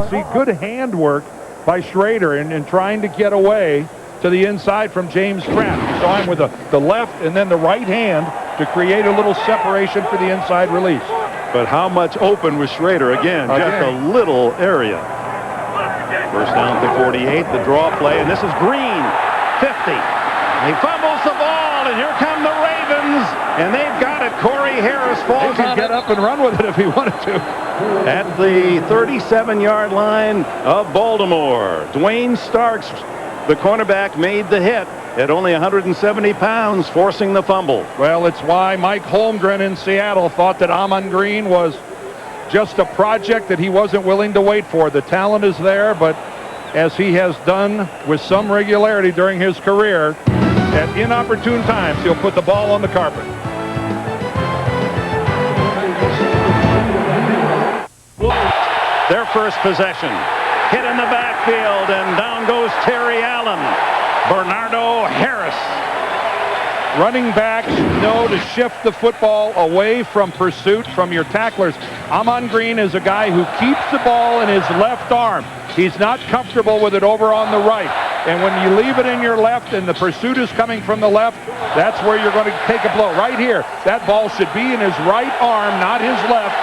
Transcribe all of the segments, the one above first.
see good handwork by Schrader in trying to get away to the inside from James Kraft. You saw him with the left and then the right hand to create a little separation for the inside release. But how much open was Schrader? Again, just a little area. First down to 48, the draw play, and this is Green, 50. He fumbles the ball, and here come the Ravens, and they've got it. Corey Harris falls on it. He could get up and run with it if he wanted to. At the 37-yard line of Baltimore, Dwayne Starks, the cornerback, made the hit at only 170 pounds, forcing the fumble. Well, it's why Mike Holmgren in Seattle thought that Amon Green was just a project that he wasn't willing to wait for. The talent is there, but as he has done with some regularity during his career, at inopportune times, he'll put the ball on the carpet. Their first possession. Hit in the backfield, and down goes Terry Allen. Bernardo Harris. Running backs know to shift the football away from pursuit from your tacklers. Amon Green is a guy who keeps the ball in his left arm. He's not comfortable with it over on the right. And when you leave it in your left and the pursuit is coming from the left, that's where you're going to take a blow. Right here, that ball should be in his right arm, not his left.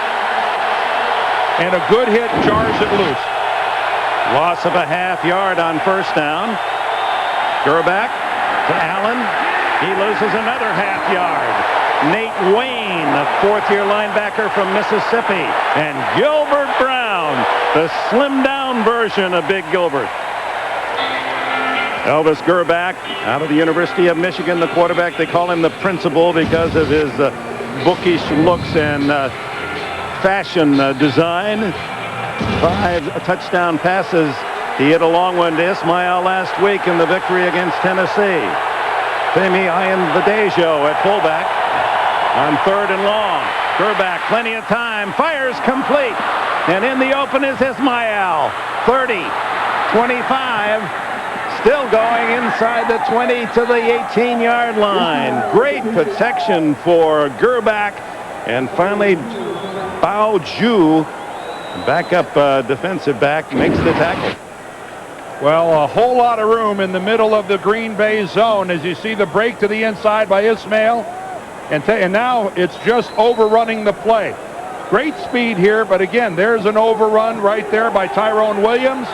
And a good hit jars it loose. Loss of a half yard on first down. Gerback to Allen. He loses another half yard. Nate Wayne, the fourth-year linebacker from Mississippi. And Gilbert Brown, the slimmed-down version of Big Gilbert. Elvis Gerback out of the University of Michigan, the quarterback. They call him the principal because of his bookish looks and fashion design. 5 touchdown passes. He hit a long one to Ismail last week in the victory against Tennessee. Femi Ayanbadejo at fullback on 3rd and long. Gerback, plenty of time, fires complete. And in the open is Ismail. 30, 25, still going inside the 20 to the 18-yard line. Great protection for Gerback. And finally, Bao Ju, backup defensive back, makes the tackle. Well, a whole lot of room in the middle of the Green Bay zone as you see the break to the inside by Ismail. And now it's just overrunning the play. Great speed here, but again, there's an overrun right there by Tyrone Williams.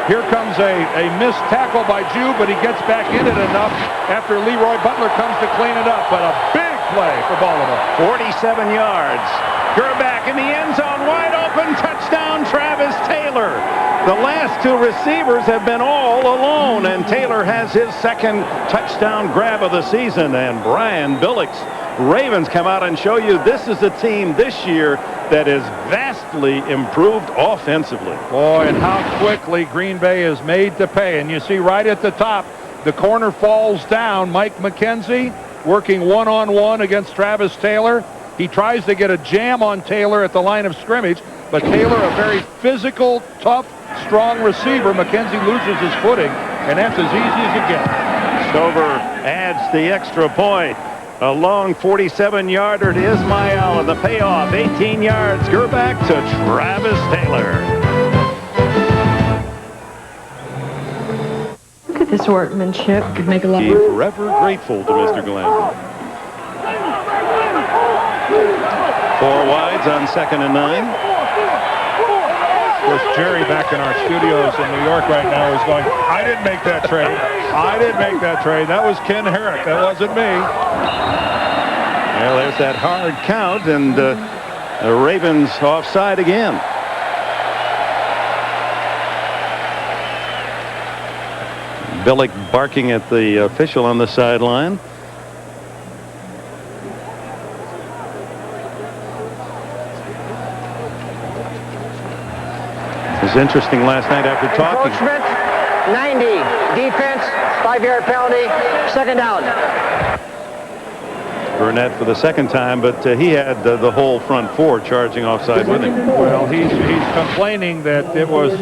Here comes a missed tackle by Ju, but he gets back in it enough after Leroy Butler comes to clean it up. But a big play for Baltimore. 47 yards. Gerback in the end zone, wide open, touchdown, Travis Taylor. The last 2 receivers have been all alone, and Taylor has his second touchdown grab of the season. And Brian Billick's Ravens come out and show you this is a team this year that is vastly improved offensively. Boy, and how quickly Green Bay is made to pay. And you see right at the top, the corner falls down. Mike McKenzie working one-on-one against Travis Taylor. He tries to get a jam on Taylor at the line of scrimmage, but Taylor, a very physical, tough, strong receiver. McKenzie loses his footing, and that's as easy as it gets. Stover adds the extra point. A long 47-yarder to Ismail, and the payoff, 18 yards. Gerback to Travis Taylor. Look at this workmanship. Could make a lot. Forever grateful to Mr. Glenn. 4 wides on 2nd and 9. Of course, Jerry back in our studios in New York right now is going, I didn't make that trade. I didn't make that trade. That was Ken Herrick. That wasn't me. Well, there's that hard count, and the Ravens offside again. Billick barking at the official on the sideline. It was interesting last night after talking. Encroachment, 90. Defense, 5-yard penalty, 2nd down. Burnett for the 2nd time, but he had the whole front 4 charging offside with him. Well, he's complaining that it was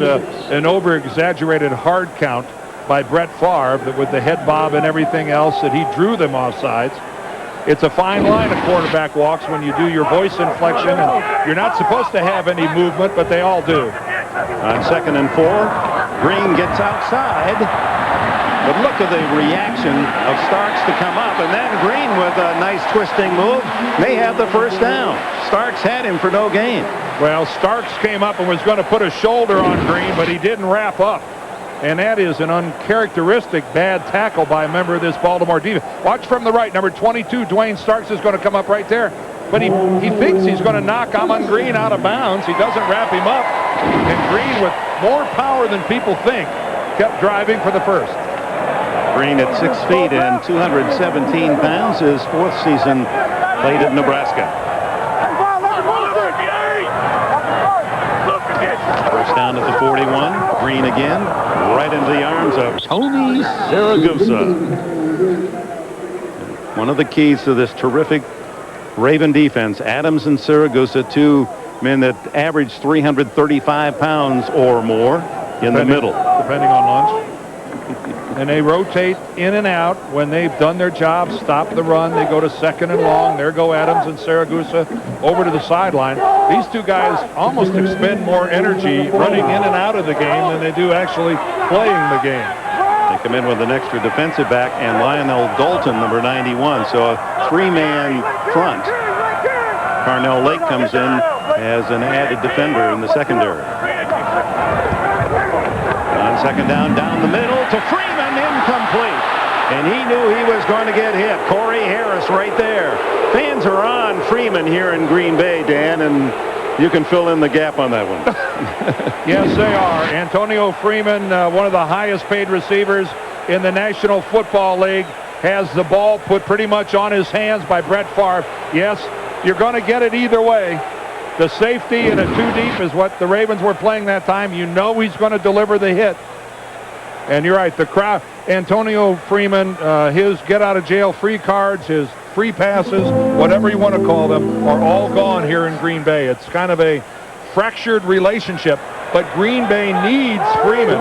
an over-exaggerated hard count by Brett Favre, that with the head bob and everything else, that he drew them offsides. It's a fine line a quarterback walks when you do your voice inflection, and you're not supposed to have any movement, but they all do. On 2nd and 4, Green gets outside. But look at the reaction of Starks to come up, and then Green with a nice twisting move may have the first down. Starks had him for no gain. Well, Starks came up and was going to put a shoulder on Green, but he didn't wrap up. And that is an uncharacteristic bad tackle by a member of this Baltimore defense. Watch from the right. Number 22, Dwayne Starks, is going to come up right there. But he thinks he's going to knock Amon Green out of bounds. He doesn't wrap him up. And Green, with more power than people think, kept driving for the first. Green at 6 feet and 217 pounds. His 4th season played at Nebraska. First down at the 41. Green again, right into the arms of Tony Siragusa. One of the keys to this terrific Raven defense, Adams and Siragusa, 2 men that average 335 pounds or more in the middle. Depending on lunch. And they rotate in and out when they've done their job, stop the run. They go to 2nd and long. There go Adams and Siragusa over to the sideline. These 2 guys almost expend more energy running in and out of the game than they do actually playing the game. They come in with an extra defensive back and Lionel Dalton, number 91. So a 3-man front. Carnell Lake comes in as an added defender in the secondary. On 2nd down, down the middle to Freeman, incomplete. And he knew he was going to get hit. Corey Harris right there. Fans are on Freeman here in Green Bay, Dan, and you can fill in the gap on that one. Yes, they are. Antonio Freeman, one of the highest paid receivers in the National Football League, has the ball put pretty much on his hands by Brett Favre. Yes, you're going to get it either way. The safety and a 2 deep is what the Ravens were playing that time. You know he's going to deliver the hit. And you're right, the crowd, Antonio Freeman, his get-out-of-jail-free cards, his free passes, whatever you want to call them, are all gone here in Green Bay. It's kind of a fractured relationship, but Green Bay needs Freeman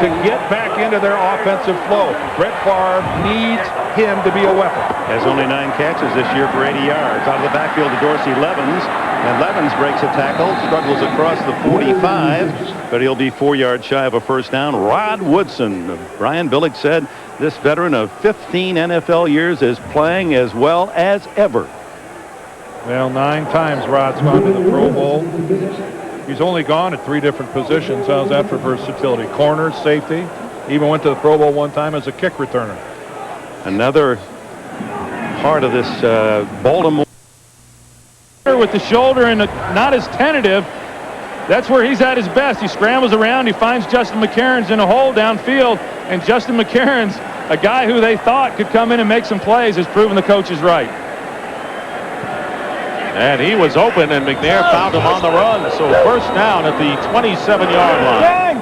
to get back into their offensive flow. Brett Favre needs him to be a weapon. Has only 9 catches this year for 80 yards. Out of the backfield to Dorsey Levens. And Levens breaks a tackle, struggles across the 45, but he'll be 4 yards shy of a first down. Rod Woodson. Brian Billick said this veteran of 15 NFL years is playing as well as ever. Well, 9 times Rod's gone to the Pro Bowl. He's only gone at 3 different positions. How's that for versatility? Corner, safety. Even went to the Pro Bowl one time as a kick returner. Another part of this Baltimore. With the shoulder and not as tentative. That's where he's at his best. He scrambles around. He finds Justin McCarron's in a hole downfield. And Justin McCarron's a guy who they thought could come in and make some plays, has proven the coach is right. And he was open, and McNair found him on the run. So first down at the 27-yard line.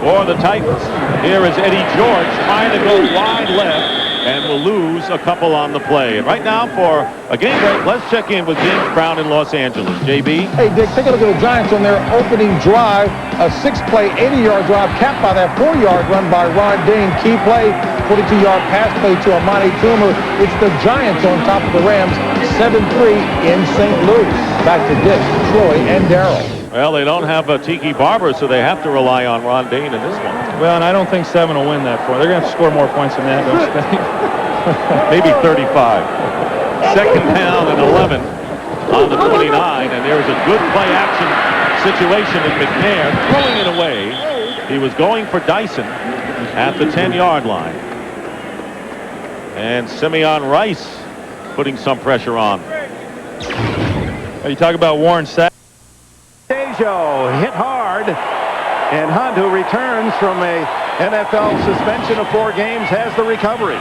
For the Titans, here is Eddie George trying to go wide left and will lose a couple on the play. And right now for a game break, let's check in with James Brown in Los Angeles. JB? Hey, Dick, take a look at the Giants on their opening drive. A 6-play, 80-yard drive capped by that 4-yard run by Ron Dane. Key play, 42-yard pass play to Amani Toomer. It's the Giants on top of the Rams, 7-3 in St. Louis. Back to Dick, Troy, and Darryl. Well, they don't have a Tiki Barber, so they have to rely on Ron Dane in this one. Well, and I don't think 7 will win that for. They're going to have to score more points than that, don't you think? Maybe 35. 2nd down and 11 on the 29, and there's a good play action situation in McNair throwing it away. He was going for Dyson at the 10-yard line. And Simeon Rice putting some pressure on. You talk about Warren Sapp. Dejo hit hard, and Hunt, who returns from a NFL suspension of 4 games, has the recovery.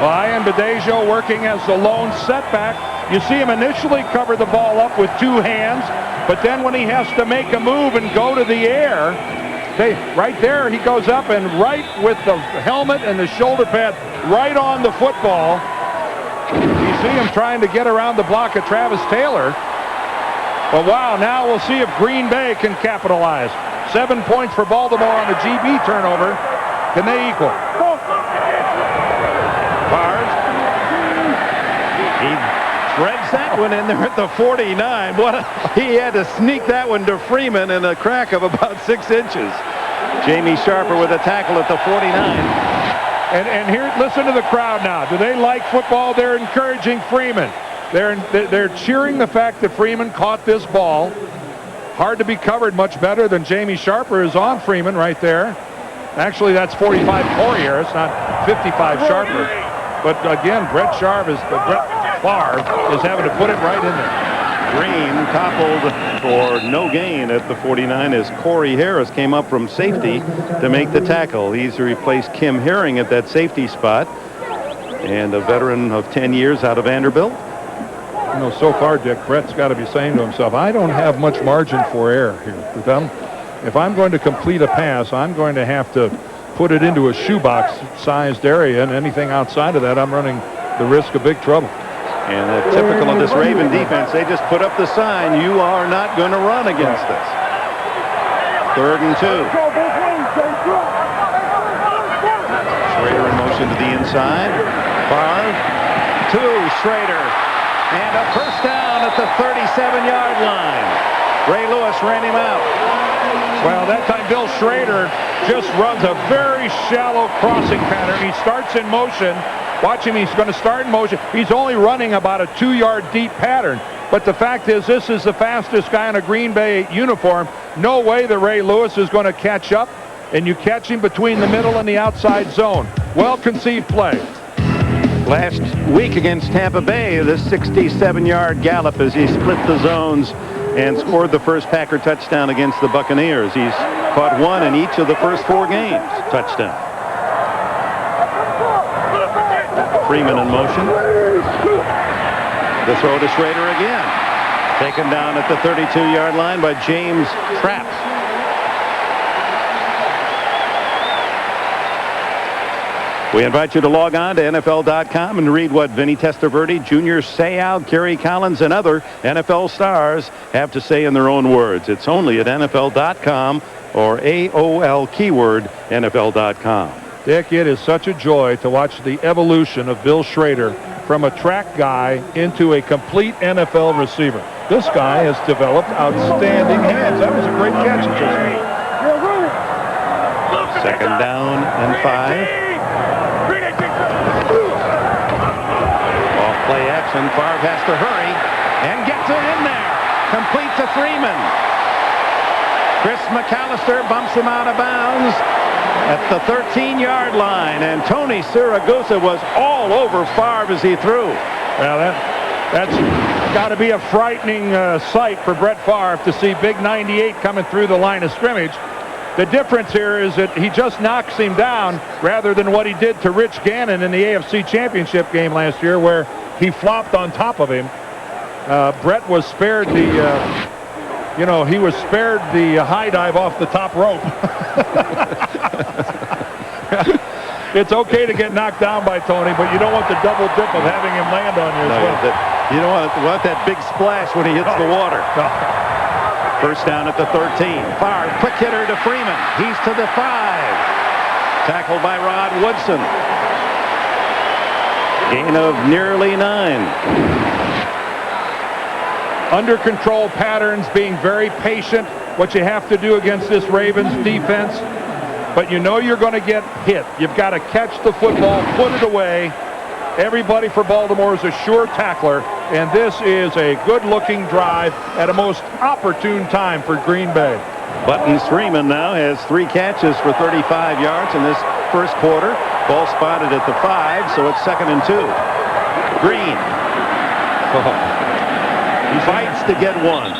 Well, Ian Badejo working as the lone setback. You see him initially cover the ball up with 2 hands, but then when he has to make a move and go to the air, right there he goes up and right with the helmet and the shoulder pad right on the football. You see him trying to get around the block of Travis Taylor. But wow, now we'll see if Green Bay can capitalize. 7 points for Baltimore on the GB turnover. Can they equal? Barnes. He threads that one in there at the 49. He had to sneak that one to Freeman in a crack of about 6 inches. Jamie Sharper with a tackle at the 49. And here, listen to the crowd now. Do they like football? They're encouraging Freeman. They're cheering the fact that Freeman caught this ball. Hard to be covered much better than Jamie Sharper is on Freeman right there. Actually, that's 45 Poirier. It's not 55 Sharper. But again, Brett Favre is having to put it right in there. Green toppled for no gain at the 49 as Corey Harris came up from safety to make the tackle. He's replaced Kim Herring at that safety spot, and a veteran of 10 years out of Vanderbilt. You know, so far, Dick, Brett's got to be saying to himself, I don't have much margin for error here with them. If I'm going to complete a pass, I'm going to have to put it into a shoebox-sized area, and anything outside of that, I'm running the risk of big trouble. And typical of this Raven defense, they just put up the sign, you are not going to run against us. 3rd and 2. Schrader in motion to the inside. Favre to Schrader. And a first down at the 37-yard line. Ray Lewis ran him out. Well, that time Bill Schrader just runs a very shallow crossing pattern. He starts in motion. Watch him. He's going to start in motion. He's only running about a 2-yard deep pattern. But the fact is, this is the fastest guy in a Green Bay uniform. No way that Ray Lewis is going to catch up. And you catch him between the middle and the outside zone. Well-conceived play. Last week against Tampa Bay, this 67-yard gallop as he split the zones and scored the first Packer touchdown against the Buccaneers. He's caught one in each of the first 4 games. Touchdown. Freeman in motion. The throw to Schrader again. Taken down at the 32-yard line by James Trapp. We invite you to log on to NFL.com and read what Vinny Testaverde, Junior Seau, Kerry Collins, and other NFL stars have to say in their own words. It's only at NFL.com or AOL keyword NFL.com. Dick, it is such a joy to watch the evolution of Bill Schrader from a track guy into a complete NFL receiver. This guy has developed outstanding hands. That was a great catch he just made. 2nd down and 5. Play action. Favre has to hurry and gets it in there. Complete to Freeman. Chris McAllister bumps him out of bounds at the 13-yard line. And Tony Siragusa was all over Favre as he threw. Well, that's got to be a frightening sight for Brett Favre to see big 98 coming through the line of scrimmage. The difference here is that he just knocks him down rather than what he did to Rich Gannon in the AFC Championship game last year, where he flopped on top of him. Brett was spared he was spared the high dive off the top rope. It's okay to get knocked down by Tony, but you don't want the double dip of having him land on you as well. You don't want that big splash when he hits the water. No. First down at the 13. Favre, quick hitter to Freeman. He's to the 5. Tackled by Rod Woodson. Gain of nearly 9. Under control patterns, being very patient, what you have to do against this Ravens defense. But you know you're going to get hit. You've got to catch the football, put it away. Everybody for Baltimore is a sure tackler, and this is a good-looking drive at a most opportune time for Green Bay. Buttons Freeman now has 3 catches for 35 yards in this first quarter. Ball spotted at the 5, so it's 2nd and 2. Green. He fights to get 1.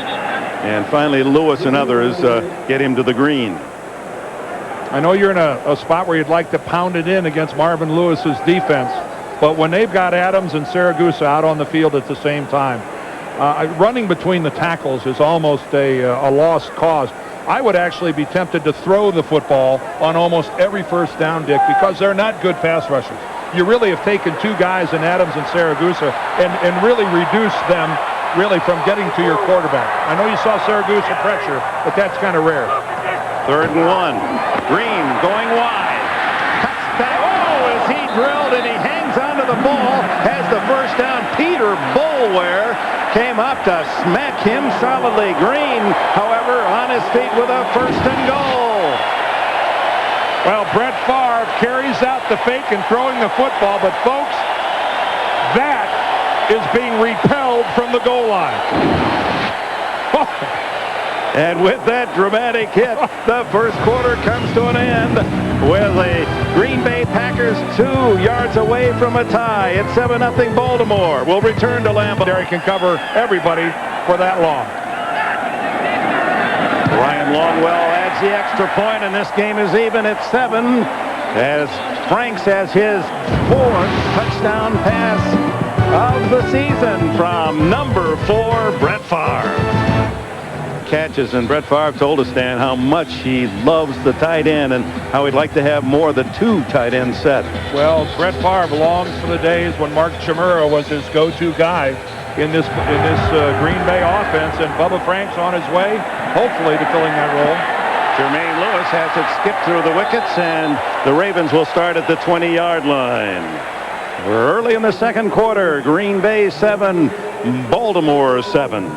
And finally, Lewis and others get him to the green. I know you're in a spot where you'd like to pound it in against Marvin Lewis's defense, but when they've got Adams and Siragusa out on the field at the same time, running between the tackles is almost a lost cause. I would actually be tempted to throw the football on almost every first down, Dick, because they're not good pass rushers. You really have taken 2 guys in Adams and Siragusa and really reduced them really from getting to your quarterback. I know you saw Siragusa pressure, but that's kind of rare. 3rd and 1. Green going wide. Cuts back. Oh, is he drilled and he hangs onto the ball. Has the first down. Peter Boulware came up to smack him solidly. Green, however, on his feet with a 1st and goal. Well, Brett Favre carries out the fake and throwing the football, but folks, that is being repelled from the goal line. And with that dramatic hit, the first quarter comes to an end with the Green Bay Packers 2 yards away from a tie. It's 7-0 Baltimore. We'll return to Lambeau. Derry can cover everybody for that long. Ryan Longwell adds the extra point, and this game is even at 7 as Franks has his 4th touchdown pass of the season from number 4, Brett Favre. Catches, and Brett Favre told us, Dan, how much he loves the tight end and how he'd like to have more of the 2 tight end set. Well, Brett Favre longs for the days when Mark Chmura was his go-to guy in this Green Bay offense, and Bubba Frank's on his way, hopefully, to filling that role. Jermaine Lewis has it skipped through the wickets, and the Ravens will start at the 20-yard line. We're early in the second quarter. Green Bay 7, Baltimore 7.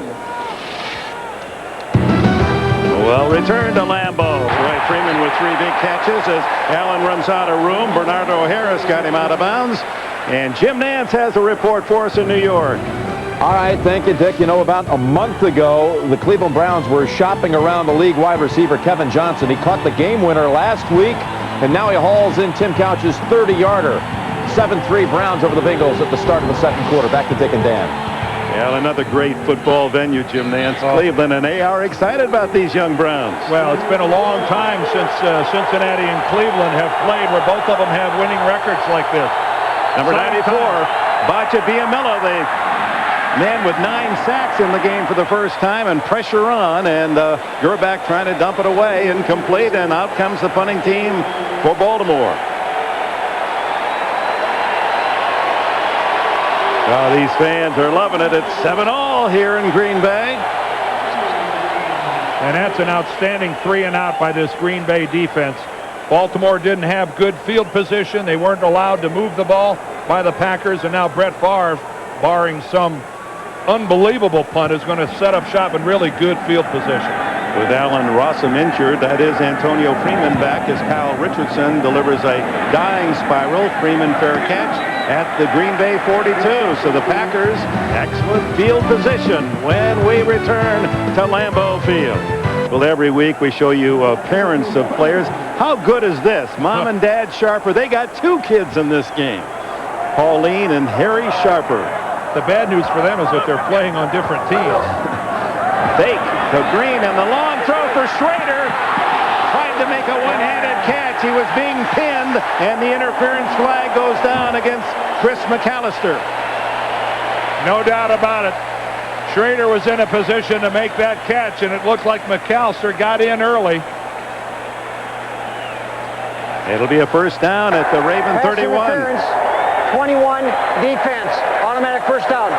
Well, return to Lambeau. Roy Freeman with 3 big catches as Allen runs out of room. Bernardo Harris got him out of bounds. And Jim Nance has a report for us in New York. All right, thank you, Dick. You know, about a month ago, the Cleveland Browns were shopping around the league wide receiver Kevin Johnson. He caught the game winner last week, and now he hauls in Tim Couch's 30-yarder. 7-3 Browns over the Bengals at the start of the second quarter. Back to Dick and Dan. Well, another great football venue, Jim Nance. Cleveland, and they are excited about these young Browns. Well, it's been a long time since Cincinnati and Cleveland have played where both of them have winning records like this. Number 94, Bacha Biamilla, the man with 9 sacks in the game for the first time, and pressure on, and Gerback trying to dump it away, incomplete, and out comes the punting team for Baltimore. Oh, these fans are loving it. It's 7-all here in Green Bay. And that's an outstanding 3-and-out by this Green Bay defense. Baltimore didn't have good field position. They weren't allowed to move the ball by the Packers, and now Brett Favre, barring some unbelievable punt, is going to set up shop in really good field position. With Allen Rossum injured, that is Antonio Freeman back as Kyle Richardson delivers a dying spiral. Freeman fair catch at the Green Bay 42. So the Packers, excellent field position when we return to Lambeau Field. Well, every week we show you parents of players. How good is this? Mom and Dad Sharper, they got 2 kids in this game. Pauline and Harry Sharper. The bad news for them is that they're playing on different teams. Fake to Green, and the long throw for Schrader. Tried to make a one-handed catch. He was being pinned, and the interference flag goes down against Chris McAllister. No doubt about it. Schrader was in a position to make that catch, and it looked like McAllister got in early. It'll be a first down at the Raven 31. 21 defense. Automatic first down.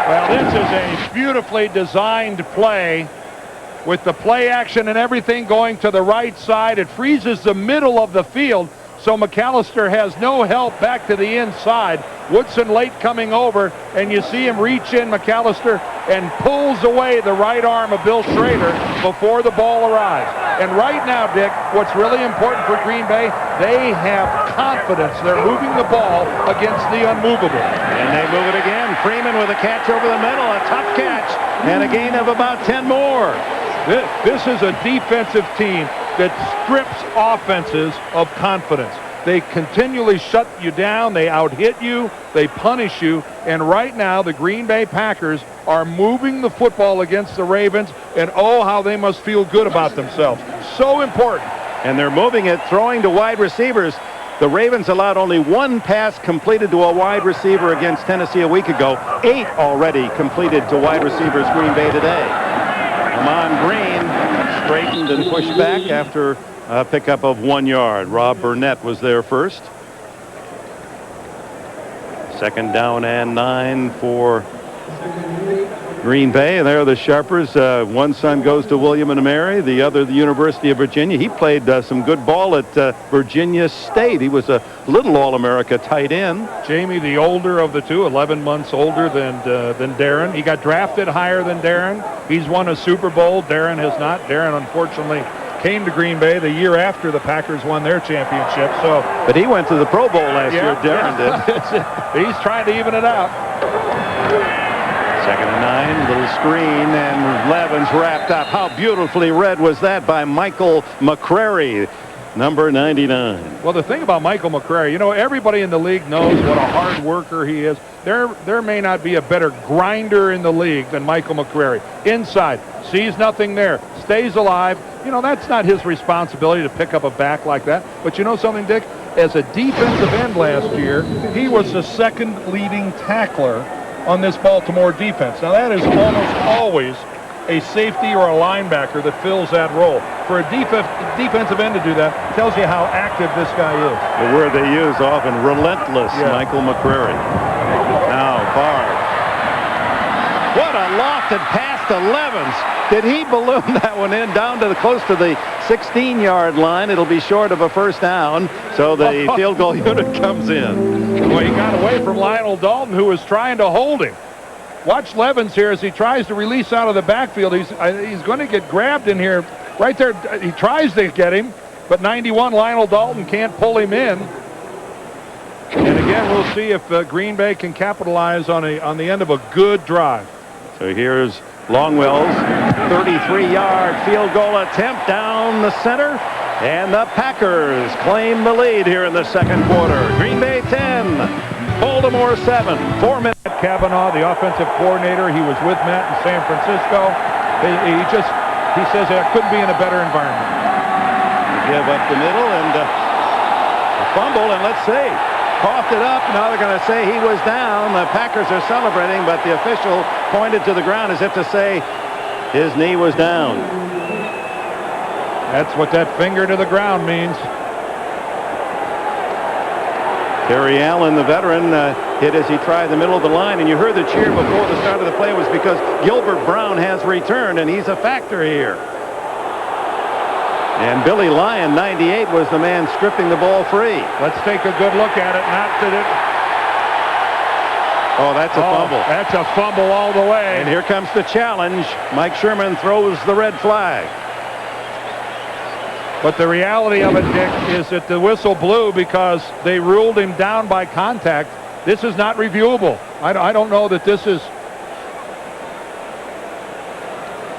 Well, this is a beautifully designed play with the play action and everything going to the right side. It freezes the middle of the field, so McAllister has no help back to the inside. Woodson late coming over, and you see him reach in, McAllister, and pulls away the right arm of Bill Schrader before the ball arrives. And right now, Dick, what's really important for Green Bay, they have confidence. They're moving the ball against the unmovable. And they move it again. Freeman with a catch over the middle, a tough catch, and a gain of about 10 more. This is a defensive team that strips offenses of confidence. They continually shut you down, they out-hit you, they punish you, and right now the Green Bay Packers are moving the football against the Ravens, and oh, how they must feel good about themselves. So important. And they're moving it, throwing to wide receivers. The Ravens allowed only 1 pass completed to a wide receiver against Tennessee a week ago. 8 already completed to wide receivers Green Bay today. Amon Green straightened and pushed back after a pickup of 1 yard. Rob Burnett was there first. Second down and 9 for Green Bay, and there are the Sharpers. One son goes to William and Mary, the other the University of Virginia. He played some good ball at Virginia State. He was a little All-America tight end. Jamie, the older of the two, 11 months older than Darren. He got drafted higher than Darren. He's won a Super Bowl. Darren has not. Darren, unfortunately, came to Green Bay the year after the Packers won their championship. But he went to the Pro Bowl last year. Darren did. He's trying to even it out. 2nd and 9, little screen, and Levin's wrapped up. How beautifully read was that by Michael McCrary, number 99. Well, the thing about Michael McCrary, everybody in the league knows what a hard worker he is. There may not be a better grinder in the league than Michael McCrary. Inside, sees nothing there, stays alive. That's not his responsibility to pick up a back like that. But you know something, Dick? As a defensive end last year, he was the second leading tackler on this Baltimore defense. Now, that is almost always a safety or a linebacker that fills that role. For a defensive end to do that tells you how active this guy is. The word they use often, relentless, Michael McCrary. Now, Barr. What a lofted pass to Levins. Did he balloon that one in down to close to the 16-yard line? It'll be short of a first down, so the field goal unit comes in. Well, he got away from Lionel Dalton, who was trying to hold him. Watch Levins here as he tries to release out of the backfield. He's going to get grabbed in here. Right there, he tries to get him, but 91 Lionel Dalton can't pull him in. And again, we'll see if Green Bay can capitalize on the end of a good drive. So here's Longwell's 33-yard field goal attempt down the center, and the Packers claim the lead here in the second quarter. Green Bay 10, Baltimore 7. 4 minutes. Kavanaugh, the offensive coordinator, he was with Matt in San Francisco. He says I couldn't be in a better environment. Give up the middle and a fumble, and let's see. Coughed it up. Now they're going to say he was down. The Packers are celebrating, but the official pointed to the ground as if to say his knee was down. That's what that finger to the ground means. Terry Allen, the veteran, hit as he tried the middle of the line, and you heard the cheer before the start of the play was because Gilbert Brown has returned, and he's a factor here. And Billy Lyon, 98, was the man stripping the ball free. Let's take a good look at it. Oh, that's a fumble. That's a fumble all the way. And here comes the challenge. Mike Sherman throws the red flag. But the reality of it, Dick, is that the whistle blew because they ruled him down by contact. This is not reviewable. I don't know that this is.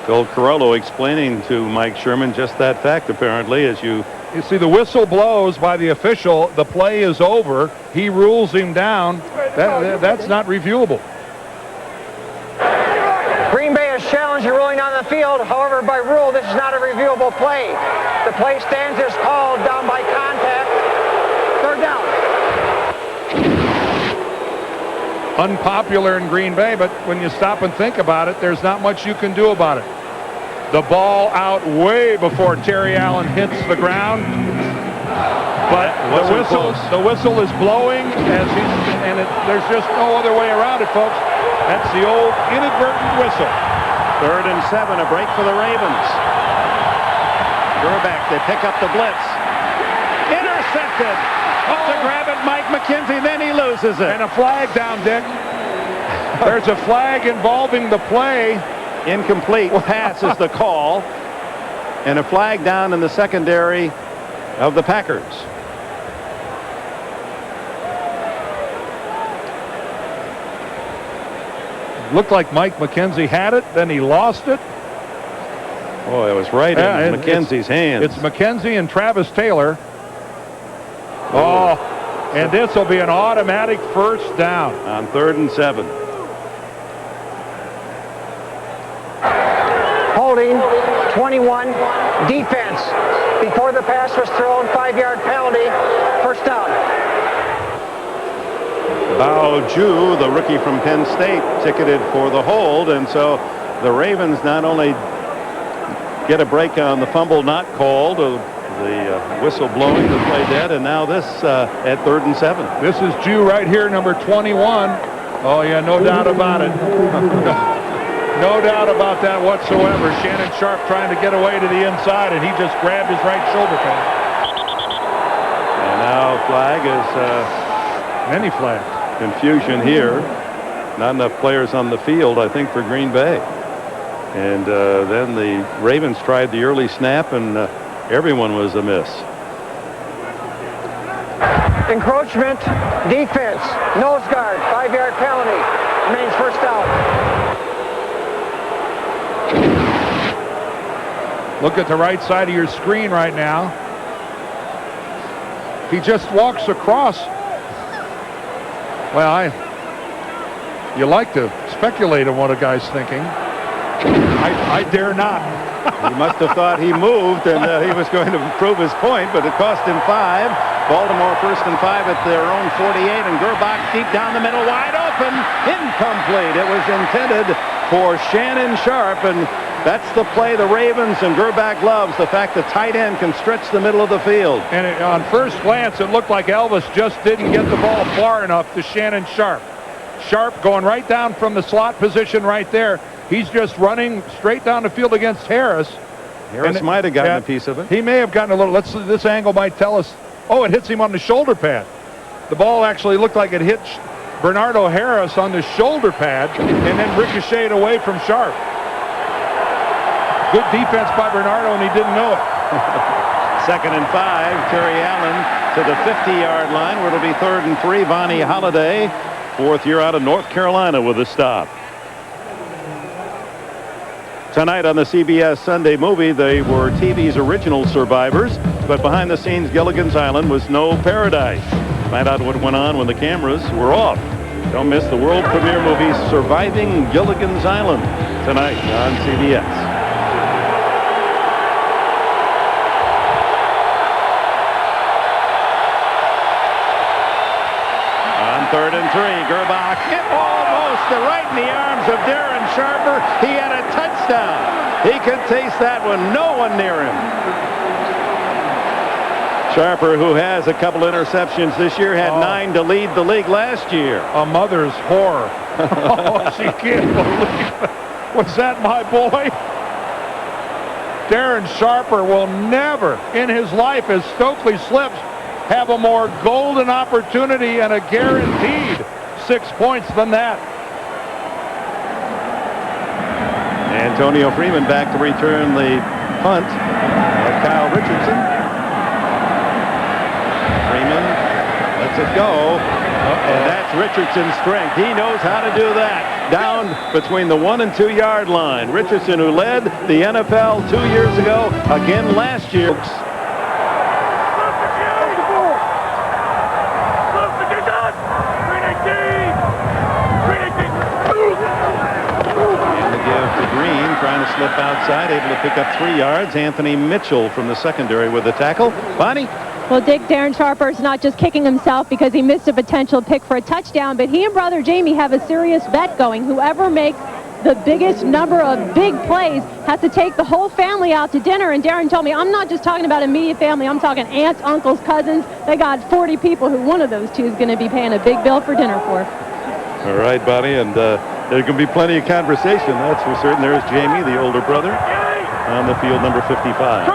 Phil Carollo explaining to Mike Sherman just that fact, apparently, as you see the whistle blows by the official. The play is over. He rules him down. That's not reviewable. Green Bay has challenged the ruling on the field. However, by rule, this is not a reviewable play. The play stands as called down by contact. Third down. Unpopular in Green Bay, but when you stop and think about it, there's not much you can do about it. The ball out way before Terry Allen hits the ground. But the whistle is blowing there's just no other way around it, folks. That's the old inadvertent whistle. 3rd and 7, a break for the Ravens. Gerback, they pick up the blitz. Intercepted. Up to grab it, Mike McKenzie, then he loses it. And a flag down, Dick. There's a flag involving the play. Incomplete pass is the call. And a flag down in the secondary of the Packers. Looked like Mike McKenzie had it, then he lost it. Oh, it was right in McKenzie's hands. It's McKenzie and Travis Taylor. Oh, and this will be an automatic first down. On 3rd and 7. Holding, 21, defense. Before the pass was thrown, 5-yard penalty, first down. Bao Ju, the rookie from Penn State, ticketed for the hold, and so the Ravens not only get a break on the fumble not called, the whistle blowing, the play dead, and now this at 3rd and 7. This is Ju right here, number 21. Oh, yeah, no doubt about it. No doubt about that whatsoever. Shannon Sharpe trying to get away to the inside, and he just grabbed his right shoulder pad. And now flag is Many flags. confusion here. Not enough players on the field, I think, for Green Bay. And then the Ravens tried the early snap, and everyone was amiss. Encroachment, defense, nose guard, 5-yard penalty. Remains first down. Look at the right side of your screen right now. He just walks across. Well, you like to speculate on what a guy's thinking. I dare not. He must have thought he moved and he was going to prove his point, but it cost him 5. Baltimore 1st and 5 at their own 48, and Gerbach deep down the middle, wide open, incomplete. It was intended for Shannon Sharpe, and that's the play the Ravens and Gerbach loves, the fact the tight end can stretch the middle of the field. And on first glance, it looked like Elvis just didn't get the ball far enough to Shannon Sharpe. Sharpe going right down from the slot position right there. He's just running straight down the field against Harris. Harris might have gotten a piece of it. He may have gotten a little. This angle might tell us. Oh, it hits him on the shoulder pad. The ball actually looked like it hit Bernardo Harris on the shoulder pad and then ricocheted away from Sharpe. Good defense by Bernardo, and he didn't know it. 2nd and 5. Terry Allen to the 50-yard line, where it'll be 3rd and 3. Vonnie Holliday, 4th year out of North Carolina, with a stop. Tonight on the CBS Sunday Movie, they were TV's original survivors, but behind the scenes, Gilligan's Island was no paradise. Find out what went on when the cameras were off. Don't miss the world premiere movie Surviving Gilligan's Island tonight on CBS. On 3rd and 3, Gerbach almost right in the arms of Darren Sharper. He had a touchdown. He could taste that one. No one near him. Sharper, who has a couple interceptions this year, had 9 to lead the league last year. A mother's horror. Oh, she can't believe it. Was that my boy? Darren Sharper will never in his life, as Stokely slips, have a more golden opportunity and a guaranteed 6 points than that. Antonio Freeman back to return the punt of Kyle Richardson. Freeman lets it go. And that's Richardson's strength. He knows how to do that. Down between the 1 and 2 yard line. Richardson, who led the NFL 2 years ago, again last year. Trying to slip outside, able to pick up 3 yards. Anthony Mitchell from the secondary with the tackle. Bonnie? Well, Dick, Darren Sharper's not just kicking himself because he missed a potential pick for a touchdown, but he and brother Jamie have a serious bet going. Whoever makes the biggest number of big plays has to take the whole family out to dinner. And Darren told me, I'm not just talking about immediate family. I'm talking aunts, uncles, cousins. They got 40 people who one of those two is going to be paying a big bill for dinner for. All right, Bonnie, and there can be plenty of conversation, that's for certain. There's Jamie, the older brother, on the field, number 55.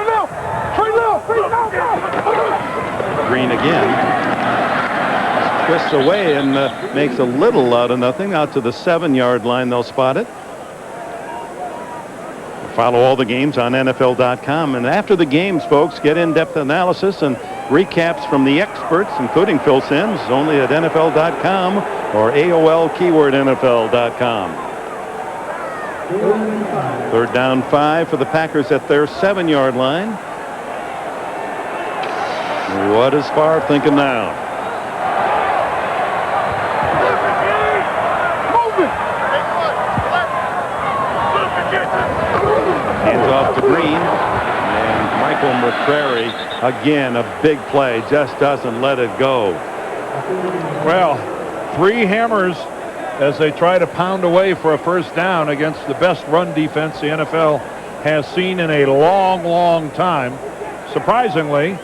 Green again. Twists away and makes a little out of nothing. Out to the 7-yard line, they'll spot it. Follow all the games on NFL.com. And after the games, folks, get in-depth analysis and recaps from the experts, including Phil Simms, only at NFL.com or AOL keyword NFL.com. 3rd down 5 for the Packers at their 7-yard line. What is Favre thinking now? Hands off to Green, and Michael McCrary, again, a big play, just doesn't let it go. Well, 3 hammers as they try to pound away for a first down against the best run defense the NFL has seen in a long, long time. Surprisingly,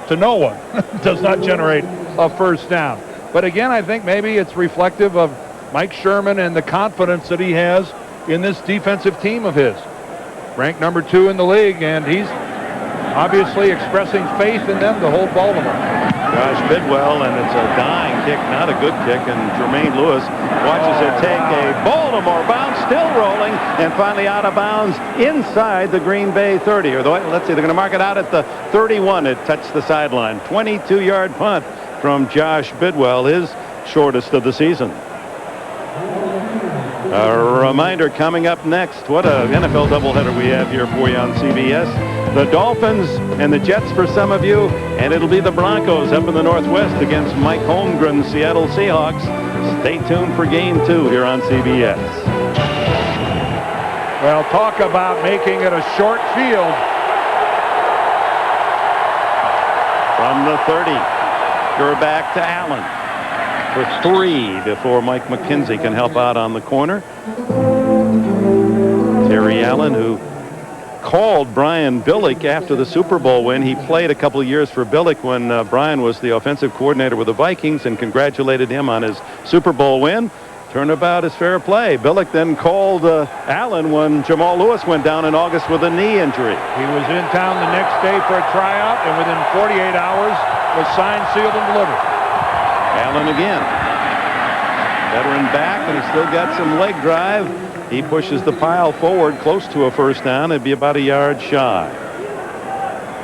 to no one, does not generate a first down. But again, I think maybe it's reflective of Mike Sherman and the confidence that he has in this defensive team of his. Ranked number 2 in the league, and he's obviously expressing faith in them to hold Baltimore. Josh Bidwell, and it's a dying kick, not a good kick, and Jermaine Lewis watches it take a Baltimore bounce, still rolling, and finally out of bounds inside the Green Bay 30. Or let's see, they're going to mark it out at the 31. It touched the sideline. 22-yard punt from Josh Bidwell, his shortest of the season. A reminder coming up next. What a NFL doubleheader we have here for you on CBS. The Dolphins and the Jets for some of you, and it'll be the Broncos up in the Northwest against Mike Holmgren's Seattle Seahawks. Stay tuned for Game 2 here on CBS. Well, talk about making it a short field. From the 30, Gerback to Allen for 3 before Mike McKenzie can help out on the corner. Terry Allen, who called Brian Billick after the Super Bowl win. He played a couple of years for Billick when Brian was the offensive coordinator with the Vikings, and congratulated him on his Super Bowl win. Turnabout is fair play. Billick then called Allen when Jamal Lewis went down in August with a knee injury. He was in town the next day for a tryout, and within 48 hours was signed, sealed, and delivered. Allen again. Veteran back, and he's still got some leg drive. He pushes the pile forward close to a first down. It'd be about a yard shy.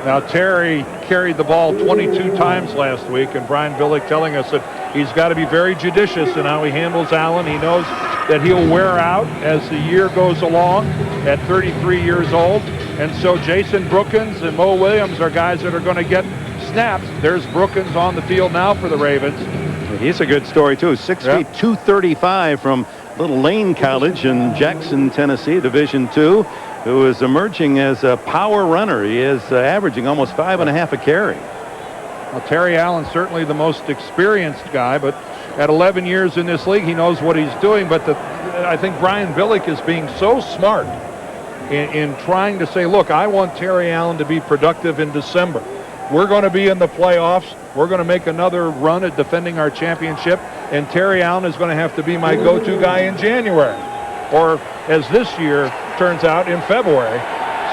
Now, Terry carried the ball 22 times last week, and Brian Billick telling us that he's got to be very judicious in how he handles Allen. He knows that he'll wear out as the year goes along at 33 years old. And so Jason Brookins and Mo Williams are guys that are going to get snaps. There's Brookins on the field now for the Ravens. He's a good story, too. 6 feet, 235 from Little Lane College in Jackson, Tennessee, Division II, who is emerging as a power runner. He is averaging almost 5.5 a carry. Well, Terry Allen certainly the most experienced guy, but at 11 years in this league, he knows what he's doing. But I think Brian Billick is being so smart in trying to say, look, I want Terry Allen to be productive in December. We're going to be in the playoffs. We're going to make another run at defending our championship, and Terry Allen is going to have to be my go-to guy in January, or as this year turns out, in February.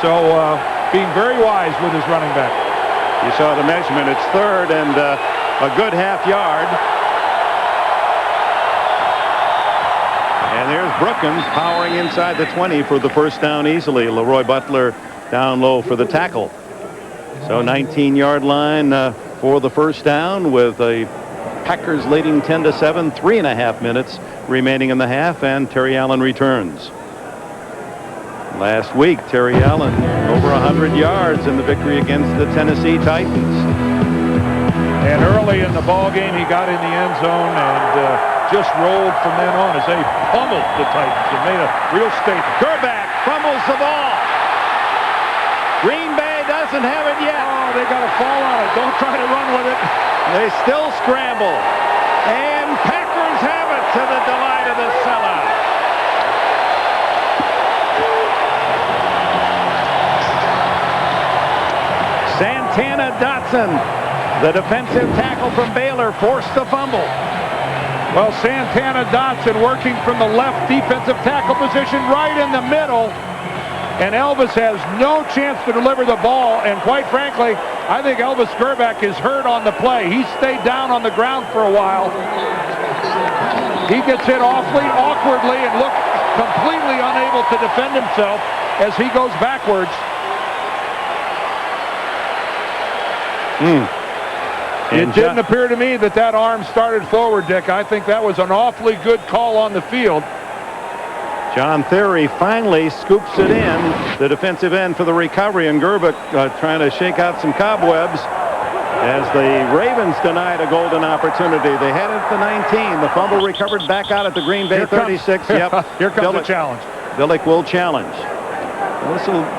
So being very wise with his running back. You saw the measurement. It's 3rd and a good half yard. And there's Brookins powering inside the 20 for the first down easily. Leroy Butler down low for the tackle. So 19-yard line for the first down, with a Packers leading 10-7, 3.5 minutes remaining in the half, and Terry Allen returns. Last week, Terry Allen over 100 yards in the victory against the Tennessee Titans. And early in the ball game, he got in the end zone and just rolled from then on as they pummeled the Titans and made a real statement. Gerback fumbles the ball. Green Bay doesn't have it yet. Oh, they got to fall on it. Don't try to run with it. They still scramble. And Packers have it, to the delight of the sellout. Santana Dotson, the defensive tackle from Baylor, forced the fumble. Well, Santana Dotson working from the left defensive tackle position right in the middle. And Elvis has no chance to deliver the ball. And quite frankly, I think Elvis Gerback is hurt on the play. He stayed down on the ground for a while. He gets hit awkwardly and looked completely unable to defend himself as he goes backwards. It didn't appear to me that arm started forward, Dick. I think that was an awfully good call on the field. John Theory finally scoops it in, the defensive end for the recovery, and Gerback trying to shake out some cobwebs as the Ravens denied a golden opportunity. They had it at the 19. The fumble recovered back out at the Green Bay 36. Yep. Here comes the challenge. Billick will challenge.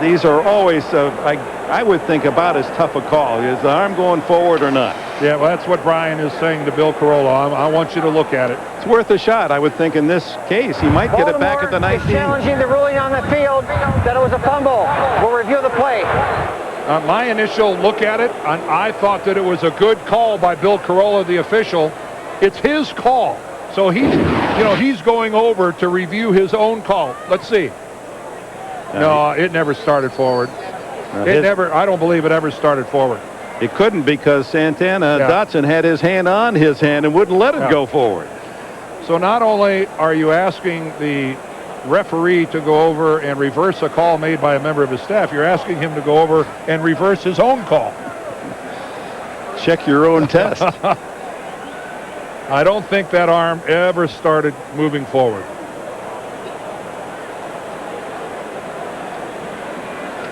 These are always, I would think, about as tough a call. Is the arm going forward or not? Yeah, well, that's what Brian is saying to Bill Carollo. I want you to look at it. It's worth a shot, I would think, in this case. He might get it back at the 19. Is challenging the ruling on the field that it was a fumble. We'll review the play. My initial look at it, I thought that it was a good call by Bill Carollo, the official. It's his call. So he's You know, he's going over to review his own call. Let's see. No, it never started forward. I don't believe it ever started forward. It couldn't because Santana Dotson had his hand on his hand and wouldn't let it go forward. So not only are you asking the referee to go over and reverse a call made by a member of his staff, you're asking him to go over and reverse his own call. Check your own test. I don't think that arm ever started moving forward.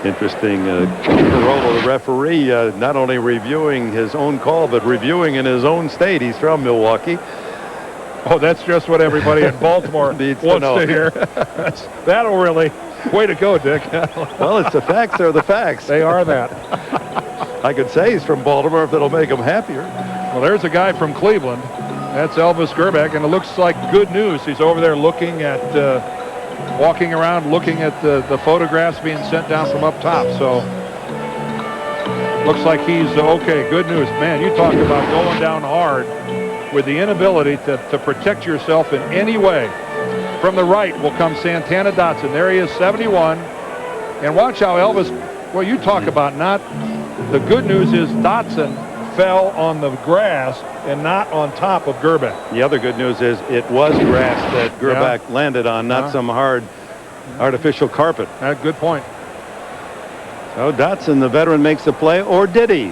Interesting. Carollo, the referee, not only reviewing his own call, but reviewing in his own state. He's from Milwaukee. Oh, that's just what everybody in Baltimore wants to hear. That'll really. Way to go, Dick. Well, it's the facts are the facts. They are that. I could say he's from Baltimore if that'll make him happier. Well, there's a guy from Cleveland. That's Elvis Gerbeck, and it looks like good news. He's over there looking at, walking around, looking at the photographs being sent down from up top. So, looks like he's okay. Good news. Man, you talk about going down hard with the inability to protect yourself in any way. From the right will come Santana Dotson. There he is, 71. And watch how Elvis, well, you talk about not, the good news is Dotson fell on the grass and not on top of Gerbeck. The other good news is it was grass that Gerbeck landed on, not some hard artificial carpet. Good point. So Dotson, the veteran, makes the play, or did he?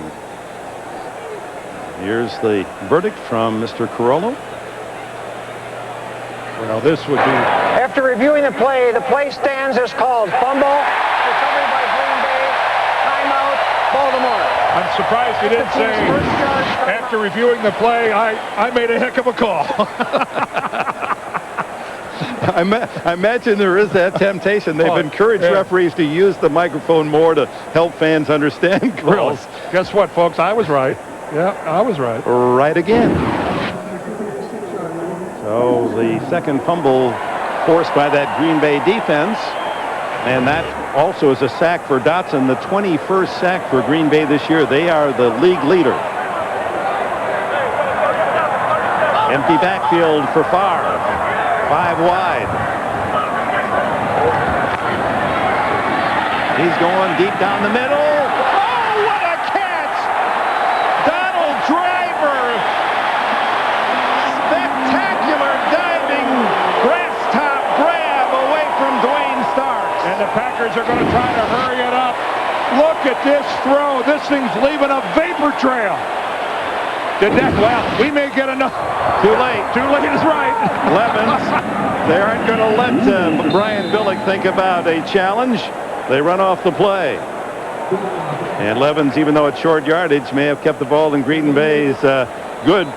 Here's the verdict from Mr. Carollo. Well, this would be... After reviewing the play stands as called. Fumble, recovery by Green Bay, timeout, Baltimore. I'm surprised you didn't say, after reviewing the play, I made a heck of a call. I imagine there is that temptation. They've encouraged referees to use the microphone more to help fans understand calls. Really? Guess what, folks? I was right. Yeah, I was right. Right again. So the second fumble forced by that Green Bay defense. And that also is a sack for Dotson, the 21st sack for Green Bay this year. They are the league leader. Empty backfield for Favre. 5 wide. He's going deep down the middle. Oh, what a catch! Donald Driver. Spectacular diving grass top grab away from Dwayne Starks. And the Packers are going to try to hurry it up. Look at this throw. This thing's leaving a vapor trail. Well, we may get enough. Too late. Too late is right. Levens, they aren't going to let Brian Billick think about a challenge. They run off the play. And Levens, even though it's short yardage, may have kept the ball in Green Bay's good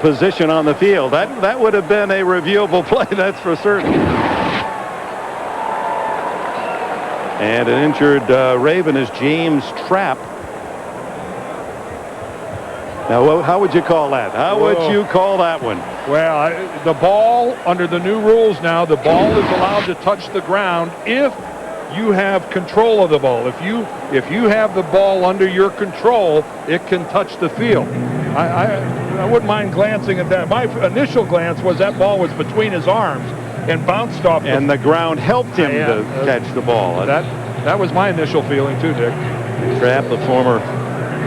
position on the field. That would have been a reviewable play, that's for certain. And an injured Raven is James Trapp. Now, how would you call that? How would you call that one? Well, the ball, under the new rules now, the ball is allowed to touch the ground if you have control of the ball. If you have the ball under your control, it can touch the field. I wouldn't mind glancing at that. My initial glance was that ball was between his arms and bounced off. And the ground helped him to catch the ball. That was my initial feeling too, Dick. Trapp, the former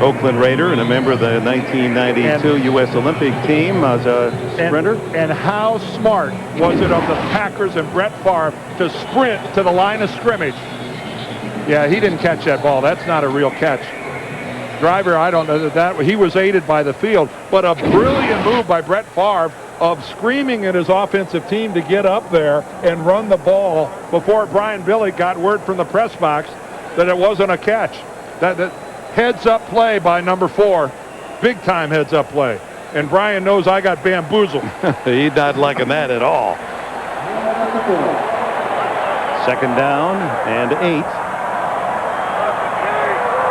Oakland Raider and a member of the 1992 U.S. Olympic team as a sprinter. And how smart was it of the Packers and Brett Favre to sprint to the line of scrimmage? Yeah, he didn't catch that ball. That's not a real catch. Driver, I don't know that he was aided by the field, but a brilliant move by Brett Favre of screaming at his offensive team to get up there and run the ball before Brian Billick got word from the press box that it wasn't a catch. That heads-up play by number 4. Big-time heads-up play. And Brian knows I got bamboozled. He's not liking that at all. Second down and 8.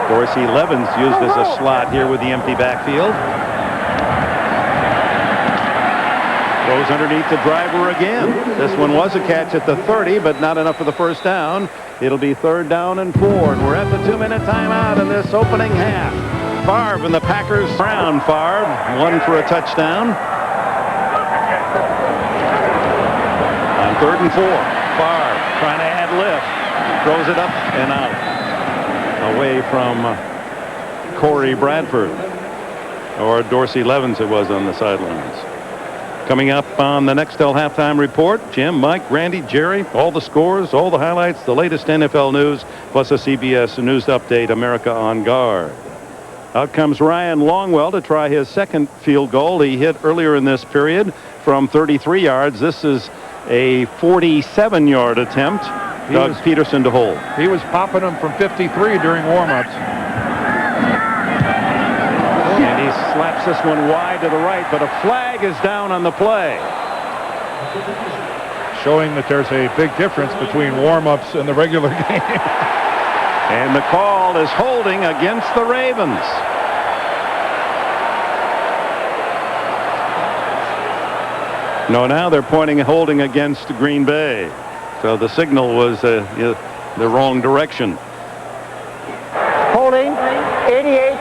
Dorsey Levens used as a slot here with the empty backfield. Goes underneath the driver again. This one was a catch at the 30, but not enough for the first down. It'll be 3rd down and 4, and we're at the 2-minute timeout in this opening half. Favre and the Packers. Brown Favre, one for a touchdown. 3rd and 4. Farr trying to add lift. Throws it up and out. Away from Corey Bradford. Or Dorsey Levens it was on the sidelines. Coming up on the Nextel halftime report, Jim, Mike, Randy, Jerry, all the scores, all the highlights, the latest NFL news, plus a CBS News Update, America on Guard. Out comes Ryan Longwell to try his second field goal. He hit earlier in this period from 33 yards. This is a 47-yard attempt. Doug Peterson to hold. He was popping them from 53 during warm-ups. And he slaps this one wide to the right, but a flag is down on the play. Showing that there's a big difference between warm-ups and the regular game. And the call is holding against the Ravens. No, now they're pointing holding against Green Bay. So the signal was the wrong direction. Holding 88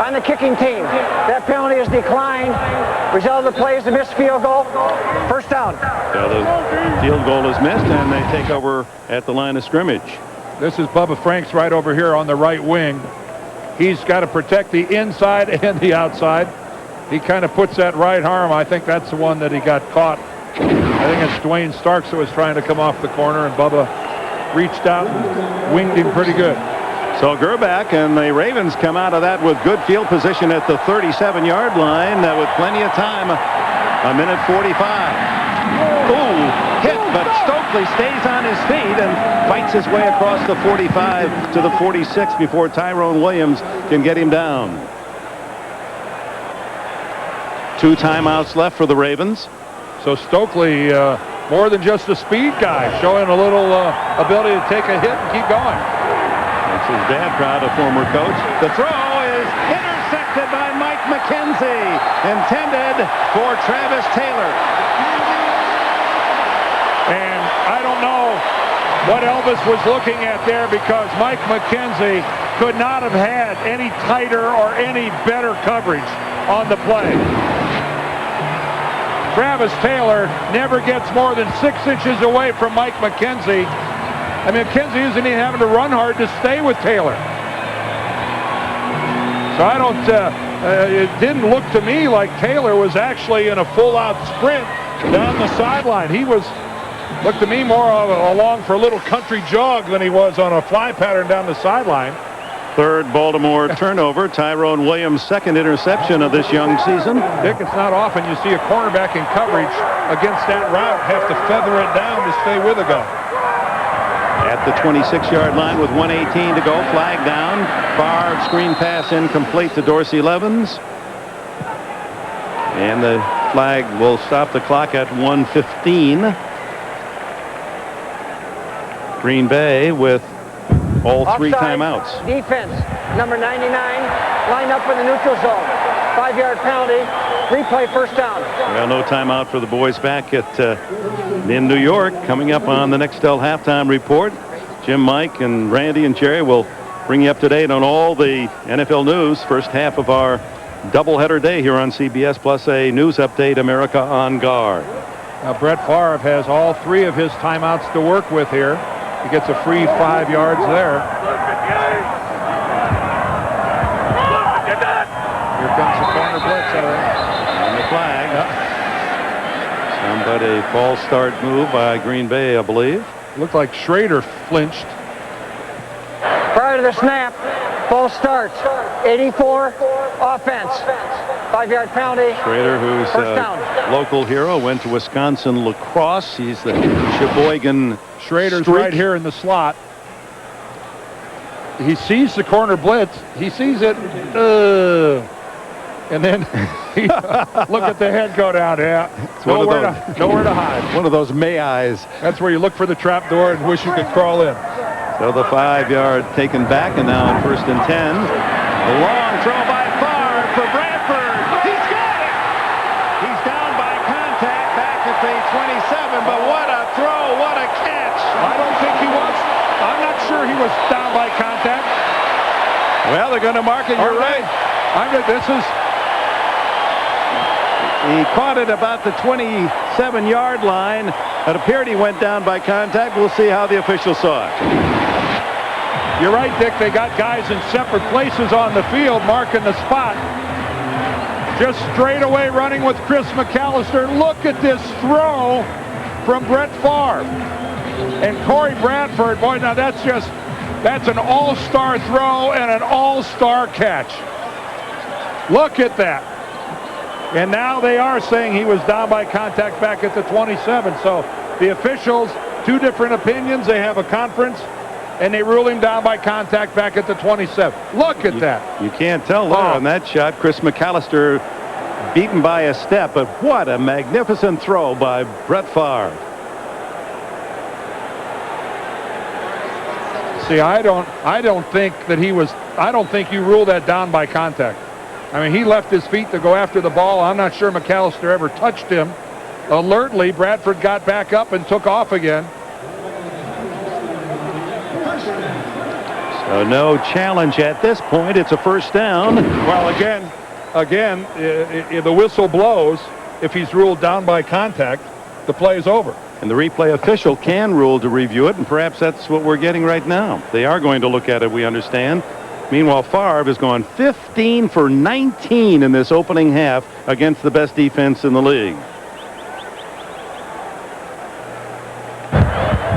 on the kicking team. That penalty is declined. Result of the play is a missed field goal. First down. So the field goal is missed, and they take over at the line of scrimmage. This is Bubba Franks right over here on the right wing. He's got to protect the inside and the outside. He kind of puts that right arm. I think that's the one that he got caught. I think it's Dwayne Starks that was trying to come off the corner, and Bubba reached out and winged him pretty good. So Gerback and the Ravens come out of that with good field position at the 37-yard line with plenty of time. A minute 45. Ooh, hit, but Stokely stays on his feet and fights his way across the 45 to the 46 before Tyrone Williams can get him down. 2 timeouts left for the Ravens. So Stokely, more than just a speed guy, showing a little ability to take a hit and keep going. That's his dad, proud, a former coach. The throw is intercepted by Mike McKenzie, intended for Travis Taylor. And I don't know what Elvis was looking at there, because Mike McKenzie could not have had any tighter or any better coverage on the play. Travis Taylor never gets more than 6 inches away from Mike McKenzie. I mean, McKenzie isn't even having to run hard to stay with Taylor. So I don't, it didn't look to me like Taylor was actually in a full-out sprint down the sideline. He was, looked to me more along for a little country jog than he was on a fly pattern down the sideline. 3rd Baltimore turnover. Tyrone Williams' 2nd interception of this young season. Dick, it's not often you see a cornerback in coverage against that route have to feather it down to stay with a guy. At the 26-yard line with 1:18 to go, flag down. Farr screen pass incomplete to Dorsey Levens. And the flag will stop the clock at 1:15. Green Bay with all 3 timeouts. Defense, number 99, lined up in the neutral zone. 5-yard penalty. Replay, first down. Well, no timeout for the boys back at in New York. Coming up on the Nextel halftime report, Jim, Mike, and Randy and Jerry will bring you up to date on all the NFL news. First half of our doubleheader day here on CBS, plus a news update, America on Guard. Now, Brett Favre has all 3 of his timeouts to work with here. He gets a free 5 yards there. Here comes the corner blitz, I think. On the flag. Somebody false start move by Green Bay, I believe. Looked like Schrader flinched. Prior to the snap, false start. 84, offense. 5-yard penalty. Schrader, who's a local hero, went to Wisconsin lacrosse. He's the Sheboygan Schrader's streak. right here in the slot. He sees the corner blitz. He sees it. And then look at the head go down. Yeah, nowhere to hide. One of those may eyes. That's where you look for the trap door and wish you could crawl in. So the 5-yard taken back, and now on 1st and 10. The long throw by Farr for Bradford. He's got it. He's down by contact back at the 27, but what a throw, what a catch. I don't think he was. I'm not sure he was down by contact. Well, they're going to mark it. You're right. This is. He caught it about the 27 27-yard line. It appeared he went down by contact. We'll see how the officials saw it. You're right, Dick. They got guys in separate places on the field marking the spot. Just straight away running with Chris McAllister. Look at this throw from Brett Favre. And Corey Bradford, boy, now that's an all-star throw and an all-star catch. Look at that. And now they are saying he was down by contact back at the 27. So the officials, two different opinions. They have a conference, and they rule him down by contact back at the 27. Look at that. You can't tell there on that shot. Chris McAllister beaten by a step, but what a magnificent throw by Brett Favre. See, I don't think that he was. I don't think you rule that down by contact. I mean, he left his feet to go after the ball. I'm not sure McAllister ever touched him. Alertly, Bradford got back up and took off again. So no challenge at this point. It's a first down. Well, again, the whistle blows. If he's ruled down by contact, the play is over. And the replay official can rule to review it, and perhaps that's what we're getting right now. They are going to look at it, we understand. Meanwhile, Favre has gone 15 for 19 in this opening half against the best defense in the league.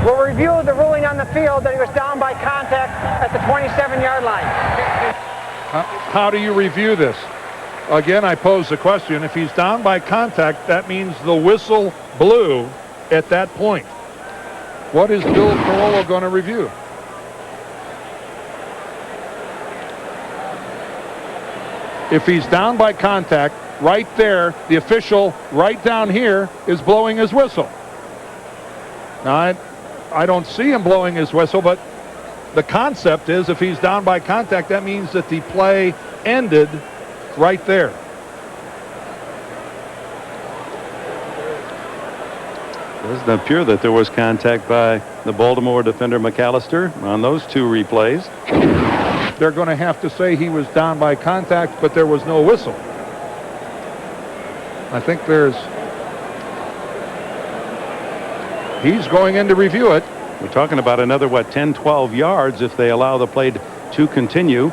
We'll review the ruling on the field that he was down by contact at the 27-yard line. How do you review this? Again, I pose the question. If he's down by contact, that means the whistle blew at that point. What is Bill Carollo going to review? If he's down by contact, right there, the official right down here is blowing his whistle. Now, I don't see him blowing his whistle, but the concept is if he's down by contact, that means that the play ended right there. Doesn't appear that there was contact by the Baltimore defender McAllister on those two replays. They're going to have to say he was down by contact, but there was no whistle. I think he's going in to review it. We're talking about another, 10, 12 yards if they allow the play to continue.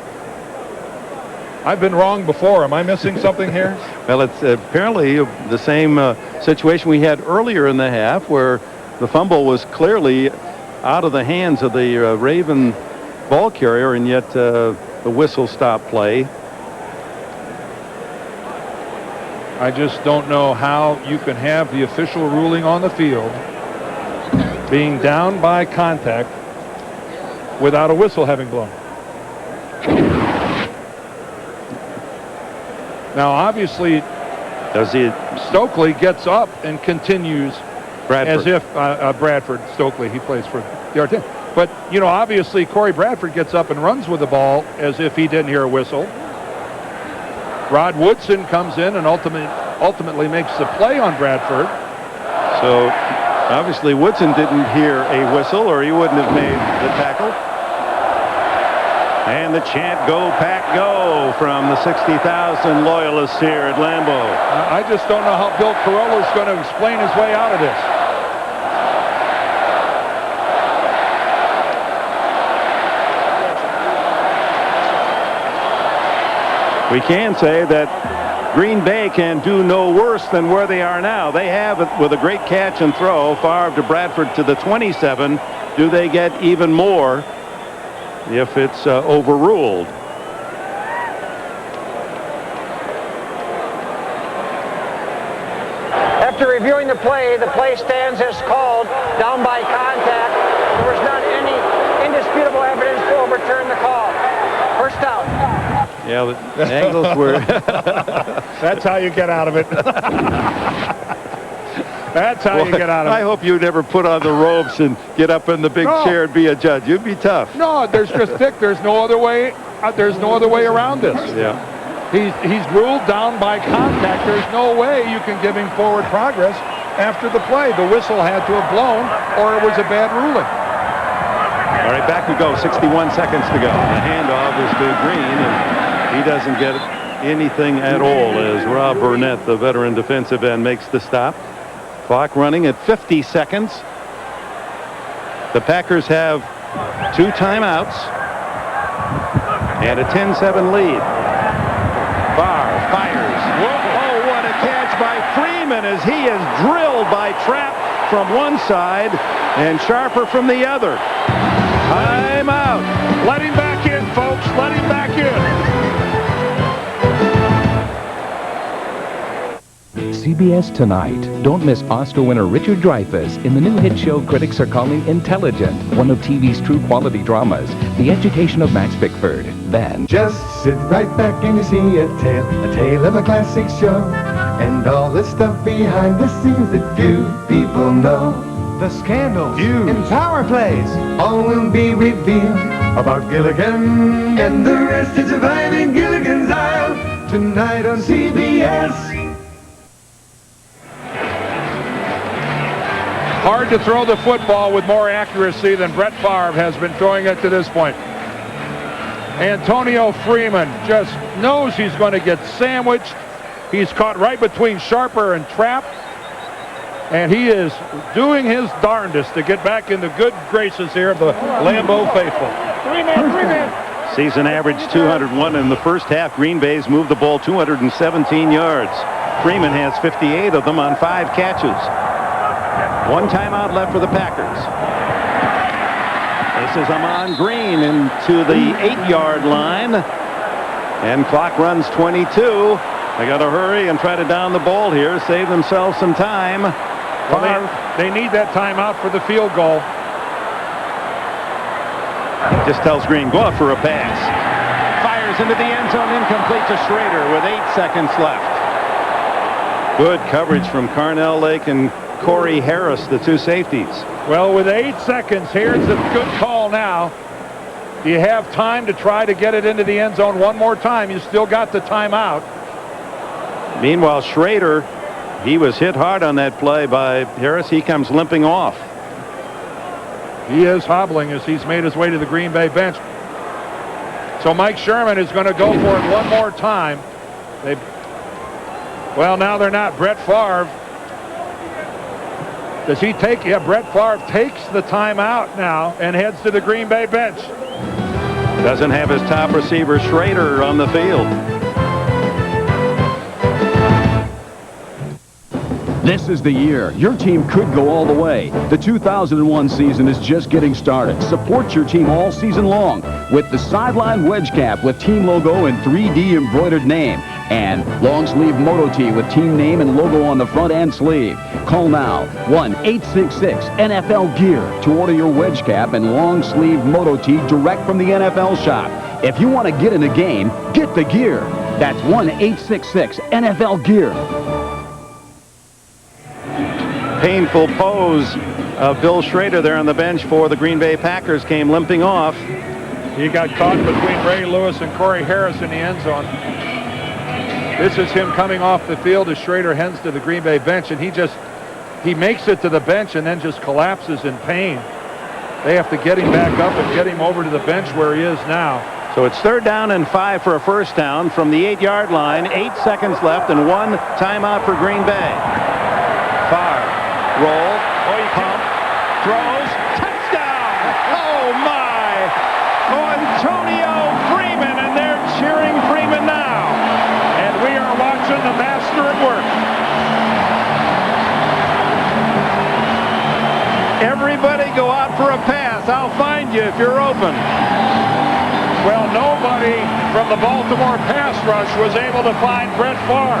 I've been wrong before. Am I missing something here? Well, it's apparently the same situation we had earlier in the half where the fumble was clearly out of the hands of the Raven ball carrier, and yet the whistle stopped play. I just don't know how you can have the official ruling on the field being down by contact without a whistle having blown. Now, obviously, Stokely gets up and continues as if Bradford, Stokely, he plays for the Argentine. But, you know, obviously Corey Bradford gets up and runs with the ball as if he didn't hear a whistle. Rod Woodson comes in and ultimately makes the play on Bradford. So, obviously, Woodson didn't hear a whistle or he wouldn't have made the tackle. And the chant, "Go Pack Go," from the 60,000 loyalists here at Lambeau. I just don't know how Bill Carollo is going to explain his way out of this. We can say that Green Bay can do no worse than where they are now. They have it with a great catch and throw. Favre to Bradford to the 27. Do they get even more if it's overruled? After reviewing the play stands as called down by contact. There was not any indisputable evidence to overturn the call. First down. Yeah, the angles were... That's how you get out of it. That's how you get out of it. I hope you never put on the robes and get up in the big chair and be a judge. You'd be tough. No, there's just Dick. There's no other way. There's no other way around this. Yeah. He's ruled down by contact. There's no way you can give him forward progress after the play. The whistle had to have blown, or it was a bad ruling. All right, back we go. 61 seconds to go. The handoff is to Green, and he doesn't get anything at all as Rob Burnett, the veteran defensive end, makes the stop. Clock running at 50 seconds. The Packers have 2 timeouts and a 10-7 lead. Favre fires. Oh, what a catch by Freeman as he is drilled by Trapp from one side and Sharper from the other. Timeout. Let him back in, folks. Let him back in. CBS Tonight. Don't miss Oscar winner Richard Dreyfuss in the new hit show critics are calling Intelligent, one of TV's true quality dramas, The Education of Max Bickford. Then, just sit right back and you see a tale of a classic show, and all the stuff behind the scenes that few people know. The scandals, feuds, and power plays, all will be revealed about Gilligan and the rest is surviving Gilligan's Isle tonight on CBS. Hard to throw the football with more accuracy than Brett Favre has been throwing it to this point. Antonio Freeman just knows he's going to get sandwiched. He's caught right between Sharper and Trapp. And he is doing his darndest to get back in the good graces here of the Lambeau faithful. Three men. Season average 201 in the first half. Green Bay's moved the ball 217 yards. Freeman has 58 of them on 5 catches. 1 timeout left for the Packers. This is Amon Green into the 8-yard line. And clock runs 22. They got to hurry and try to down the ball here, save themselves some time. Well, they need that timeout for the field goal. Just tells Green, go up for a pass. Fires into the end zone, incomplete to Schrader with 8 seconds left. Good coverage from Carnell Lake and Corey Harris, the 2 safeties. Well, with 8 seconds, here's a good call now. You have time to try to get it into the end zone one more time. You still got the timeout. Meanwhile, Schrader, he was hit hard on that play by Harris. He comes limping off. He is hobbling as he's made his way to the Green Bay bench. So Mike Sherman is going to go for it one more time. Well, now they're not. Brett Favre. Does he take? Yeah, Brett Favre takes the timeout now and heads to the Green Bay bench. Doesn't have his top receiver Schrader on the field. This is the year your team could go all the way. The 2001 season is just getting started. Support your team all season long with the sideline wedge cap with team logo and 3D embroidered name, and long sleeve moto tee with team name and logo on the front and sleeve. Call now 1-866-NFL-GEAR to order your wedge cap and long sleeve moto tee direct from the NFL shop. If you want to get in the game, get the gear. That's 1-866-NFL-GEAR. Painful pose of Bill Schrader there on the bench for the Green Bay Packers came limping off. He got caught between Ray Lewis and Corey Harris in the end zone. This is him coming off the field as Schrader heads to the Green Bay bench, and he makes it to the bench and then just collapses in pain. They have to get him back up and get him over to the bench where he is now. So it's 3rd down and 5 for a first down from the 8-yard line. 8 seconds left and 1 timeout for Green Bay. Favre. Roll, pump, throws, touchdown! Oh my! Antonio Freeman, and they're cheering Freeman now. And we are watching the master at work. Everybody go out for a pass. I'll find you if you're open. Well, nobody from the Baltimore pass rush was able to find Brett Favre.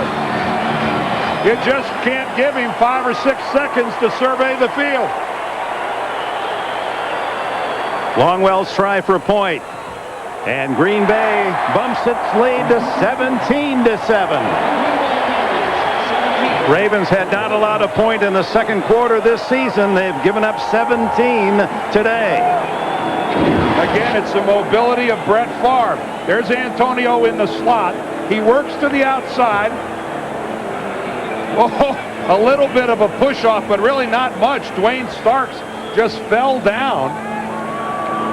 You just can't give him 5 or 6 seconds to survey the field. Longwell's try for a point. And Green Bay bumps its lead to 17-7. Ravens had not allowed a point in the second quarter this season. They've given up 17 today. Again, it's the mobility of Brett Favre. There's Antonio in the slot. He works to the outside. Oh, a little bit of a push-off, but really not much. Dwayne Starks just fell down.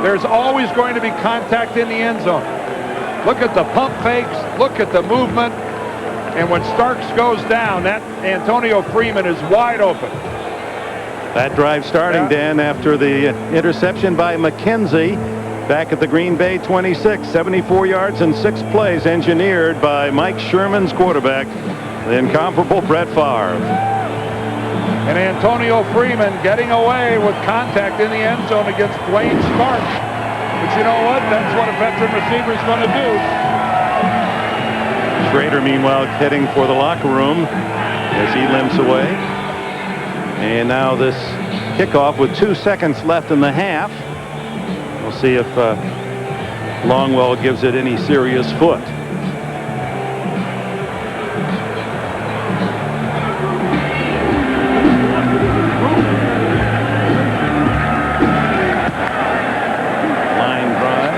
There's always going to be contact in the end zone. Look at the pump fakes. Look at the movement. And when Starks goes down, that Antonio Freeman is wide open. That drive starting, Dan, after the interception by McKenzie back at the Green Bay 26. 74 yards and 6 plays engineered by Mike Sherman's quarterback, the incomparable Brett Favre. And Antonio Freeman getting away with contact in the end zone against Dwayne Starks. But you know what? That's what a veteran receiver is going to do. Schrader, meanwhile, heading for the locker room as he limps away. And now this kickoff with 2 seconds left in the half. We'll see if Longwell gives it any serious foot. Line drive.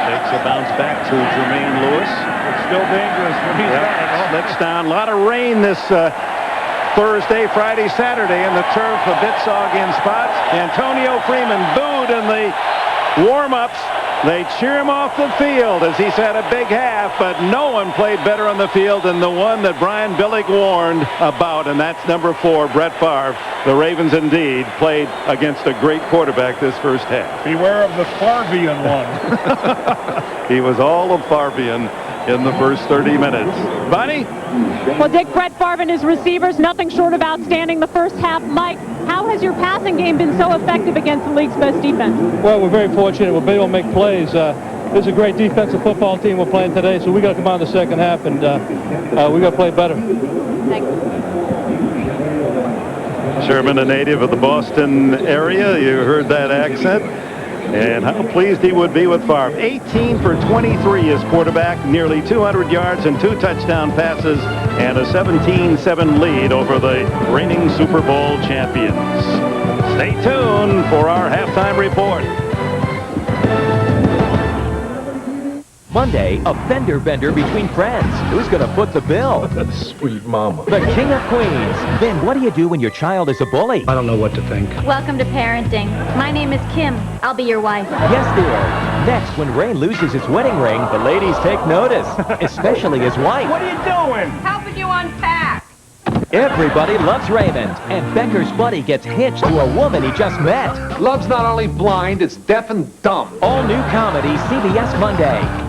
Takes a bounce back to Jermaine Lewis. It's still dangerous when he's slips down. A lot of rain this Thursday, Friday, Saturday, and the turf a bit soggy in spots. Antonio Freeman booed in the warm-ups. They cheer him off the field as he's had a big half, but no one played better on the field than the one that Brian Billick warned about, and that's number 4, Brett Favre. The Ravens indeed played against a great quarterback this first half. Beware of the Farvian one. He was all of Farvian in the first 30 minutes. Bonnie? Well, Dick, Brett Favre and his receivers, nothing short of outstanding the first half. Mike, how has your passing game been so effective against the league's best defense? Well, we're very fortunate. We're able to make plays. This is a great defensive football team we're playing today, so we got to come on in the second half, and we got to play better. Thanks. Sherman, a native of the Boston area. You heard that accent. And how pleased he would be with Favre. 18 for 23 as quarterback, nearly 200 yards and 2 touchdown passes, and a 17-7 lead over the reigning Super Bowl champions. Stay tuned for our halftime report. Monday, a fender bender between friends. Who's going to foot the bill? Sweet mama. The King of Queens. Then what do you do when your child is a bully? I don't know what to think. Welcome to parenting. My name is Kim. I'll be your wife. Yes, dear. Next, when Ray loses his wedding ring, the ladies take notice, especially his wife. What are you doing? Helping you unpack. Everybody loves Raymond, and Becker's buddy gets hitched to a woman he just met. Love's not only blind, it's deaf and dumb. All new comedy, CBS Monday.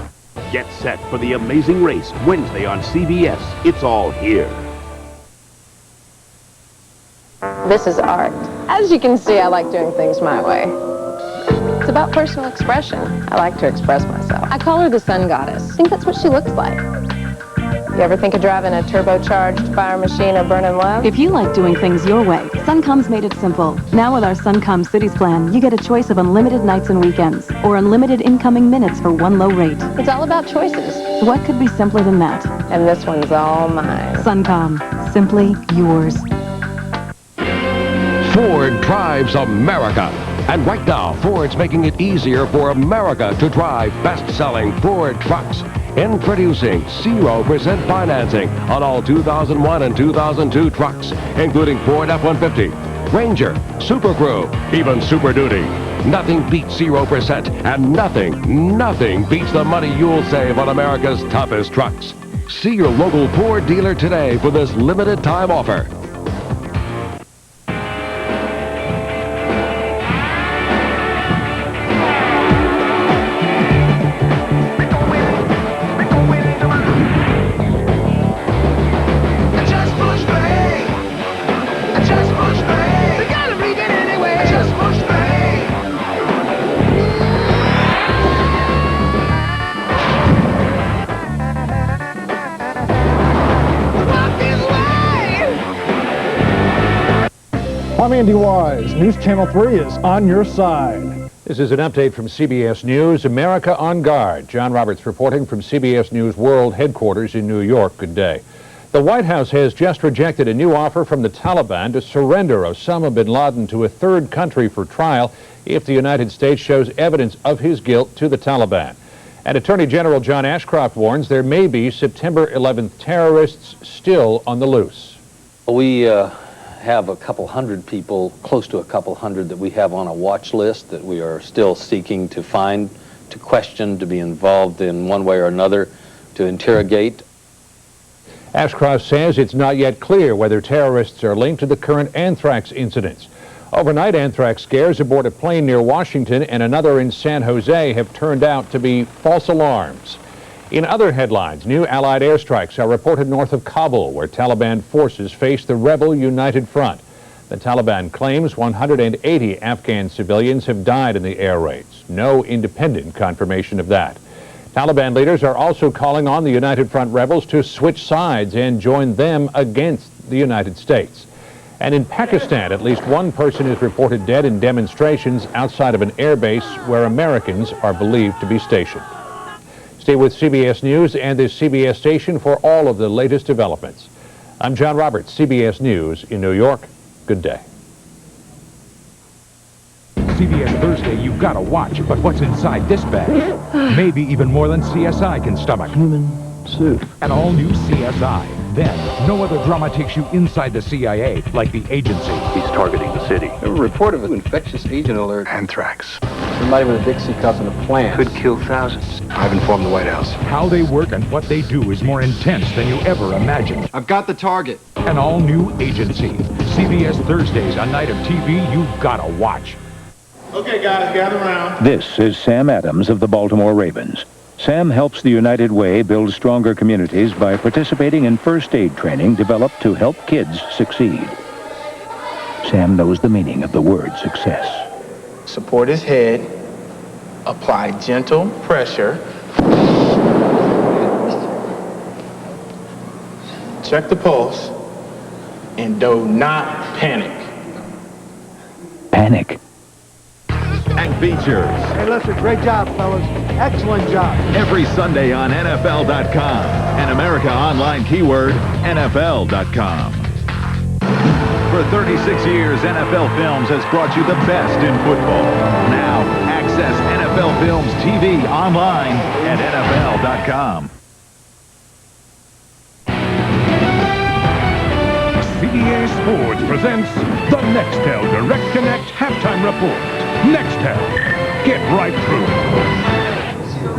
Get set for The Amazing Race, Wednesday on CBS. It's all here. This is art. As you can see, I like doing things my way. It's about personal expression. I like to express myself. I call her the sun goddess. I think that's what she looks like. You ever think of driving a turbocharged fire machine or burning love? If you like doing things your way, Suncom's made it simple. Now with our Suncom Cities plan, you get a choice of unlimited nights and weekends, or unlimited incoming minutes for one low rate. It's all about choices. What could be simpler than that? And this one's all mine. Suncom, simply yours. Ford drives America. And right now, Ford's making it easier for America to drive best-selling Ford trucks. Introducing 0% financing on all 2001 and 2002 trucks, including Ford F-150, Ranger, Super Crew, even Super Duty. Nothing beats 0%, and nothing beats the money you'll save on America's toughest trucks. See your local Ford dealer today for this limited time offer. I'm Andy Wise. News Channel 3 is on your side. This is an update from CBS News. America on guard. John Roberts reporting from CBS News World Headquarters in New York. Good day. The White House has just rejected a new offer from the Taliban to surrender Osama bin Laden to a third country for trial if the United States shows evidence of his guilt to the Taliban. And Attorney General John Ashcroft warns there may be September 11th terrorists still on the loose. We have a couple hundred people, close to a couple hundred, that we have on a watch list that we are still seeking to find, to question, to be involved in one way or another, to interrogate. Ashcroft says it's not yet clear whether terrorists are linked to the current anthrax incidents. Overnight anthrax scares aboard a plane near Washington and another in San Jose have turned out to be false alarms. In other headlines, new Allied airstrikes are reported north of Kabul, where Taliban forces face the rebel United Front. The Taliban claims 180 Afghan civilians have died in the air raids. No independent confirmation of that. Taliban leaders are also calling on the United Front rebels to switch sides and join them against the United States. And in Pakistan, at least one person is reported dead in demonstrations outside of an airbase where Americans are believed to be stationed. Stay with CBS News and this CBS station for all of the latest developments. I'm John Roberts, CBS News in New York. Good day. CBS Thursday, you've got to watch, but what's inside this bag? Maybe even more than CSI can stomach. Human soup. An all-new CSI. Then, no other drama takes you inside the CIA like The Agency. He's targeting the city. A report of an infectious agent alert. Anthrax. There might have been a Dixie cup in a plant. Could kill thousands. I've informed the White House. How they work and what they do is more intense than you ever imagined. I've got the target. An all-new Agency. CBS Thursdays, a night of TV you've got to watch. Okay, guys, gather around. This is Sam Adams of the Baltimore Ravens. Sam helps the United Way build stronger communities by participating in first aid training developed to help kids succeed. Sam knows the meaning of the word success. Support his head. Apply gentle pressure. Check the pulse. And do not panic. Panic. And features. Hey, listen, great job, fellas. Excellent job. Every Sunday on NFL.com. And America Online keyword, NFL.com. For 36 years, NFL Films has brought you the best in football. Now, access NFL Films TV online at NFL.com. CBS Sports presents the Nextel Direct Connect Halftime Report. Nextel, get right through.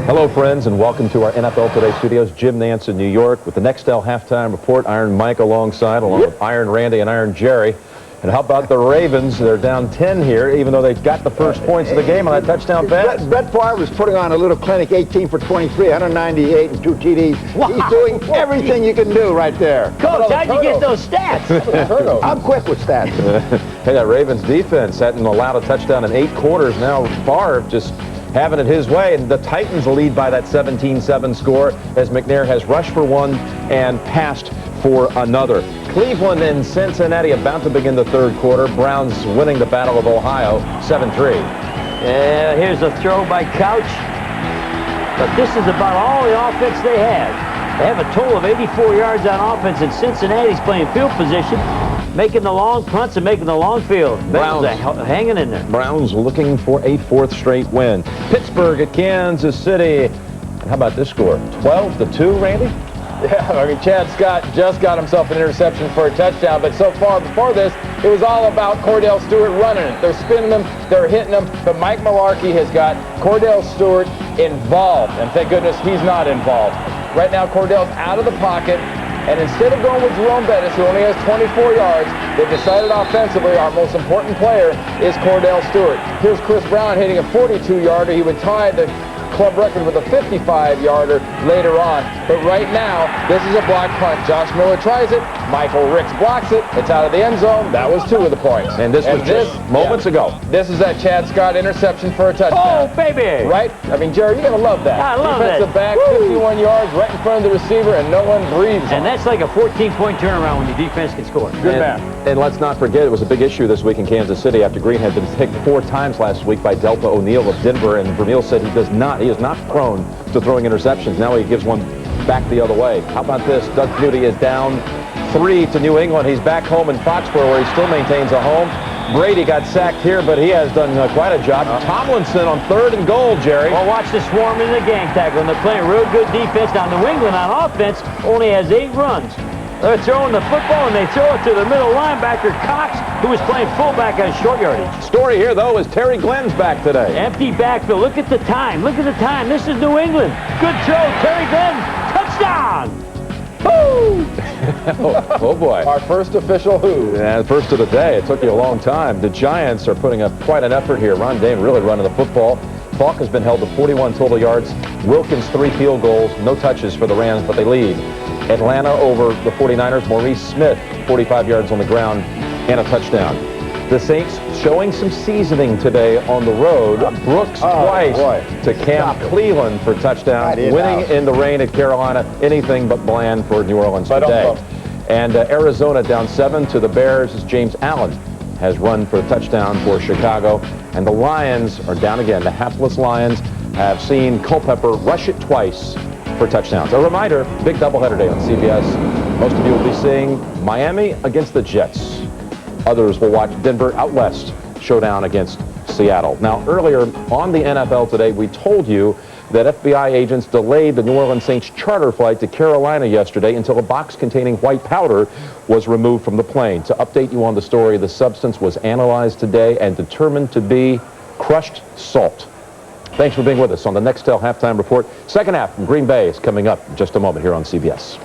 Hello, friends, and welcome to our NFL Today studios. Jim Nance in New York with the Nextel Halftime Report. Iron Mike alongside, along with Iron Randy and Iron Jerry. And how about the Ravens? They're down 10 here, even though they got the first points of the game on that touchdown pass. Brett Favre was putting on a little clinic, 18 for 23, 198 and 2 TDs. Wow. He's doing everything you can do right there. Coach, how'd you get those stats? I'm quick with stats. Hey, that Ravens defense hadn't allowed a touchdown in 8 quarters. Now Favre just having it his way, and the Titans lead by that 17-7 score as McNair has rushed for one and passed for another. Cleveland and Cincinnati about to begin the third quarter. Browns winning the Battle of Ohio 7-3. Yeah, here's a throw by Couch. But this is about all the offense they have. They have a total of 84 yards on offense, and Cincinnati's playing field position, making the long punts and making the long field. Browns hanging in there. Browns looking for a 4th straight win. Pittsburgh at Kansas City. And how about this score? 12-2, Randy? Yeah, I mean, Chad Scott just got himself an interception for a touchdown, but so far before this, it was all about Cordell Stewart running it. They're spinning him, they're hitting him, but Mike Mularkey has got Cordell Stewart involved, and thank goodness he's not involved. Right now, Cordell's out of the pocket, and instead of going with Jerome Bettis, who only has 24 yards, they've decided offensively our most important player is Cordell Stewart. Here's Chris Brown hitting a 42-yarder. He would tie the club record with a 55-yarder later on. But right now, this is a block punt. Josh Miller tries it. Michael Ricks blocks it. It's out of the end zone. That was 2 of the points. And this was just moments ago. This is that Chad Scott interception for a touchdown. Oh, baby! Right? I mean, Jerry, you're going to love that. I love that. Defensive back, 51 yards, right in front of the receiver, and no one breathes. And that's like a 14-point turnaround when your defense can score. Good man. And let's not forget, it was a big issue this week in Kansas City after Green had been picked 4 times last week by Delta O'Neal of Denver, and Vermeil said he is not prone to throwing interceptions. Now he gives one back the other way. How about this? Doug Flutie is down 3 to New England. He's back home in Foxborough where he still maintains a home. Brady got sacked here, but he has done quite a job. Tomlinson on 3rd and goal, Jerry. Well, watch the swarm in the gang tackle, and they're playing real good defense. Now, New England on offense only has 8 runs. They're throwing the football, and they throw it to the middle linebacker, Cox, who was playing fullback on short yardage. Story here, though, is Terry Glenn's back today. Empty backfield. Look at the time. Look at the time. This is New England. Good throw. Terry Glenn. Touchdown. Woo! Oh, boy. Our first official who. And first of the day. It took you a long time. The Giants are putting up quite an effort here. Ron Dane really running the football. Falk has been held to 41 total yards. Wilkins 3 field goals. No touches for the Rams, but they lead. Atlanta over the 49ers. Maurice Smith 45 yards on the ground and a touchdown. The Saints showing some seasoning today on the road. Brooks twice to Cam Cleveland for touchdown. Winning in the rain at Carolina. Anything but bland for New Orleans today. And Arizona down 7 to the Bears as James Allen has run for a touchdown for Chicago. And the Lions are down again. The hapless Lions have seen Culpepper rush it twice for touchdowns. A reminder, big doubleheader day on CBS. Most of you will be seeing Miami against the Jets. Others will watch Denver out west showdown against Seattle. Now, earlier on the NFL Today, we told you that FBI agents delayed the New Orleans Saints charter flight to Carolina yesterday until a box containing white powder was removed from the plane. To update you on the story, the substance was analyzed today and determined to be crushed salt. Thanks for being with us on the Nextel Halftime Report. Second half from Green Bay is coming up in just a moment here on CBS.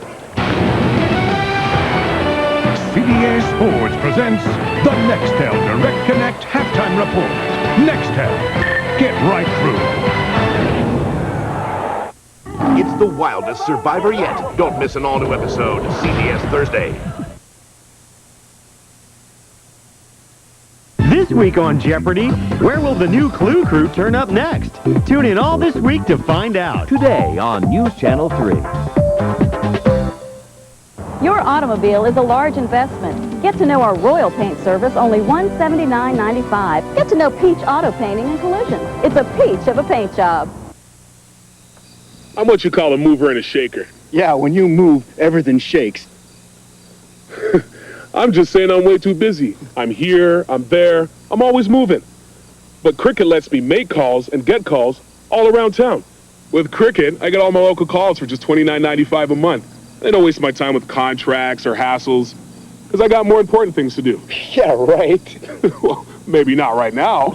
CBS Sports presents the Nextel Direct Connect Halftime Report. Nextel, get right through. It's the wildest Survivor yet. Don't miss an all-new episode, CBS Thursday. This week on Jeopardy, where will the new Clue Crew turn up next? Tune in all this week to find out. Today on News Channel 3. Your automobile is a large investment. Get to know our Royal Paint service, only $179.95. Get to know Peach Auto Painting and Collision. It's a peach of a paint job. I'm what you call a mover and a shaker. Yeah, when you move, everything shakes. I'm just saying I'm way too busy. I'm here, I'm there, I'm always moving. But Cricket lets me make calls and get calls all around town. With Cricket, I get all my local calls for just $29.95 a month. I don't waste my time with contracts or hassles, because I got more important things to do. Yeah, right. Well, maybe not right now.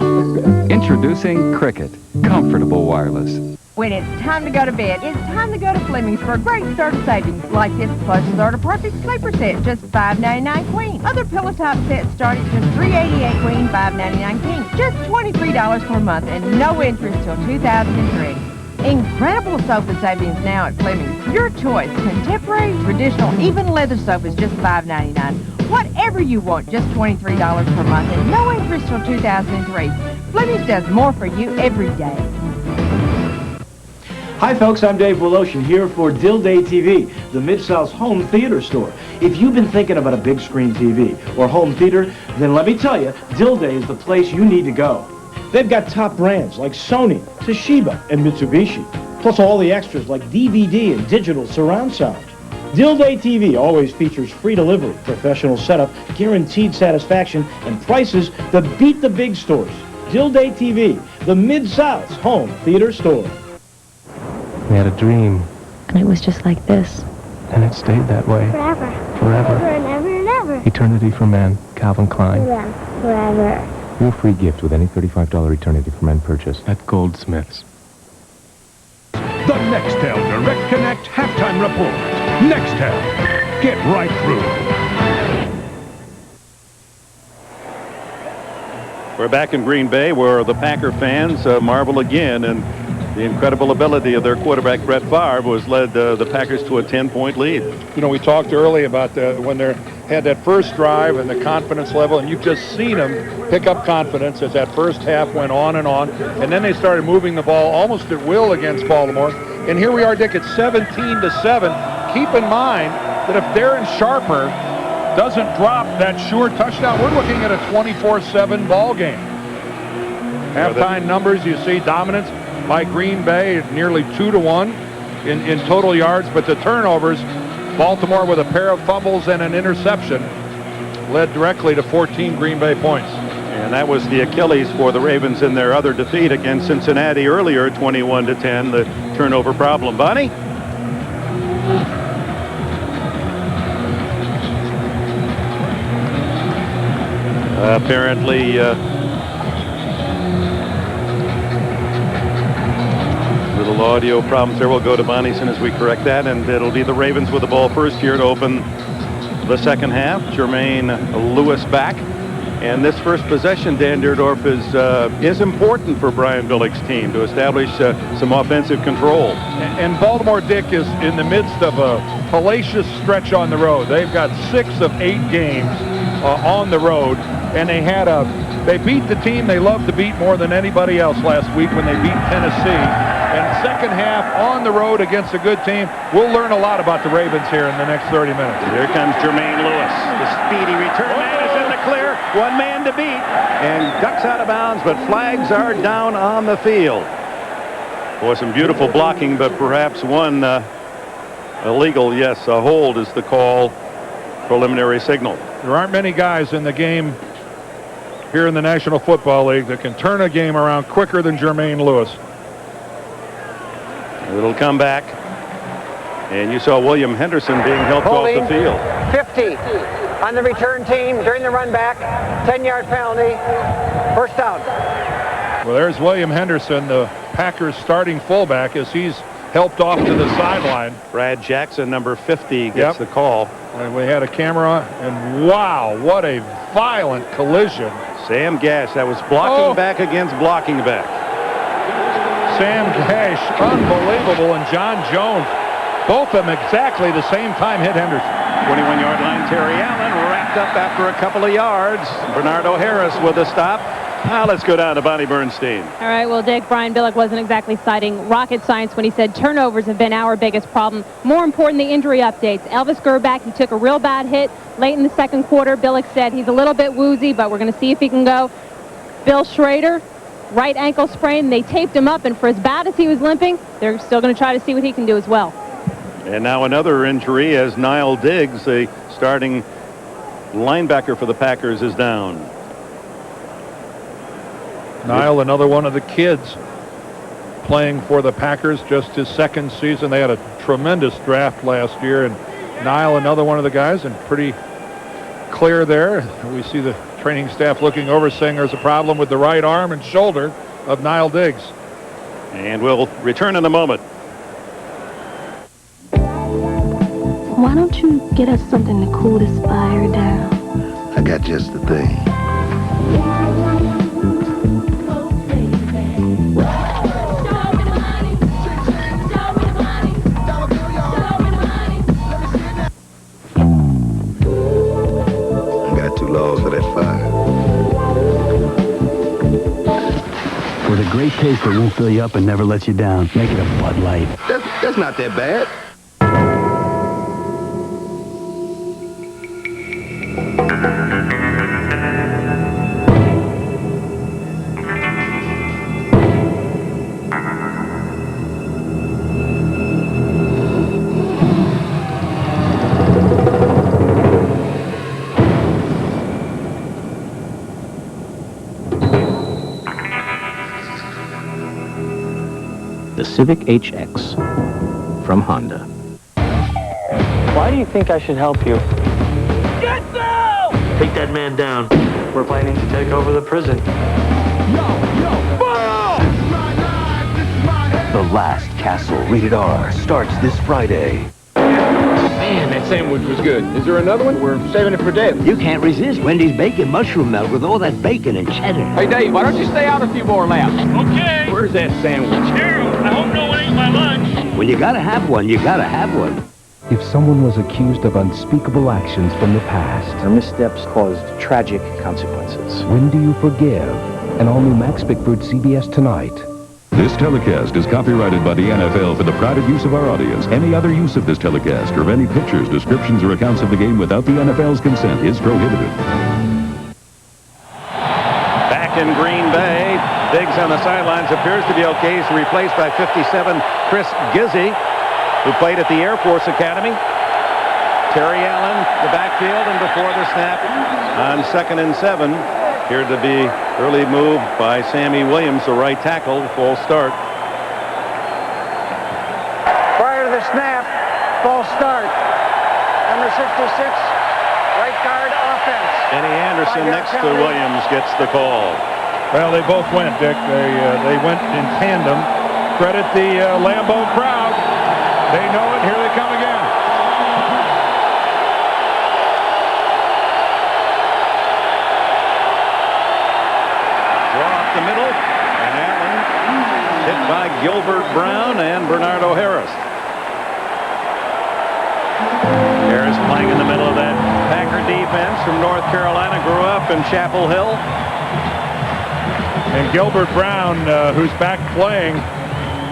Introducing Cricket, comfortable wireless. When it's time to go to bed, it's time to go to Fleming's for a great start of savings, like this plush Starter Perfect sleeper set, just $5.99 queen. Other pillow top sets start at just $3.88 queen, $5.99 king. Just $23 per month and no interest till 2003. Incredible sofa savings now at Fleming's. Your choice, contemporary, traditional, even leather sofas, just $5.99. Whatever you want, just $23 per month and no interest till 2003. Fleming's does more for you every day. Hi folks, I'm Dave Woloshin here for Dill Day TV, the Mid-South's home theater store. If you've been thinking about a big screen TV or home theater, then let me tell you, Dill Day is the place you need to go. They've got top brands like Sony, Toshiba, and Mitsubishi, plus all the extras like DVD and digital surround sound. Dill Day TV always features free delivery, professional setup, guaranteed satisfaction, and prices that beat the big stores. Dill Day TV, the Mid-South's home theater store. We had a dream, And it was just like this. and it stayed that way. Forever. Forever. and ever and ever. Eternity for Men, Calvin Klein. Forever. Your free gift with any $35 Eternity for Men purchase at Goldsmiths. The Nextel Direct Connect Halftime Report. Nextel, get right through. We're back in Green Bay where the Packer fans marvel again, and the incredible ability of their quarterback, Brett Favre, was led the Packers to a 10-point lead. You know, we talked early about when they had that first drive and the confidence level, and you've just seen them pick up confidence as that first half went on, and then they started moving the ball almost at will against Baltimore. And here we are, Dick, it's 17-7. Keep in mind that if Darren Sharper doesn't drop that sure touchdown, we're looking at a 24-7 ball game. Halftime numbers, you see dominance by Green Bay at nearly 2-1 in total yards, but the turnovers, Baltimore with a pair of fumbles and an interception led directly to 14 Green Bay points. And that was the Achilles for the Ravens in their other defeat against Cincinnati earlier, 21-10, the turnover problem. Bonnie? Apparently, little audio problems there. We'll go to Bonnie as soon as we correct that, and it'll be the Ravens with the ball first here to open the second half. Jermaine Lewis back. And this first possession, Dan Deerdorf, is important for Brian Billick's team to establish some offensive control. And Baltimore, Dick, is in the midst of a hellacious stretch on the road. They've got 6 of 8 games on the road, and they beat the team they love to beat more than anybody else last week when they beat Tennessee. And second half on the road against a good team. We'll learn a lot about the Ravens here in the next 30 minutes. Here comes Jermaine Lewis. The speedy return man is in the clear. One man to beat. And ducks out of bounds, but flags are down on the field. Boy, some beautiful blocking, but perhaps one illegal. Yes, a hold is the call. Preliminary signal. There aren't many guys in the game here in the National Football League that can turn a game around quicker than Jermaine Lewis. It'll come back. And you saw William Henderson being helped Holding, off the field. 50 on the return team during the run back. 10-yard penalty. First down. Well, there's William Henderson, the Packers starting fullback, as he's helped off to the sideline. Brad Jackson, number 50, gets the call. And we had a camera, and wow, what a violent collision. Sam Gash, that was blocking back against blocking back. Sam Gash, unbelievable, and John Jones, both of them exactly the same time hit Henderson. 21-yard line, Terry Allen wrapped up after a couple of yards. Bernardo Harris with a stop. Now let's go down to Bonnie Bernstein. All right, well, Dick, Brian Billick wasn't exactly citing rocket science when he said turnovers have been our biggest problem. More important, the injury updates. Elvis Gerback, he took a real bad hit late in the second quarter. Billick said he's a little bit woozy, but we're going to see if he can go. Bill Schrader, right ankle sprain. They taped him up, and for as bad as he was limping, they're still going to try to see what he can do as well. And now another injury as Niall Diggs, the starting linebacker for the Packers, is down. Niall, another one of the kids playing for the Packers, just his second season. They had a tremendous draft last year, and Niall, another one of the guys, and pretty clear there. We see the training staff looking over, saying there's a problem with the right arm and shoulder of Niall Diggs. And we'll return in a moment. Why don't you get us something to cool this fire down? I got just the thing. Too low for that fire. With a great taste that won't fill you up and never lets you down. Make it a Bud Light. That's not that bad. The Civic HX from Honda. Why do you think I should help you? Get down! Take that man down. We're planning to take over the prison. The Last Castle, rated R, starts this Friday. Man, that sandwich was good. Is there another one? We're saving it for Dave. You can't resist Wendy's bacon mushroom melt with all that bacon and cheddar. Hey, Dave, why don't you stay out a few more laps? Okay. Where's that sandwich? Here, I hope no one ate my lunch. When you gotta have one, you gotta have one. If someone was accused of unspeakable actions from the past, their missteps caused tragic consequences. When do you forgive? An all-new Max Bickford CBS Tonight. This telecast is copyrighted by the NFL for the private use of our audience. Any other use of this telecast or of any pictures, descriptions, or accounts of the game without the NFL's consent is prohibited. Back in Green Bay, Diggs on the sidelines appears to be okay. He's replaced by 57 Chris Gizzi, who played at the Air Force Academy. Terry Allen, the backfield, and before the snap on 2nd and 7. Appeared to be early move by Sammy Williams, the right tackle, false start. Prior to the snap, false start. Number 66, right guard offense. Kenny Anderson next to Williams gets the call. Well, they both went, Dick. They went in tandem. Credit the Lambeau crowd. They know it. Here they come again. Gilbert Brown and Bernardo Harris. Harris playing in the middle of that Packer defense from North Carolina, grew up in Chapel Hill. And Gilbert Brown, who's back playing,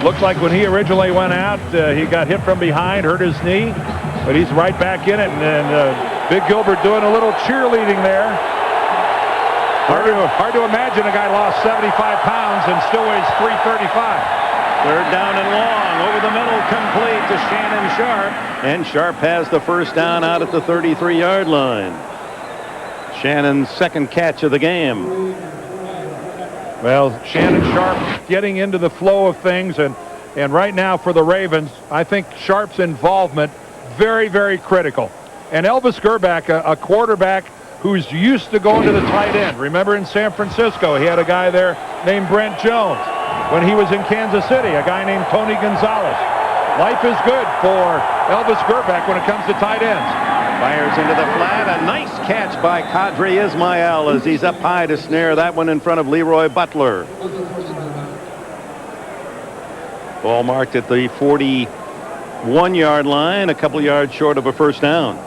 looks like when he originally went out, he got hit from behind, hurt his knee, but he's right back in it. And Big Gilbert doing a little cheerleading there. Hard to imagine a guy lost 75 pounds and still weighs 335. Third down and long, over the middle, complete to Shannon Sharp. And Sharp has the first down out at the 33-yard line. Shannon's second catch of the game. Well, Shannon Sharp getting into the flow of things, and right now for the Ravens, I think Sharp's involvement very, very critical. And Elvis Gerback, a quarterback who's used to going to the tight end. Remember in San Francisco, he had a guy there named Brent Jones. When he was in Kansas City, a guy named Tony Gonzalez. Life is good for Elvis Gerback when it comes to tight ends. Fires into the flat. A nice catch by Qadri Ismail as he's up high to snare that one in front of Leroy Butler. Ball marked at the 41-yard line, a couple yards short of a first down.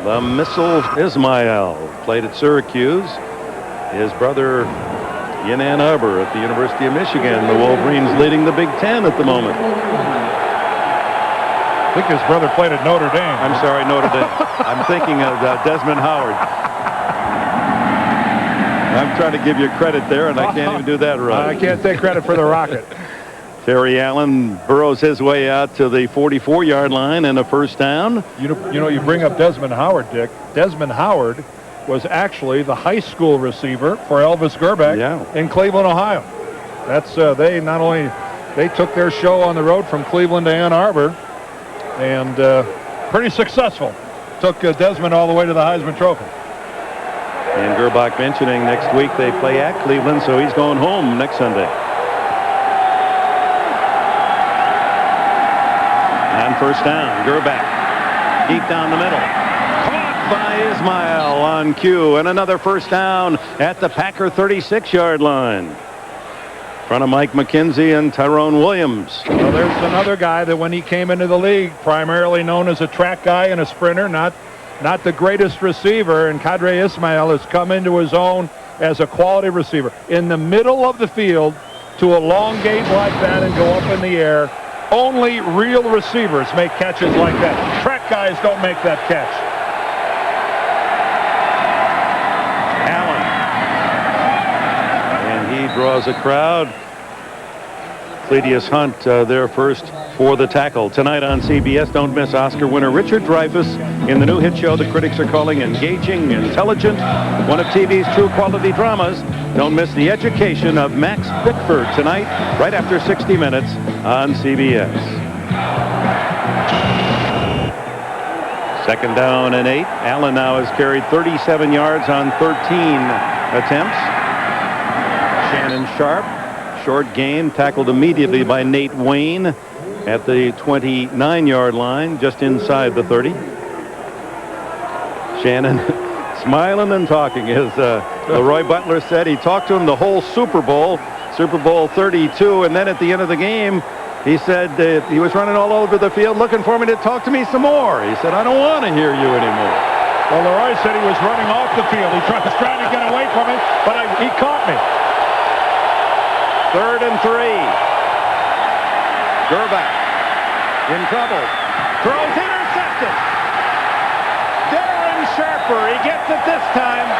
The missile Ismail played at Syracuse. His brother in Ann Arbor at the University of Michigan. The Wolverines leading the Big Ten at the moment. I think his brother played at Notre Dame. I'm sorry, Notre Dame. I'm thinking of Desmond Howard. I'm trying to give you credit there, and I can't even do that right. I can't take credit for the Rocket. Terry Allen burrows his way out to the 44-yard line and a first down. You know, you bring up Desmond Howard, Dick. Desmond Howard was actually the high school receiver for Elvis Gerback in Cleveland, Ohio. That's they took their show on the road from Cleveland to Ann Arbor, and pretty successful. Took Desmond all the way to the Heisman Trophy. And Gerback mentioning next week they play at Cleveland, so he's going home next Sunday. And first down, Gerback deep down the middle. By Ismail on cue, and another first down at the Packer 36-yard line. In front of Mike McKenzie and Tyrone Williams. Well, there's another guy that when he came into the league, primarily known as a track guy and a sprinter, not the greatest receiver, and Qadri Ismail has come into his own as a quality receiver. In the middle of the field to elongate like that and go up in the air, only real receivers make catches like that. Track guys don't make that catch. Draws a crowd. Cledius Hunt there first for the tackle. Tonight on CBS, don't miss Oscar winner Richard Dreyfuss in the new hit show the critics are calling engaging, intelligent, one of TV's true quality dramas. Don't miss The Education of Max Bickford tonight, right after 60 Minutes on CBS. Second down and 8. Allen now has carried 37 yards on 13 attempts. Shannon Sharp, short gain, tackled immediately by Nate Wayne at the 29-yard line, just inside the 30. Shannon smiling and talking, as Leroy Butler said. He talked to him the whole Super Bowl 32, and then at the end of the game, he said he was running all over the field looking for me to talk to me some more. He said, I don't want to hear you anymore. Well, Leroy said he was running off the field. He was trying to get away from me, but he caught me. 3rd and 3. Gerback in trouble. Throws intercepted. Darren Sharper. He gets it this time.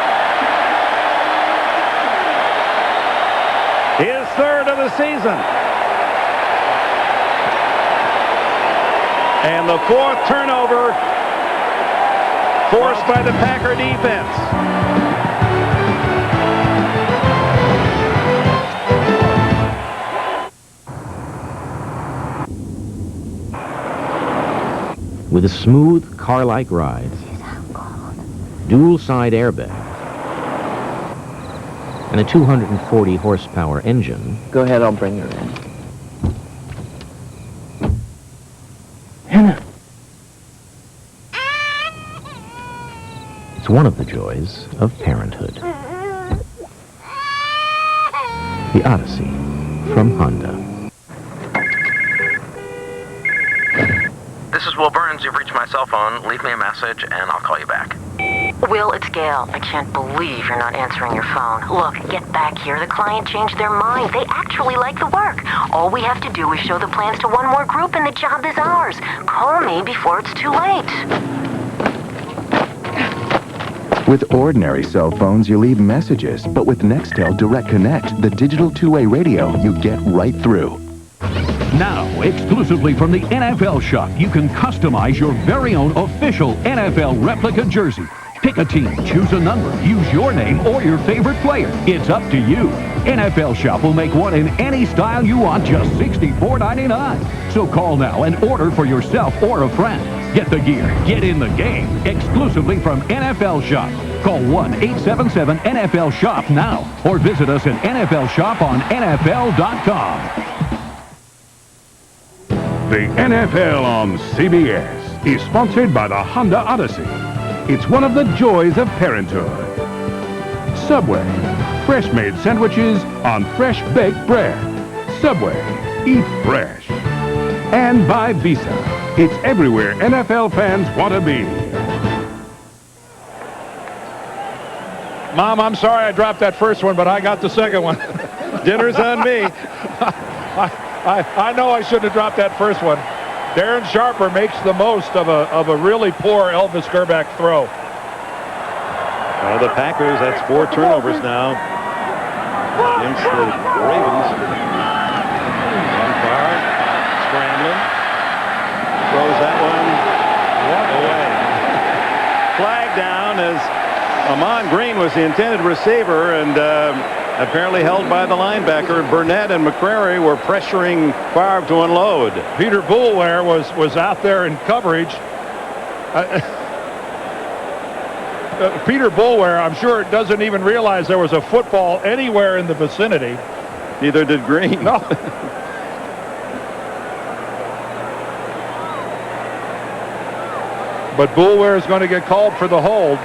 His 3rd of the season. And the 4th turnover forced by the Packer defense. With a smooth, car-like ride, dual-side airbags, and a 240-horsepower engine... Go ahead, I'll bring her in. Hannah! It's one of the joys of parenthood. The Odyssey from Honda. This is Will Burns. You've reached my cell phone. Leave me a message, and I'll call you back. Will, it's Gail. I can't believe you're not answering your phone. Look, get back here. The client changed their mind. They actually like the work. All we have to do is show the plans to one more group, and the job is ours. Call me before it's too late. With ordinary cell phones, you leave messages, but with Nextel Direct Connect, the digital two-way radio, you get right through. Now, exclusively from the NFL Shop, you can customize your very own official NFL replica jersey. Pick a team, choose a number, use your name or your favorite player. It's up to you. NFL Shop will make one in any style you want, just $64.99. So call now and order for yourself or a friend. Get the gear, get in the game, exclusively from NFL Shop. Call 1-877-NFL-SHOP now or visit us at NFL Shop on NFL.com. The NFL on CBS is sponsored by the Honda Odyssey. It's one of the joys of parenthood. Subway, fresh-made sandwiches on fresh-baked bread. Subway, eat fresh. And by Visa, it's everywhere NFL fans want to be. Mom, I'm sorry I dropped that first one, but I got the second one. Dinner's on me. I know I shouldn't have dropped that first one. Darren Sharper makes the most of a really poor Elvis Gerback throw. Well, the Packers, that's 4 turnovers now against the Ravens. One far, scrambling. Throws that one away. Flag down as Amon Green was the intended receiver, and apparently held by the linebacker. Burnett and McCrary were pressuring Favre to unload. Peter Boulware was out there in coverage. Peter Boulware, I'm sure, doesn't even realize there was a football anywhere in the vicinity. Neither did Green. No. But Boulware is going to get called for the hold.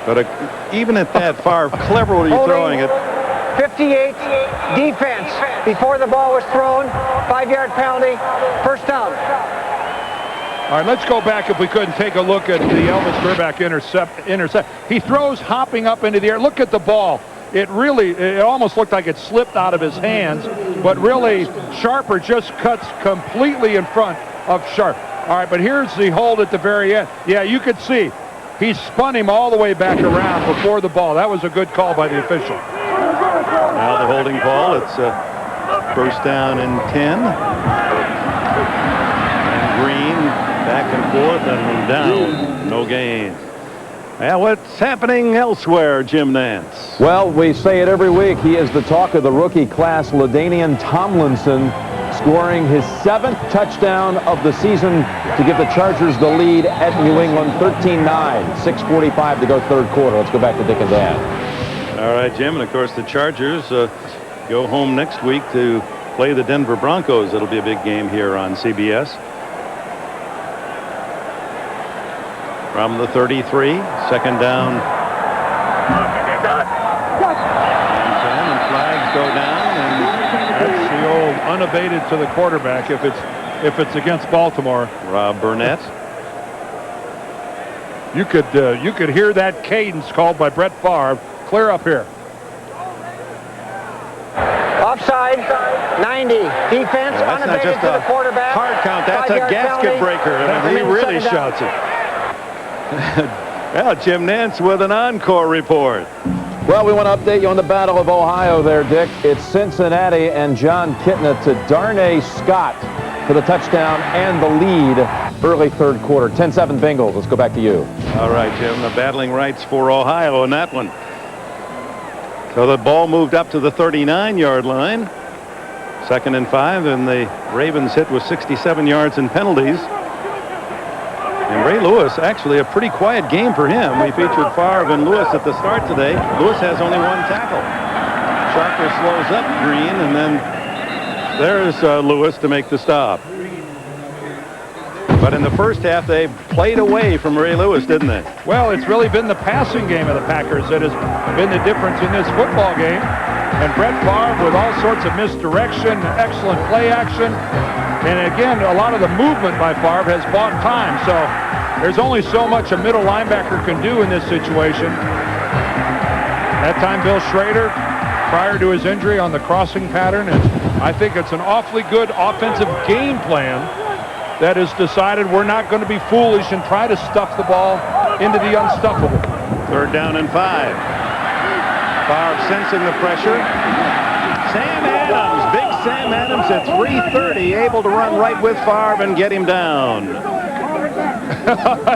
But even at that far, cleverly throwing it. 58 defense before the ball was thrown. 5-yard penalty. First down. All right, let's go back, if we could, and take a look at the Elvis Gerback intercept. He throws hopping up into the air. Look at the ball. It almost looked like it slipped out of his hands, but really Sharper just cuts completely in front of Sharp. All right, but here's the hold at the very end. Yeah, you could see he spun him all the way back around before the ball. That was a good call by the official. Now the holding call. It's first down and 10. And Green back and forth and down. No gain. Now what's happening elsewhere, Jim Nance? Well, we say it every week. He is the talk of the rookie class. LaDainian Tomlinson scoring his 7th touchdown of the season to give the Chargers the lead at New England, 13-9. 6:45 to go third quarter. Let's go back to Dick and Dan. All right, Jim. And, of course, the Chargers go home next week to play the Denver Broncos. It'll be a big game here on CBS. From the 33, second down. And flags go down. And that's the old unabated to the quarterback if it's against Baltimore. Rob Burnett. You could hear that cadence called by Brett Favre clear up here. Offside, 90. Defense, unabated to the quarterback. Hard count. That's a gasket breaker. I mean, he really shouts it. Well, Jim Nance with an encore report. Well, we want to update you on the Battle of Ohio there, Dick. It's Cincinnati and John Kitna to Darnay Scott for the touchdown and the lead early third quarter. 10-7 Bengals. Let's go back to you. All right, Jim. The battling rights for Ohio in that one. So the ball moved up to the 39-yard line. 2nd and 5, and the Ravens hit with 67 yards in penalties. And Ray Lewis, actually a pretty quiet game for him. We featured Favre and Lewis at the start today. Lewis has only 1 tackle. Sharper slows up Green, and then there's Lewis to make the stop. But in the first half, they played away from Ray Lewis, didn't they? Well, it's really been the passing game of the Packers that has been the difference in this football game. And Brett Favre with all sorts of misdirection, excellent play action. And again, a lot of the movement by Favre has bought time. So there's only so much a middle linebacker can do in this situation. That time, Bill Schrader, prior to his injury on the crossing pattern, and I think it's an awfully good offensive game plan that has decided we're not going to be foolish and try to stuff the ball into the unstuffable. 3rd down and 5. Favre sensing the pressure. Sam Adams, big Sam Adams at 330, able to run right with Favre and get him down.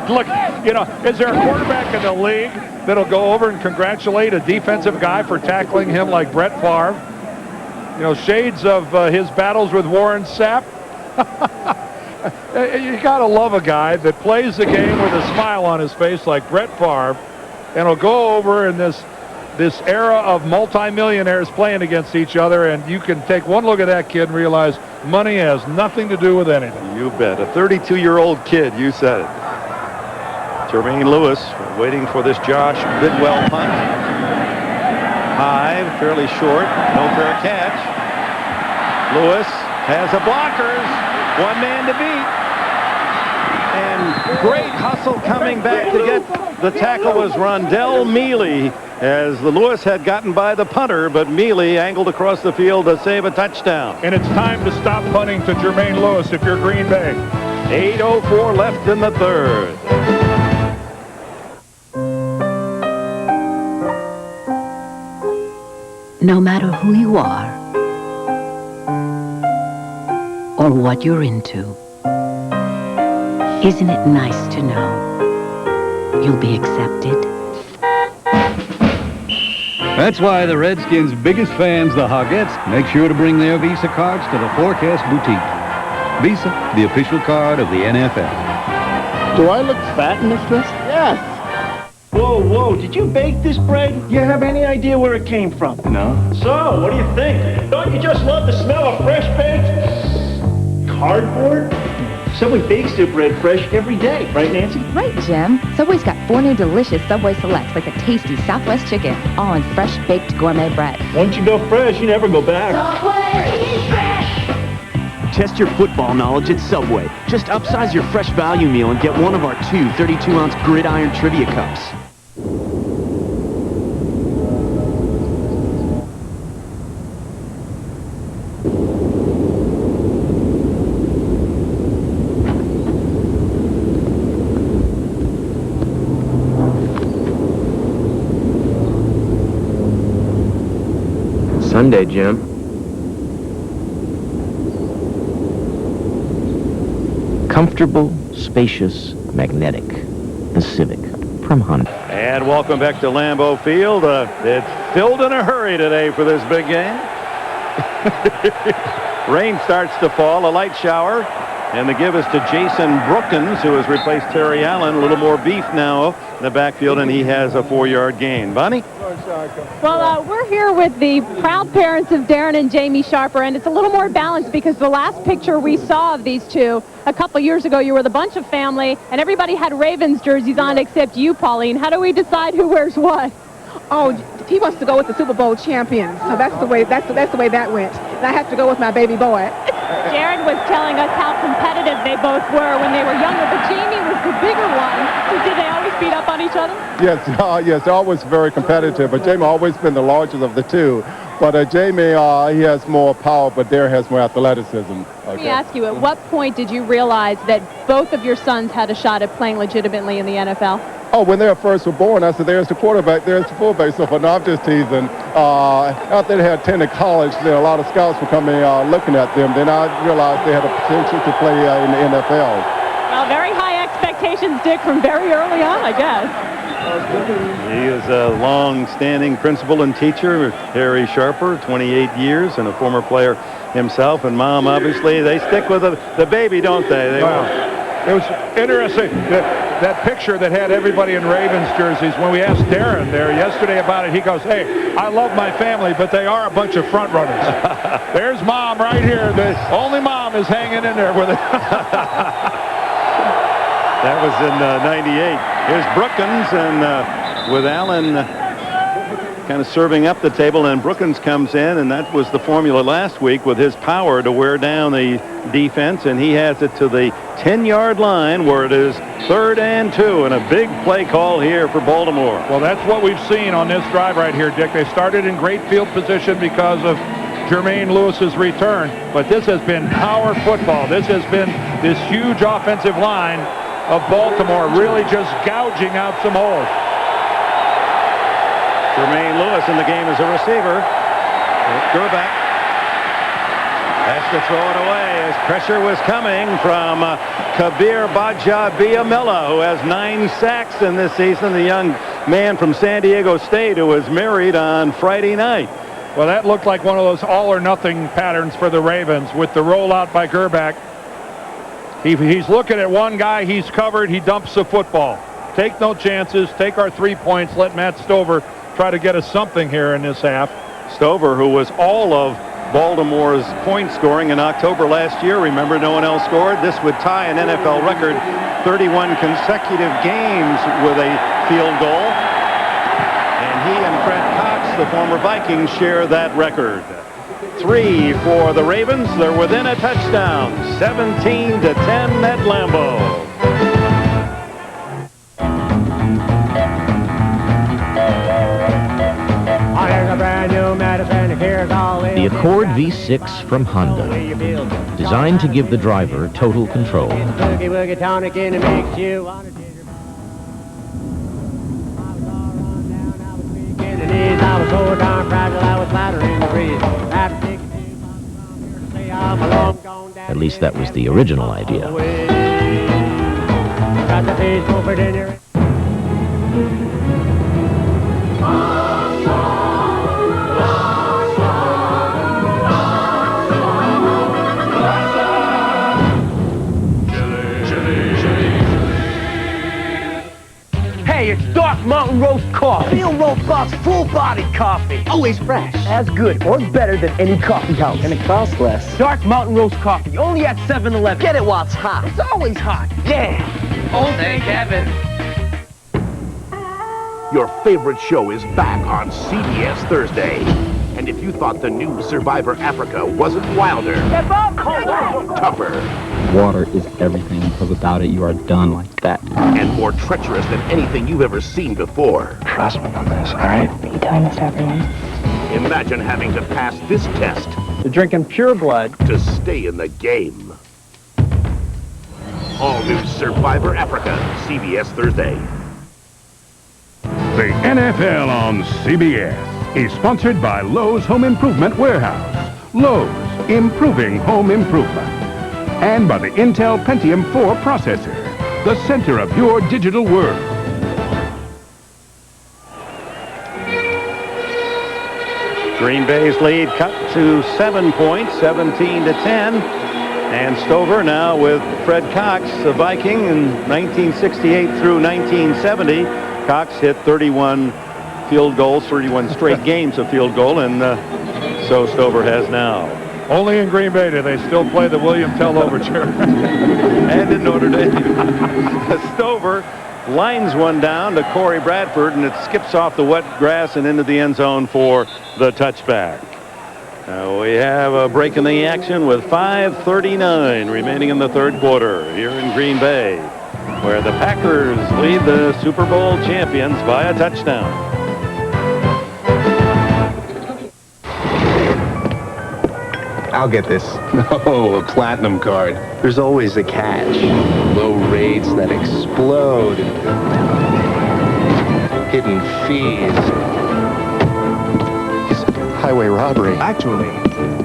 Look, you know, is there a quarterback in the league that'll go over and congratulate a defensive guy for tackling him like Brett Favre? You know, shades of his battles with Warren Sapp. You got to love a guy that plays the game with a smile on his face like Brett Favre, and will go over in this era of multimillionaires playing against each other, and you can take one look at that kid and realize money has nothing to do with anything. You bet. A 32-year-old kid, you said it. Jermaine Lewis waiting for this Josh Bidwell punt. High, fairly short, no fair catch. Lewis has the blockers. One man to beat. And great hustle coming back to get the tackle was Rondell Mealy, as the Lewis had gotten by the punter, but Mealy angled across the field to save a touchdown. And it's time to stop punting to Jermaine Lewis if you're Green Bay. 8:04 left in the 3rd. No matter who you are or what you're into, isn't it nice to know you'll be accepted? That's why the Redskins' biggest fans, the Hogettes, make sure to bring their Visa cards to the Forecast Boutique. Visa, the official card of the NFL. Do I look fat in this dress? Yes. Whoa, did you bake this bread? Do you have any idea where it came from? No. So, what do you think? Don't you just love the smell of fresh baked cardboard? Subway bakes their bread fresh every day, right, Nancy? Right, Jim. Subway's got 4 new delicious Subway Selects, like the tasty Southwest chicken, all in fresh baked gourmet bread. Once you go fresh, you never go back. Subway, eat fresh! Test your football knowledge at Subway. Just upsize your fresh value meal and get one of our 2 32-ounce Gridiron Trivia Cups. Sunday, Jim. Comfortable, spacious, magnetic. The Civic from Honda. And welcome back to Lambeau Field. It's filled in a hurry today for this big game. Rain starts to fall, a light shower. And the give is to Jason Brookins, who has replaced Terry Allen. A little more beef now in the backfield, and he has a 4-yard gain. Bonnie? Well, we're here with the proud parents of Darren and Jamie Sharper, and it's a little more balanced because the last picture we saw of these two a couple years ago, you were the bunch of family, and everybody had Ravens jerseys on except you, Pauline. How do we decide who wears what? Oh, he wants to go with the Super Bowl champion, so that's the way that went. And I have to go with my baby boy. Jared was telling us how competitive they both were when they were younger, but Jamie was the bigger one. So did they always beat up on each other? Yes, they're always very competitive, but Jamie always been the largest of the two. But Jamie, he has more power, but Darren has more athleticism. Okay. Let me ask you, at what point did you realize that both of your sons had a shot at playing legitimately in the NFL? Oh, when they first were born, I said, there's the quarterback, there's the fullback. So, no, I'm just teasing. After they had attended college, a lot of scouts were coming looking at them. Then I realized they had a potential to play in the NFL. Well, very high expectations, Dick, from very early on, I guess. He is a long-standing principal and teacher, Harry Sharper, 28 years, and a former player himself. And Mom, obviously, they stick with the baby, don't they? It was interesting, that picture that had everybody in Ravens jerseys. When we asked Darren there yesterday about it, he goes, hey, I love my family, but they are a bunch of front runners. There's Mom right here. The only Mom is hanging in there with it. That was in 98. Here's Brookins, and with Allen kind of serving up the table, and Brookins comes in, and that was the formula last week with his power to wear down the defense, and he has it to the 10-yard line where it is 3rd and 2, and a big play call here for Baltimore. Well, that's what we've seen on this drive right here, Dick. They started in great field position because of Jermaine Lewis's return, but this has been power football. This has been this huge offensive line of Baltimore really just gouging out some holes. Jermaine Lewis in the game as a receiver. Gerback has to throw it away as pressure was coming from Kabir Bajabiamila, who has 9 sacks in this season, the young man from San Diego State who was married on Friday night. Well, that looked like one of those all-or-nothing patterns for the Ravens with the rollout by Gerback. He's looking at one guy, he's covered, he dumps the football. Take no chances, take our 3 points, let Matt Stover try to get us something here in this half. Stover, who was all of Baltimore's point scoring in October last year. Remember, no one else scored. This would tie an NFL record, 31 consecutive games with a field goal. And he and Fred Cox, the former Vikings, share that record. 3 for the Ravens. They're within a touchdown, 17-10 at Lambeau. The Accord V6 from Honda, designed to give the driver total control. At least that was the original idea. Hey, it's Dark Mountain Roast Coffee. Real robust, full-bodied coffee. Always fresh. As good or better than any coffee house. And it costs less. Dark Mountain Roast Coffee, only at 7-Eleven. Get it while it's hot. It's always hot. Yeah. Old day, Kevin. Your favorite show is back on CBS Thursday. And if you thought the new Survivor Africa wasn't wilder, tougher, water is everything, because without it, you are done like that. and more treacherous than anything you've ever seen before. Trust me on this, all right? Are you telling this to everyone? Imagine having to pass this test. You're drinking pure blood. To stay in the game. All new Survivor Africa, CBS Thursday. The NFL on CBS is sponsored by Lowe's Home Improvement Warehouse. Lowe's, improving home improvement. And by the Intel Pentium 4 processor, the center of your digital world. Green Bay's lead cut to 7 points, 17-10. And Stover now with Fred Cox, a Viking in 1968 through 1970. Cox hit 31 field goals, 31 straight games of field goal, and so Stover has now. Only in Green Bay do they still play the William Tell Overture. And in Notre Dame. Stover lines one down to Corey Bradford, and it skips off the wet grass and into the end zone for the touchback. We have a break in the action with 5:39 remaining in the third quarter here in Green Bay, where the Packers lead the Super Bowl champions by a touchdown. I'll get this. Oh, a platinum card. There's always a catch. Low rates that explode. Hidden fees. It's highway robbery. Actually,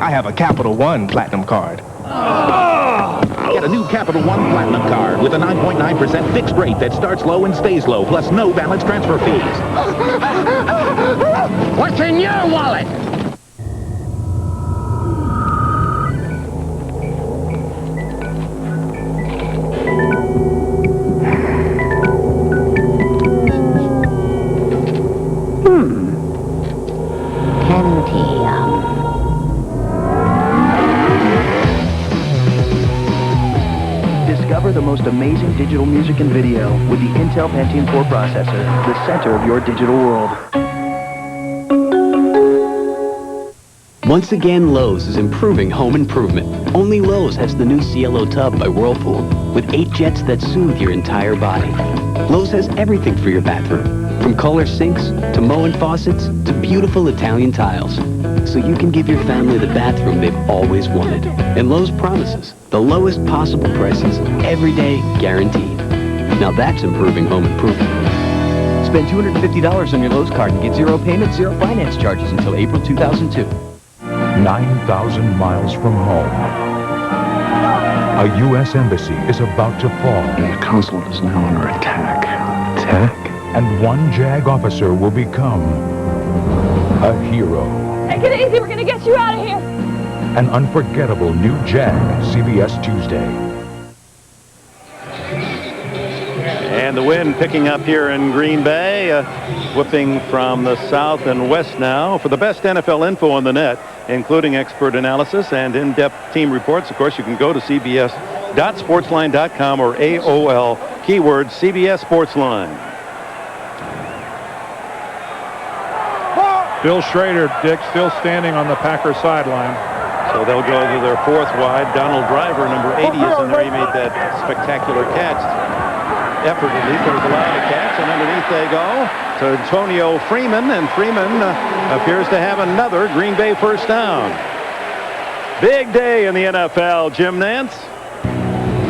I have a Capital One platinum card. Get a new Capital One Platinum card with a 9.9% fixed rate that starts low and stays low, plus no balance transfer fees. What's in your wallet? Discover Discover the most amazing digital music and video with the Intel Pentium 4 processor, the center of your digital world. Once again, Lowe's is improving home improvement. Only Lowe's has the new Cielo tub by Whirlpool with 8 jets that soothe your entire body. Lowe's has everything for your bathroom, from color sinks to Moen faucets to beautiful Italian tiles, so you can give your family the bathroom they've always wanted. And Lowe's promises the lowest possible prices, every day guaranteed. Now that's improving home improvement. Spend $250 on your Lowe's card and get 0 payments, 0 finance charges until April 2002. 9,000 miles from home, a U.S. embassy is about to fall. The consulate is now under attack. And one JAG officer will become a hero. Take it easy, we're gonna get you out of here. An unforgettable new JAG, CBS Tuesday. And the wind picking up here in Green Bay, whipping from the south and west now. For the best NFL info on the net, including expert analysis and in-depth team reports, of course, you can go to cbs.sportsline.com or AOL, keyword CBS Sportsline. Bill Schrader, Dick, still standing on the Packers sideline. So they'll go to their 4th wide. Donald Driver, number 80, is in there. He made that spectacular catch. Effortlessly, so he's allowed to catch, and underneath they go to Antonio Freeman, and Freeman appears to have another Green Bay first down. Big day in the NFL, Jim Nantz.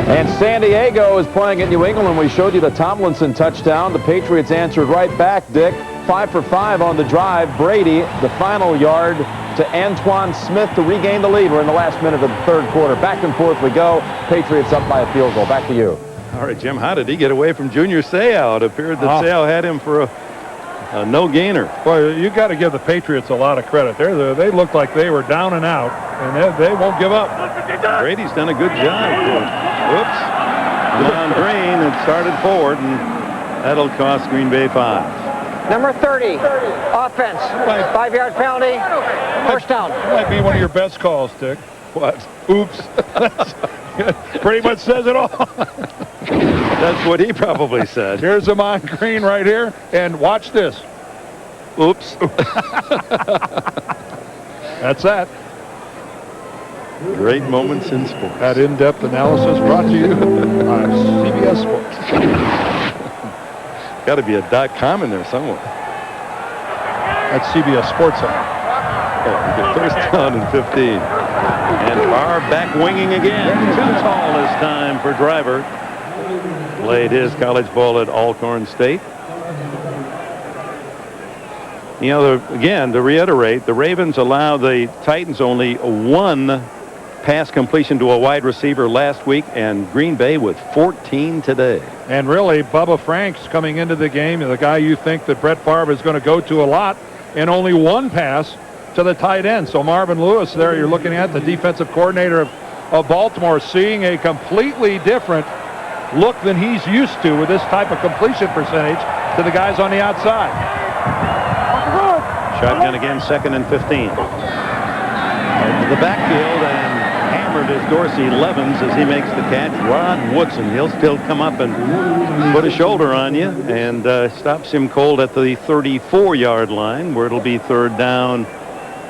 And San Diego is playing at New England. We showed you the Tomlinson touchdown. The Patriots answered right back, Dick. 5 for 5 on the drive. Brady, the final yard to Antoine Smith to regain the lead. We're in the last minute of the 3rd quarter. Back and forth we go. Patriots up by a field goal. Back to you. All right, Jim, how did he get away from Junior Seau? It appeared that Seau had him for a no-gainer. Boy, you got to give the Patriots a lot of credit. They looked like they were down and out, and they won't give up. Brady's done a good job. Whoops. John Green had started forward, and that'll cost Green Bay 5. Number 30, offense, 5-yard penalty, first down. That might be one of your best calls, Dick. What? Oops. Pretty much says it all. That's what he probably said. Here's Amon Green right here, and watch this. Oops. That's that. Great moments in sports. That in-depth analysis brought to you by CBS Sports. Got to be a .com in there somewhere. That's CBS Sports. First down and 15. And Barr back winging again. Too tall this time for Driver. Played his college ball at Alcorn State. You know, again, to reiterate, the Ravens allow the Titans only 1 pass completion to a wide receiver last week, and Green Bay with 14 today. And really, Bubba Franks coming into the game, the guy you think that Brett Favre is going to go to a lot, and only 1 pass to the tight end. So Marvin Lewis there, you're looking at the defensive coordinator of Baltimore, seeing a completely different look than he's used to with this type of completion percentage to the guys on the outside. Shotgun again, 2nd and 15. Into the backfield, and hammered is Dorsey Levens as he makes the catch. Rod Woodson, he'll still come up and put a shoulder on you, and stops him cold at the 34-yard line, where it'll be 3rd down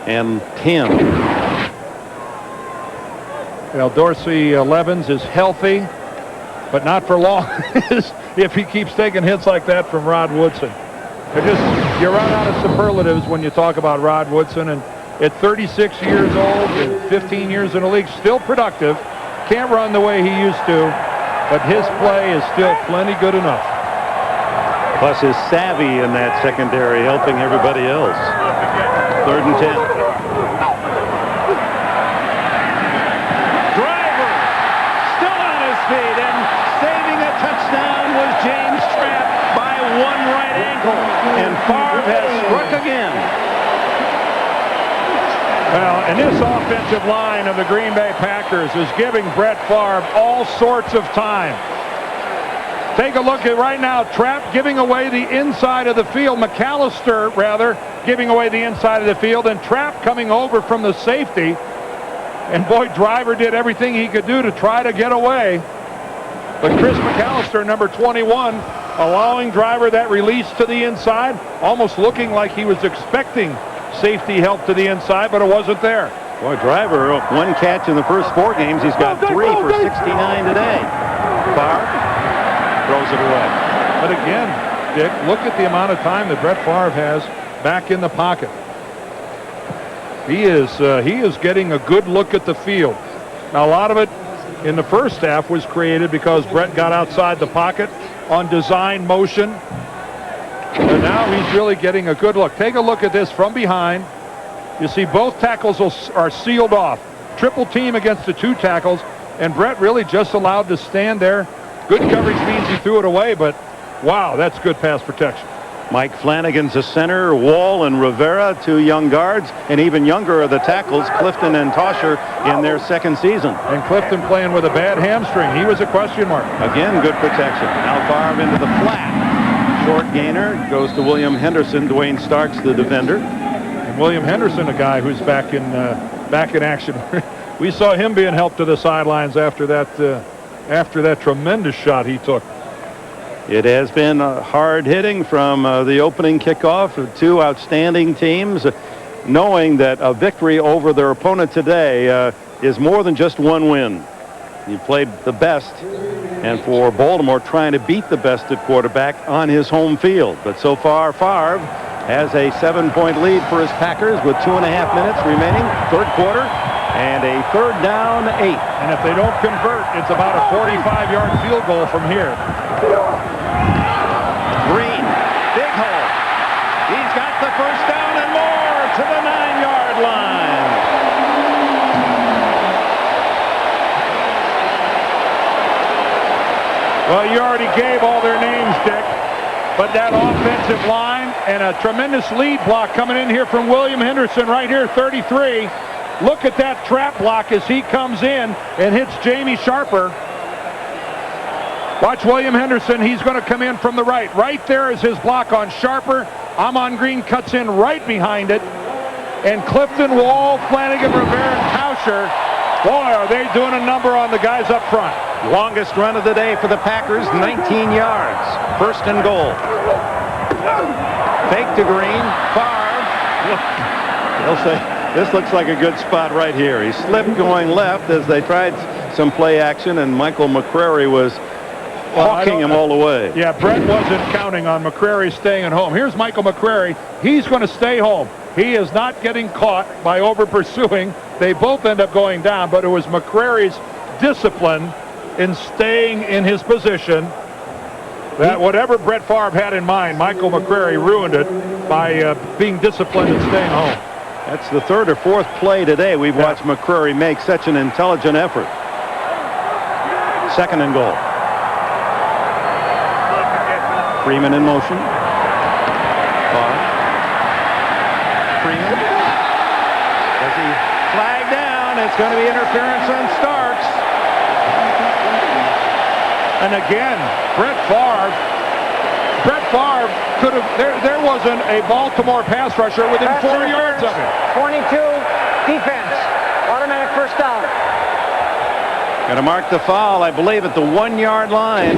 and 10. Well, Dorsey Levens is healthy, but not for long if he keeps taking hits like that from Rod Woodson. You run out of superlatives when you talk about Rod Woodson, and at 36 years old and 15 years in the league, still productive. Can't run the way he used to, but his play is still plenty good enough. Plus his savvy in that secondary helping everybody else. 3rd and 10. Driver still on his feet, and saving a touchdown was James Trapp by 1 right ankle. And Favre has struck again. Well, and this offensive line of the Green Bay Packers is giving Brett Favre all sorts of time. Take a look at right now, Trapp giving away the inside of the field, McAllister, rather, giving away the inside of the field, and Trapp coming over from the safety. And boy, Driver did everything he could do to try to get away. But Chris McAllister, number 21, allowing driver that release to the inside, almost looking like he was expecting safety help to the inside, but it wasn't there. Boy, driver, one catch in the first 4 games. He's got 3 for 69 today. Favre throws it away. But again, Dick, look at the amount of time that Brett Favre has back in the pocket. He is getting a good look at the field. Now, a lot of it in the first half was created because Brett got outside the pocket on design motion. But now he's really getting a good look. Take a look at this from behind. You see both tackles are sealed off. Triple team against the 2 tackles, and Brett really just allowed to stand there. Good coverage means he threw it away, but wow, that's good pass protection. Mike Flanagan's a center, Wall and Rivera, 2 young guards, and even younger are the tackles, Clifton and Tosher, in their 2nd season. And Clifton playing with a bad hamstring. He was a question mark. Again, good protection. Now Favre into the flat. Short gainer goes to William Henderson. Dwayne Starks, the defender. And William Henderson, a guy who's back in action. We saw him being helped to the sidelines after that tremendous shot he took. It has been hard hitting from the opening kickoff of 2 outstanding teams, knowing that a victory over their opponent today is more than just 1 win. You played the best, and for Baltimore trying to beat the best at quarterback on his home field. But so far, Favre has a 7-point lead for his Packers with 2.5 minutes remaining, 3rd quarter, and a 3rd down 8. And if they don't convert, it's about a 45-yard field goal from here. Green, big hole. He's got the first down and more to the 9-yard line. Well, you already gave all their names, Dick. But that offensive line and a tremendous lead block coming in here from William Henderson right here, 33. Look at that trap block as he comes in and hits Jamie Sharper. Watch William Henderson. He's going to come in from the right. Right there is his block on Sharper. Amon Green cuts in right behind it. And Clifton, Wall, Flanagan, Rivera, and Tauscher. Boy, are they doing a number on the guys up front. Longest run of the day for the Packers, 19 yards. 1st and goal. Fake to Green. Favre. They'll say, this looks like a good spot right here. He slipped going left as they tried some play action, and Michael McCrary was hawking him all the way. Yeah, Brett wasn't counting on McCrary staying at home. Here's Michael McCrary. He's going to stay home. He is not getting caught by over-pursuing. They both end up going down, but it was McCrary's discipline in staying in his position that whatever Brett Favre had in mind, Michael McCrary ruined it by being disciplined and staying home. That's the 3rd or 4th play today we've watched McCrary make such an intelligent effort. 2nd and goal. Freeman in motion. Freeman. As he flagged down, it's going to be interference on Starks. And again, Brett Favre could have, there wasn't a Baltimore pass rusher within 4 yards of him. 22, defense, automatic 1st down. Going to mark the foul, I believe, at the 1-yard line.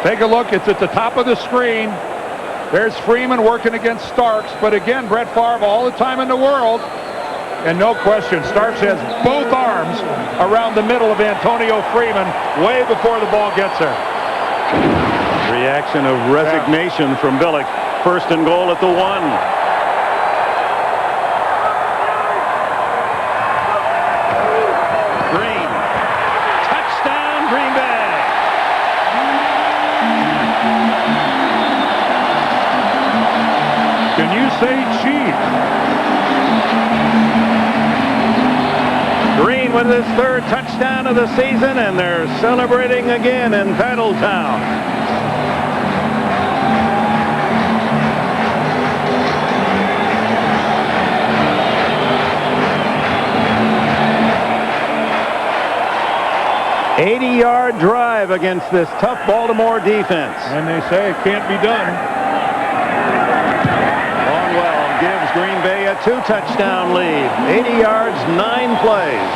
Take a look, it's at the top of the screen. There's Freeman working against Starks, but again, Brett Favre all the time in the world. And no question, Starks has both arms around the middle of Antonio Freeman way before the ball gets there. Reaction of resignation from Billick. 1st and goal at the 1. Green. Touchdown, Green Bay. Can you say cheese? Green with his 3rd touchdown of the season, and they're celebrating again in Titletown. "80-yard drive against this tough Baltimore defense." And they say it can't be done. Longwell gives Green Bay a 2-touchdown lead. 80 yards, 9 plays.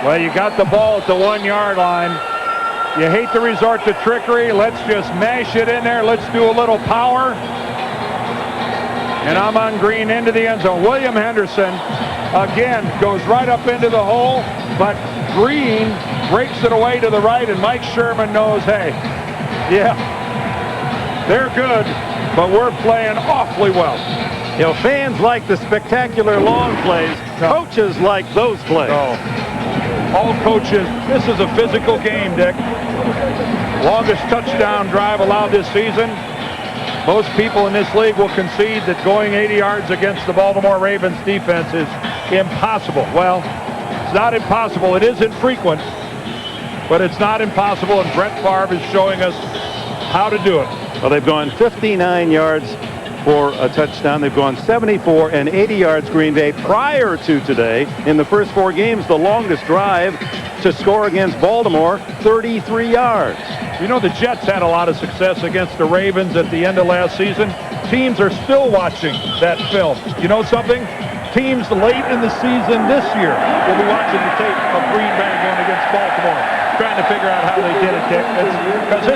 Well, you got the ball at the 1-yard line. You hate to resort to trickery. Let's just mash it in there. Let's do a little power. And I'm on Green into the end zone. William Henderson, again, goes right up into the hole, but Green breaks it away to the right, and Mike Sherman knows, hey, yeah, they're good, but we're playing awfully well. You know, fans like the spectacular long plays. Coaches like those plays. All coaches, this is a physical game, Dick. Longest touchdown drive allowed this season. Most people in this league will concede that going 80 yards against the Baltimore Ravens defense is impossible. Well, it's not impossible. It is infrequent, but it's not impossible, and Brett Favre is showing us how to do it. Well, they've gone 59 yards for a touchdown. They've gone 74 and 80 yards, Green Bay, prior to today. In the first 4 games, the longest drive to score against Baltimore, 33 yards. You know, the Jets had a lot of success against the Ravens at the end of last season. Teams are still watching that film. You know something? Teams late in the season this year will be watching the tape of Green Bay going against Baltimore, trying to figure out how they did it, Dick. Because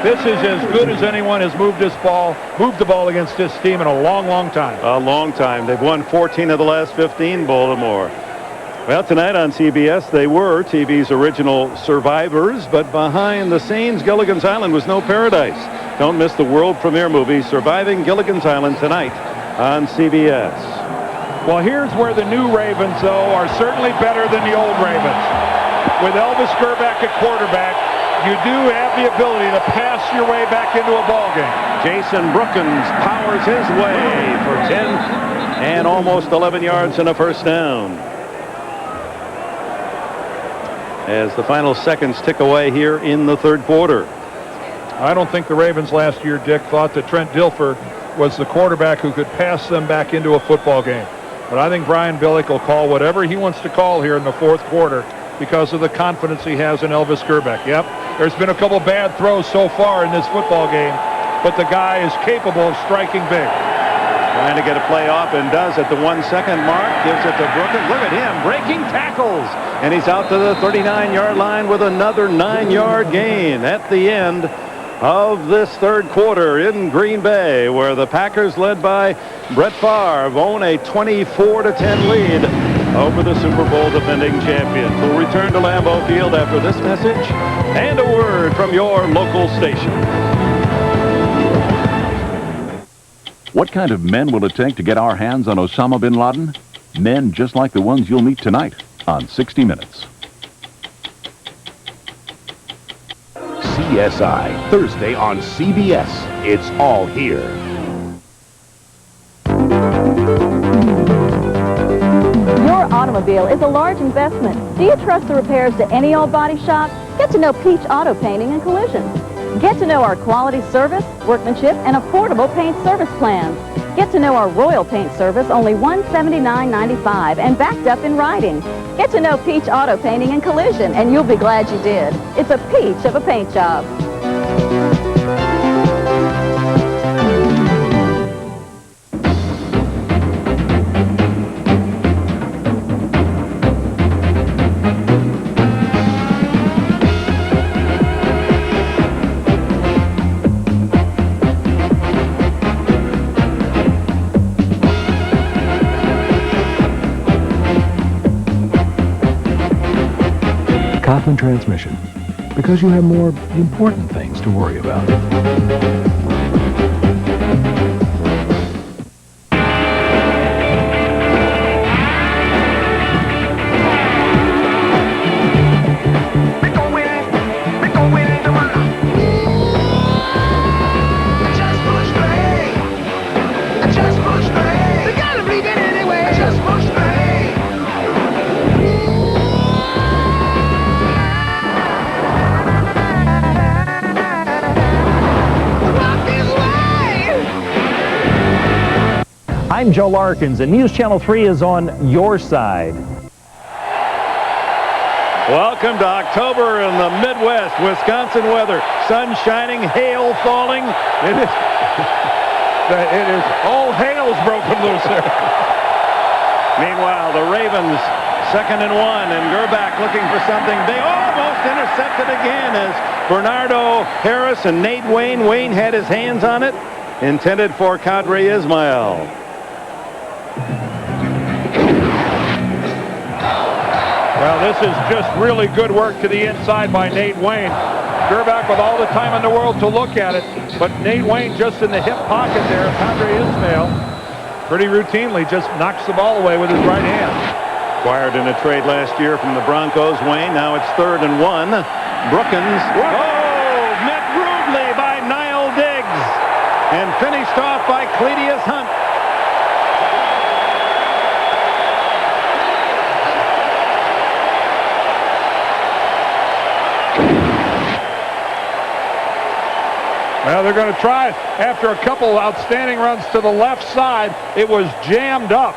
this is as good as anyone has moved the ball against this team in a long, long time. A long time. They've won 14 of the last 15, Baltimore. Well, tonight on CBS, they were TV's original survivors, but behind the scenes, Gilligan's Island was no paradise. Don't miss the world premiere movie, Surviving Gilligan's Island, tonight on CBS. Well, here's where the new Ravens, though, are certainly better than the old Ravens. With Elvis Gerback at quarterback, you do have the ability to pass your way back into a ball game. Jason Brookins powers his way for 10 and almost 11 yards and a first down. As the final seconds tick away here in the third quarter. I don't think the Ravens last year, Dick, thought that Trent Dilfer was the quarterback who could pass them back into a football game. But I think Brian Billick will call whatever he wants to call here in the fourth quarter because of the confidence he has in Elvis Gerback. Yep, there's been a couple bad throws so far in this football game, but the guy is capable of striking big. Trying to get a play off and does at the 1 second mark. Gives it to Brookins. Look at him breaking tackles. And he's out to the 39-yard line with another 9-yard gain at the end of this third quarter in Green Bay, where the Packers, led by Brett Favre, own a 24-10 lead over the Super Bowl defending champions. We'll return to Lambeau Field after this message and a word from your local station. What kind of men will it take to get our hands on Osama bin Laden? Men just like the ones you'll meet tonight on 60 Minutes. CSI, Thursday on CBS. It's all here. Your automobile is a large investment. Do you trust the repairs to any old body shop? Get to know Peach Auto Painting and Collision. Get to know our quality service, workmanship, and affordable paint service plans. Get to know our Royal Paint service, only $179.95 and backed up in writing. Get to know Peach Auto Painting and Collision, and you'll be glad you did. It's a peach of a paint job. Coughlin Transmission, because you have more important things to worry about. I'm Joe Larkins, and News Channel 3 is on your side. Welcome to October in the Midwest, Wisconsin weather. Sun shining, hail falling. It is all hail's broken loose there. Meanwhile, the Ravens 2nd and 1, and Gerbach looking for something big. Almost intercepted again as Bernardo Harris and Nate Wayne. Wayne had his hands on it. Intended for Kadri Ismail. Well, this is just really good work to the inside by Nate Wayne. Gerbach with all the time in the world to look at it, but Nate Wayne just in the hip pocket there. Kadri Ismail pretty routinely just knocks the ball away with his right hand. Acquired in a trade last year from the Broncos, Wayne. Now it's 3rd and 1. Brookins. Oh, met rudely by Niall Diggs and finished off by Cledius Hunt. Well, they're going to try it. After a couple outstanding runs to the left side, it was jammed up.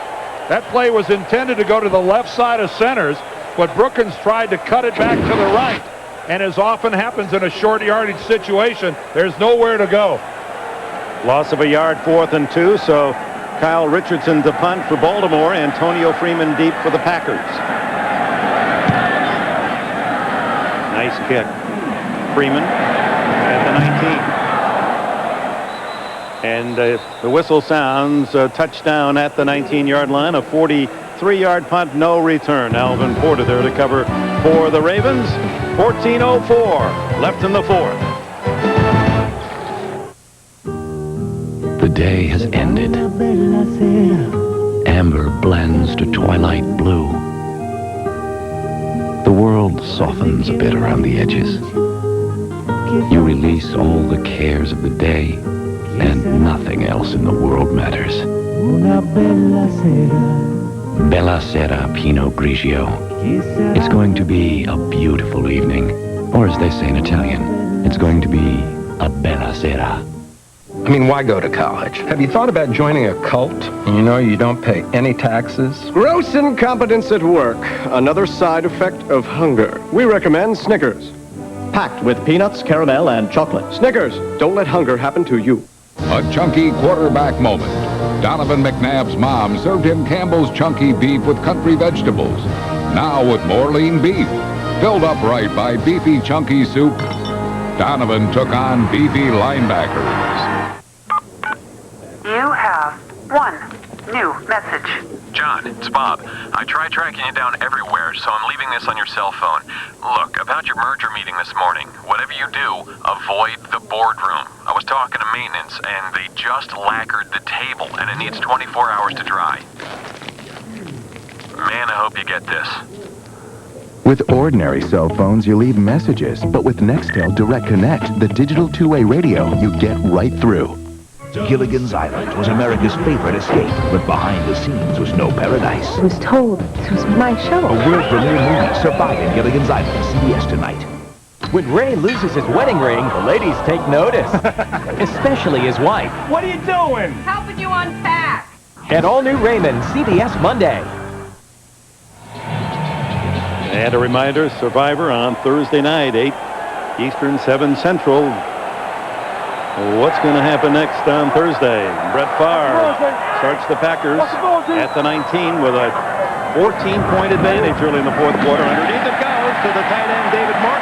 That play was intended to go to the left side of centers, but Brookins tried to cut it back to the right. And as often happens in a short yardage situation, there's nowhere to go. Loss of a yard, 4th and 2, so Kyle Richardson to punt for Baltimore. Antonio Freeman deep for the Packers. Nice kick. Freeman at the 19. And the whistle sounds touchdown at the 19-yard line. A 43-yard punt, no return. Alvin Porter there to cover for the Ravens. 14:04 left in the 4th. The day has ended. Amber blends to twilight blue. The world softens a bit around the edges. You release all the cares of the day, and nothing else in the world matters. Bella Sera Pinot Grigio. It's going to be a beautiful evening. Or as they say in Italian, it's going to be a bella sera. I mean, why go to college? Have you thought about joining a cult? You know, you don't pay any taxes. Gross incompetence at work. Another side effect of hunger. We recommend Snickers. Packed with peanuts, caramel, and chocolate. Snickers, don't let hunger happen to you. A chunky quarterback moment. Donovan McNabb's mom served him Campbell's chunky beef with country vegetables. Now with more lean beef. Filled up right by beefy chunky soup, Donovan took on beefy linebackers. You have one new message. John, it's Bob. I tried tracking you down everywhere, so I'm leaving this on your cell phone. Look, about your merger meeting this morning, whatever you do, avoid the boardroom. I was talking to maintenance, and they just lacquered the table, and it needs 24 hours to dry. Man, I hope you get this. With ordinary cell phones, you leave messages, but with Nextel Direct Connect, the digital two-way radio, you get right through. Gilligan's Island was America's favorite escape, but behind the scenes was no paradise. I was told this was my show. A world premiere movie, Surviving Gilligan's Island, CBS tonight. When Ray loses his wedding ring, the ladies take notice, especially his wife. What are you doing? Helping you unpack. And all new Raymond, CBS Monday. And a reminder, Survivor on Thursday night, 8 Eastern, 7 Central. What's going to happen next on Thursday? Brett Favre starts the Packers at the 19 with a 14-point advantage early in the 4th quarter. Underneath it goes to the tight end, David Martin.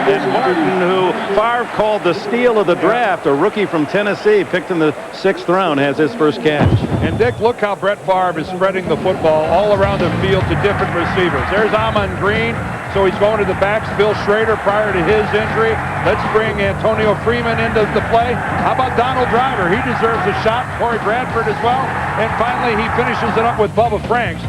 And Martin, who Favre called the steal of the draft, a rookie from Tennessee, picked in the 6th round, has his first catch. And Dick, look how Brett Favre is spreading the football all around the field to different receivers. There's Amon Green, so he's going to the backs. Bill Schrader prior to his injury. Let's bring Antonio Freeman into the play. How about Donald Driver? He deserves a shot. Corey Bradford as well. And finally, he finishes it up with Bubba Franks.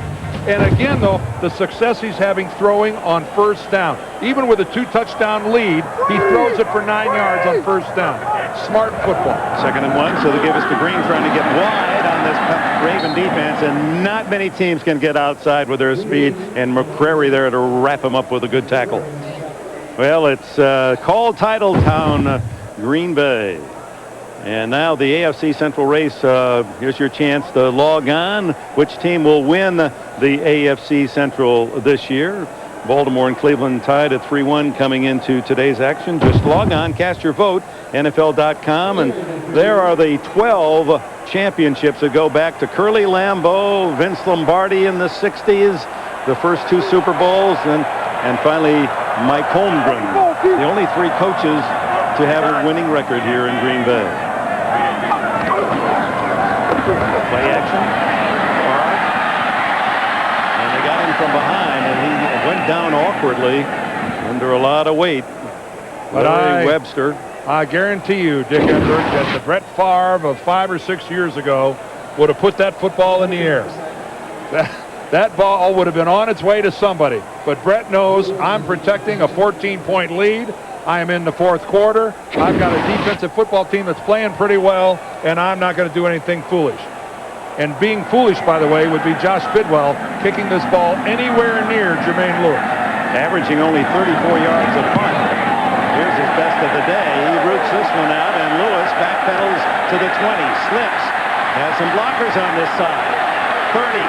And again, though, the success he's having throwing on first down. Even with a 2-touchdown lead, he throws it for 9 yards on first down. Smart football. 2nd and 1, so they give us to Green trying to get wide on this Raven defense, and not many teams can get outside with their speed, and McCrary there to wrap him up with a good tackle. Well, it's called Titletown, Green Bay. And now the AFC Central race, here's your chance to log on. Which team will win the AFC Central this year? Baltimore and Cleveland tied at 3-1 coming into today's action. Just log on, cast your vote, NFL.com, and there are the 12 championships that go back to Curly Lambeau, Vince Lombardi in the 60s, the first 2 Super Bowls, and finally Mike Holmgren, the only 3 coaches to have a winning record here in Green Bay. Play action. And they got him from behind, and he went down awkwardly under a lot of weight. But Webster. I guarantee you, Dick Edwards, that the Brett Favre of 5 or 6 years ago would have put that football in the air. That ball would have been on its way to somebody. But Brett knows I'm protecting a 14-point lead. I am in the 4th quarter. I've got a defensive football team that's playing pretty well, and I'm not going to do anything foolish. And being foolish, by the way, would be Josh Bidwell kicking this ball anywhere near Jermaine Lewis. Averaging only 34 yards a punt. Here's his best of the day. He roots this one out, and Lewis backpedals to the 20. Slips. Has some blockers on this side. 30.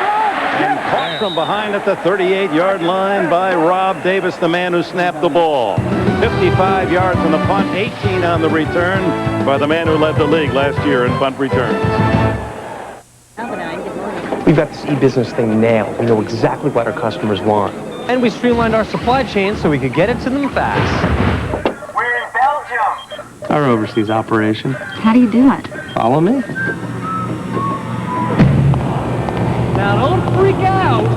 And caught from behind at the 38-yard line by Rob Davis, the man who snapped the ball. 55 yards on the punt, 18 on the return by the man who led the league last year in punt returns. We've got this e-business thing nailed. We know exactly what our customers want. And we streamlined our supply chain so we could get it to them fast. We're in Belgium. Our overseas operation. How do you do it? Follow me. Now don't freak out.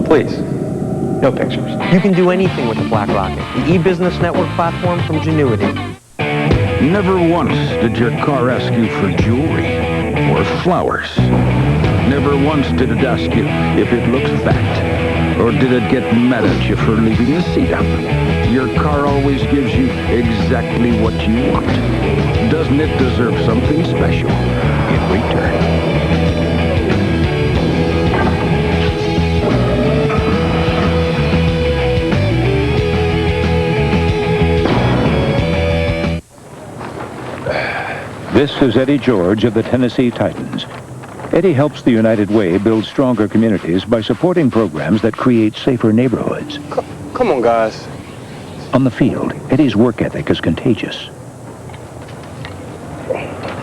Please, no pictures. You can do anything with the Black Rocket, the e-business network platform from Genuity. Never once did your car ask you for jewelry or flowers. Never once did it ask you if it looks fat, or did it get mad at you for leaving the seat up. Your car always gives you exactly what you want. Doesn't it deserve something special in return? This is Eddie George of the Tennessee Titans. Eddie helps the United Way build stronger communities by supporting programs that create safer neighborhoods. Come on, guys. On the field, Eddie's work ethic is contagious.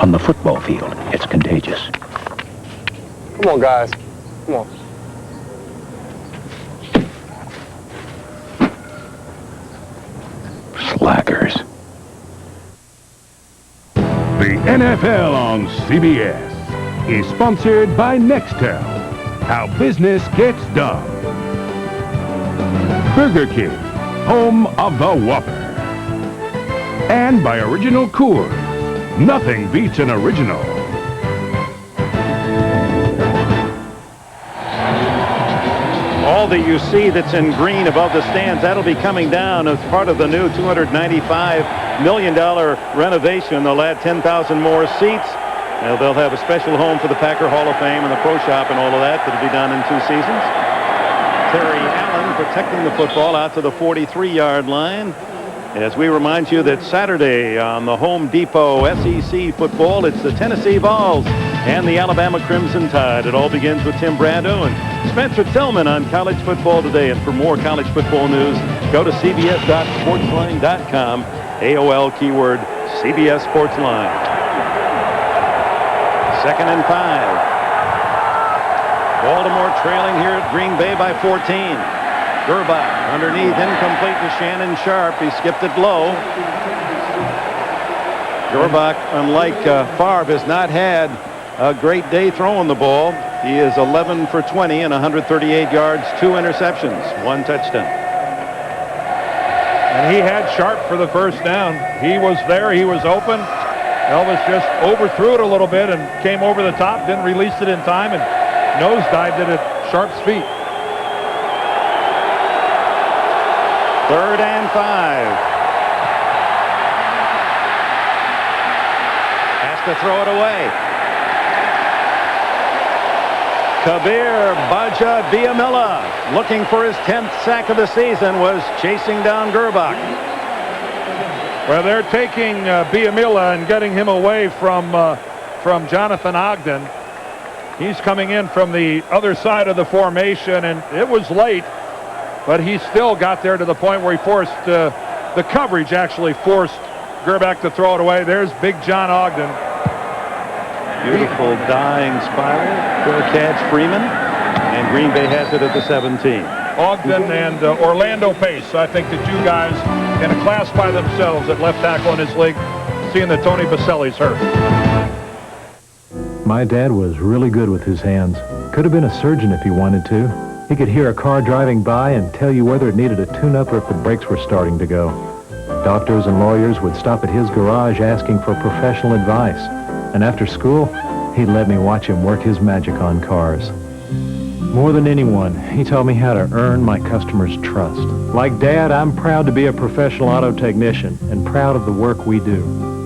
On the football field, it's contagious. Come on, guys. Come on. Slackers. The NFL on CBS is sponsored by Nextel. How business gets done. Burger King, home of the Whopper. And by Original Coors. Nothing beats an original. All that you see that's in green above the stands, that'll be coming down as part of the new $295 million renovation. They'll add 10,000 more seats. They'll have a special home for the Packer Hall of Fame and the Pro Shop and all of that. That'll be done in 2 seasons. Terry Allen protecting the football out to the 43-yard line. As we remind you that Saturday on the Home Depot SEC football, it's the Tennessee Vols and the Alabama Crimson Tide. It all begins with Tim Brando and Spencer Tillman on college football today. And for more college football news, go to cbs.sportsline.com, AOL keyword CBS Sportsline. 2nd and 5. Baltimore trailing here at Green Bay by 14. Gerbach underneath, incomplete to Shannon Sharp. He skipped it low. Gerbach, unlike Favre, has not had a great day throwing the ball. He is 11 for 20 and 138 yards, 2 interceptions, 1 touchdown. And he had Sharp for the first down. He was there. He was open. Elvis just overthrew it a little bit and came over the top, didn't release it in time, and nosedived it at Sharp's feet. 3rd and 5. Has to throw it away. Kabir Baja-Biamila, looking for his 10th sack of the season, was chasing down Gerbach. Well, they're taking Biamila and getting him away from Jonathan Ogden. He's coming in from the other side of the formation, and it was late, but he still got there to the point where he forced the coverage actually forced Gerbach to throw it away. There's Big John Ogden. Beautiful dying spiral. Good catch, Freeman. And Green Bay has it at the 17. Ogden and Orlando Pace, I think the two guys in a class by themselves at left tackle in his league, seeing that Tony Baselli's hurt. My dad was really good with his hands. Could have been a surgeon if he wanted to. He could hear a car driving by and tell you whether it needed a tune-up or if the brakes were starting to go. Doctors and lawyers would stop at his garage asking for professional advice. And after school, he'd let me watch him work his magic on cars. More than anyone, he taught me how to earn my customers' trust. Like Dad, I'm proud to be a professional auto technician and proud of the work we do.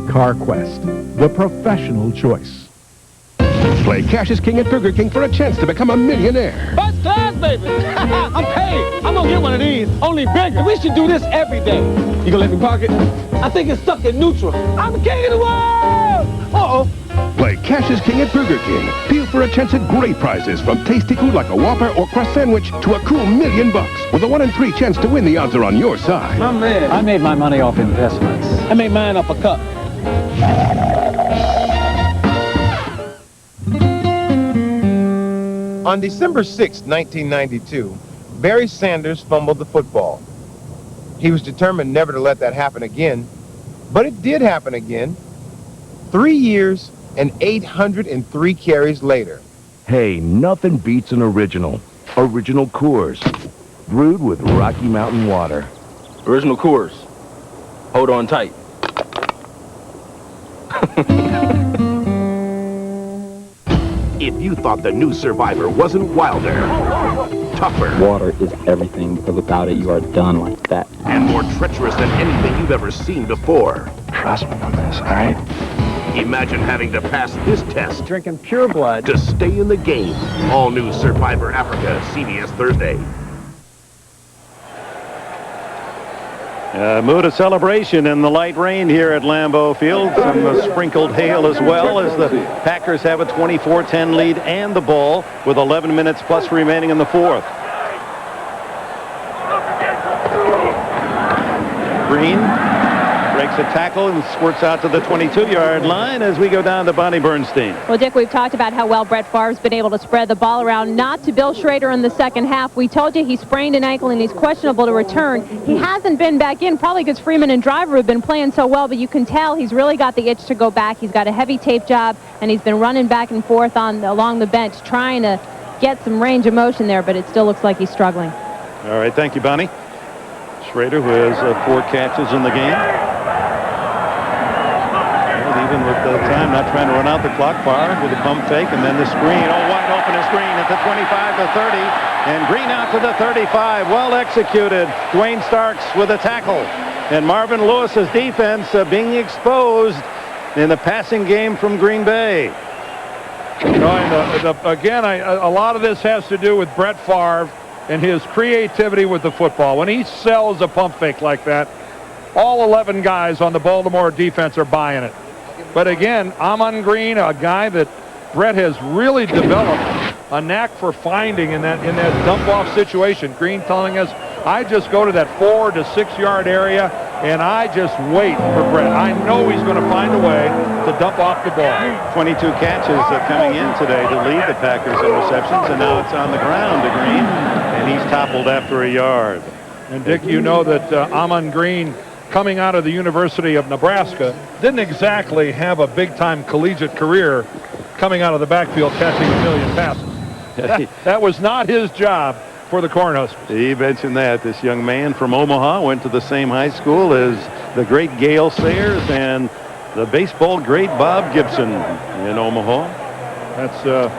CarQuest, the professional choice. Play Cash is King at Burger King for a chance to become a millionaire. First class, baby. I'm paid. I'm going to get one of these, only bigger. We should do this every day. You going to let me park it? I think it's stuck in neutral. I'm the king of the world. Uh-oh. Play Cash is King at Burger King. Deal for a chance at great prizes from tasty food like a Whopper or crust sandwich to a cool $1 million. With a 1 in 3 chance to win, the odds are on your side. My man. I made my money off investments. I made mine off a cup. On December 6, 1992, Barry Sanders fumbled the football. He was determined never to let that happen again, but it did happen again. 3 years and 803 carries later. Hey, nothing beats an original. Original Coors. Brewed with Rocky Mountain water. Original Coors. Hold on tight. If you thought the new Survivor wasn't wilder, tougher, water is everything, but without it, you are done like that. and more treacherous than anything you've ever seen before, Trust me on this, all right? imagine having to pass this test Drinking pure blood. to stay in the game. All new Survivor Africa, CBS Thursday. Mood of celebration in the light rain here at Lambeau Field. Some sprinkled hail as well as the Packers have a 24-10 lead and the ball with 11 minutes plus remaining in the fourth. Green breaks a tackle and squirts out to the 22-yard line as we go down to Bonnie Bernstein. Well, Dick, we've talked about how well Brett Favre's been able to spread the ball around, not to Bill Schrader in the second half. We told you he sprained an ankle and he's questionable to return. He hasn't been back in, probably because Freeman and Driver have been playing so well, but you can tell he's really got the itch to go back. He's got a heavy tape job, and he's been running back and forth along the bench, trying to get some range of motion there, but it still looks like he's struggling. All right, thank you, Bonnie. Schrader, who has 4 catches in the game. Even with the time, not trying to run out the clock far with a pump fake, and then the screen. Oh, wide open is Green at the 25 to 30, and Green out to the 35. Well executed. Dwayne Starks with a tackle, and Marvin Lewis's defense being exposed in the passing game from Green Bay. Again, a lot of this has to do with Brett Favre and his creativity with the football. When he sells a pump fake like that, all 11 guys on the Baltimore defense are buying it. But again, Amon Green, a guy that Brett has really developed a knack for finding in that dump-off situation. Green telling us, I just go to that 4 to 6 yard area, and I just wait for Brett. I know he's going to find a way to dump off the ball. 22 catches coming in today to lead the Packers in receptions, and now it's on the ground to Green, and he's toppled after a yard. And Dick, you know that Amon Green, coming out of the University of Nebraska, didn't exactly have a big-time collegiate career coming out of the backfield catching 1 million passes. That was not his job for the Cornhuskers. He mentioned that. This young man from Omaha went to the same high school as the great Gale Sayers and the baseball great Bob Gibson in Omaha. That's a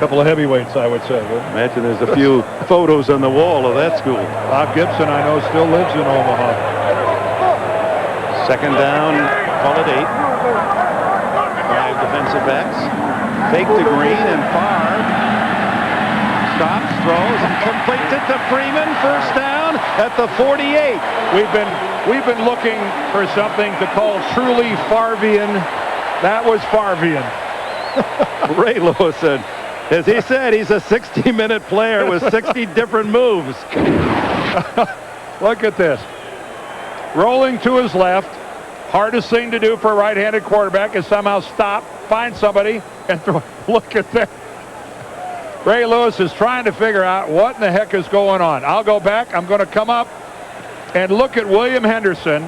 couple of heavyweights, I would say. Imagine there's a few photos on the wall of that school. Bob Gibson, I know, still lives in Omaha. Second down, call it 8. 5 defensive backs. Fake to Green, and Favre stops, throws, and completes it to Freeman. First down at the 48. We've been looking for something to call truly Farvian. That was Farvian. Ray Lewis said, as he said, he's a 60-minute player with 60 different moves. Look at this. Rolling to his left. Hardest thing to do for a right-handed quarterback is somehow stop find somebody and throw. Look at that. Ray Lewis is trying to figure out what in the heck is going on. I'll go back. I'm going to come up and look at William Henderson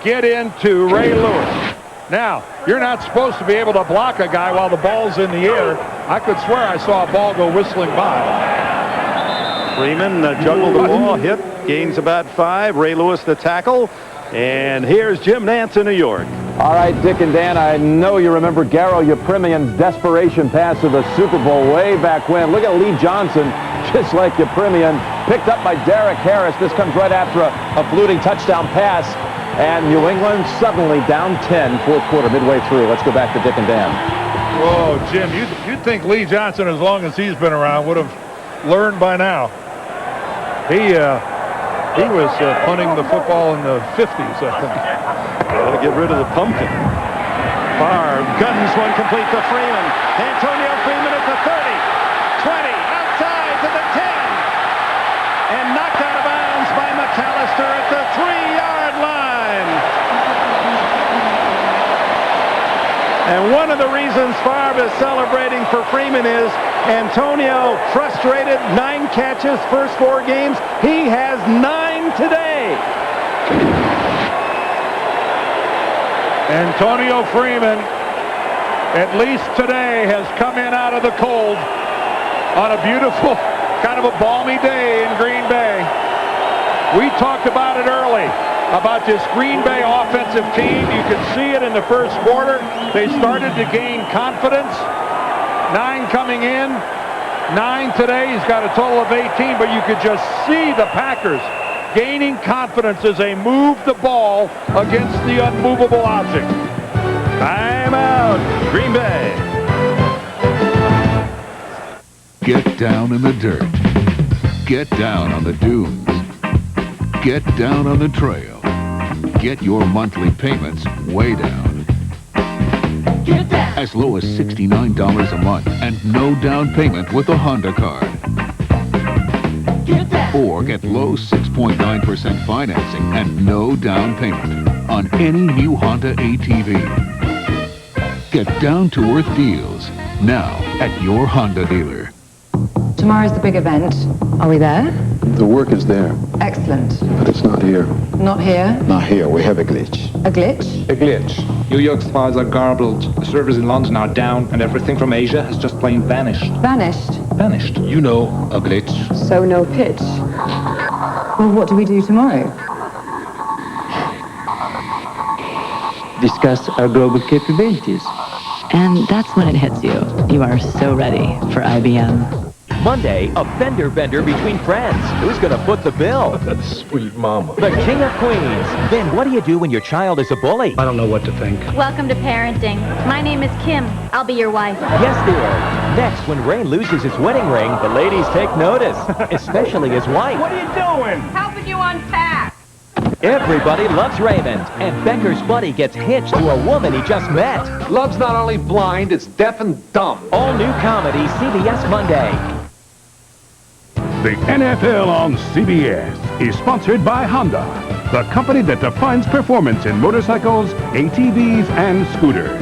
get into Ray Lewis. Now, you're not supposed to be able to block a guy while the ball's in the air. I could swear I saw a ball go whistling by. Freeman juggled the ball, hit, gains about 5. Ray Lewis the tackle. And here's Jim Nantz in New York. All right, Dick and Dan, I know you remember Garo Yepremian's desperation pass to the Super Bowl way back when. Look at Lee Johnson, just like Yepremian, picked up by Derek Harris. This comes right after a fluting touchdown pass. And New England suddenly down 10, fourth quarter, midway through. Let's go back to Dick and Dan. Whoa, Jim, you'd think Lee Johnson, as long as he's been around, would have learned by now. He was punting the football in the 50s, I think. Got to get rid of the pumpkin. Favre guns one complete to Freeman. Antonio Freeman at the 30, 20, outside to the 10. And knocked out of bounds by McAllister at the 3-yard line. And one of the reasons Favre is celebrating for Freeman is Antonio frustrated, 9 catches, first 4 games. He has 9 today. Antonio Freeman, at least today, has come in out of the cold on a beautiful, kind of a balmy day in Green Bay. We talked about it early, about this Green Bay offensive team. You could see it in the first quarter. They started to gain confidence. 9 coming in, 9 today. He's got a total of 18, but you could just see the Packers gaining confidence as they move the ball against the unmovable object. Time out, Green Bay. Get down in the dirt. Get down on the dunes. Get down on the trail. Get your monthly payments way down. As low as $69 a month and no down payment with a Honda card. Or get low 6.9% financing and no down payment on any new Honda ATV. Get down-to-earth deals now at your Honda dealer. Tomorrow's the big event. Are we there? The work is there. Excellent. But it's not here. Not here? Not here. We have a glitch. A glitch? A glitch. New York's files are garbled. The servers in London are down, and everything from Asia has just plain vanished. Vanished? Vanished. You know, a glitch. So no pitch. Well, what do we do tomorrow? Discuss our global capabilities. And that's when it hits you. You are so ready for IBM. Monday, a fender bender between friends. Who's gonna foot the bill? Sweet mama. The King of Queens. Then what do you do when your child is a bully? I don't know what to think. Welcome to parenting. My name is Kim. I'll be your wife. Yes, dear. Next, when Ray loses his wedding ring, the ladies take notice, especially his wife. What are you doing? Helping you unpack. Everybody loves Raymond, and Becker's buddy gets hitched to a woman he just met. Love's not only blind, it's deaf and dumb. All new comedy, CBS Monday. The NFL on CBS is sponsored by Honda, the company that defines performance in motorcycles, ATVs, and scooters.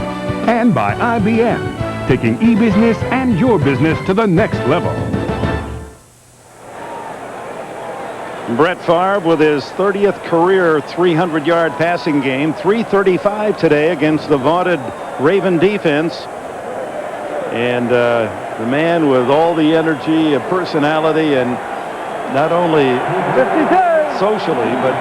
And by IBM, taking e-business and your business to the next level. Brett Favre with his 30th career 300-yard passing game. 335 today against the vaunted Raven defense. And the man with all the energy and personality, and not only socially, but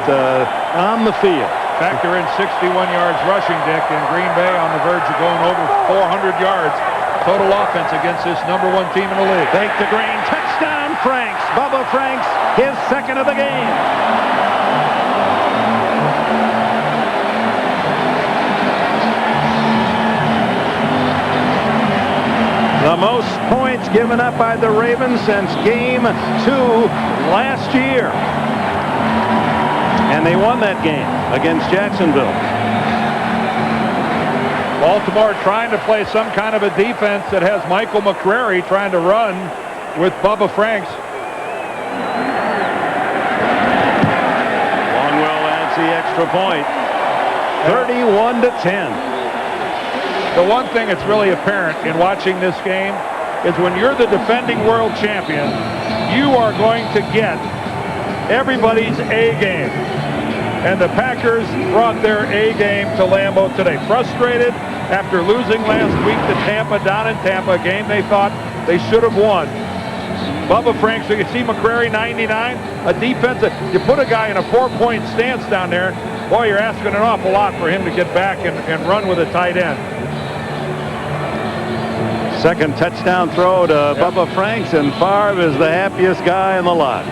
on the field. Factor in 61 yards rushing, Dick, and Green Bay on the verge of going over 400 yards. Total offense against this #1 team in the league. Fake to Green. Touchdown, Franks. Bubba Franks, his second of the game. The most points given up by the Ravens since Game 2 last year. And they won that game against Jacksonville. Baltimore trying to play some kind of a defense that has Michael McCrary trying to run with Bubba Franks. Longwell adds the extra point. 31-10. the one thing that's really apparent in watching this game is when you're the defending world champion, you are going to get everybody's A game. And the Packers brought their A game to Lambeau today. Frustrated after losing last week to Tampa, down in Tampa, a game they thought they should have won. Bubba Frank, so you see McCrary, 99, a defensive. You put a guy in a 4-point stance down there, boy, you're asking an awful lot for him to get back and run with a tight end. Second touchdown throw to Bubba Franks, and Favre is the happiest guy in the lot.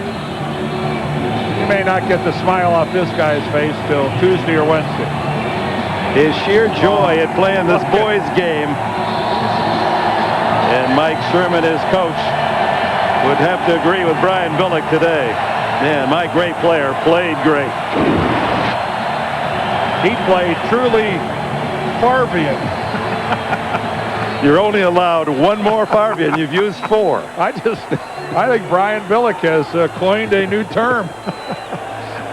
You may not get the smile off this guy's face till Tuesday or Wednesday. His sheer joy at playing this boys' game. And Mike Sherman, his coach, would have to agree with Brian Billick today. Man, my great player played great. He played truly Favrean. You're only allowed one more Favrean. You've used 4. I think Brian Billick has coined a new term.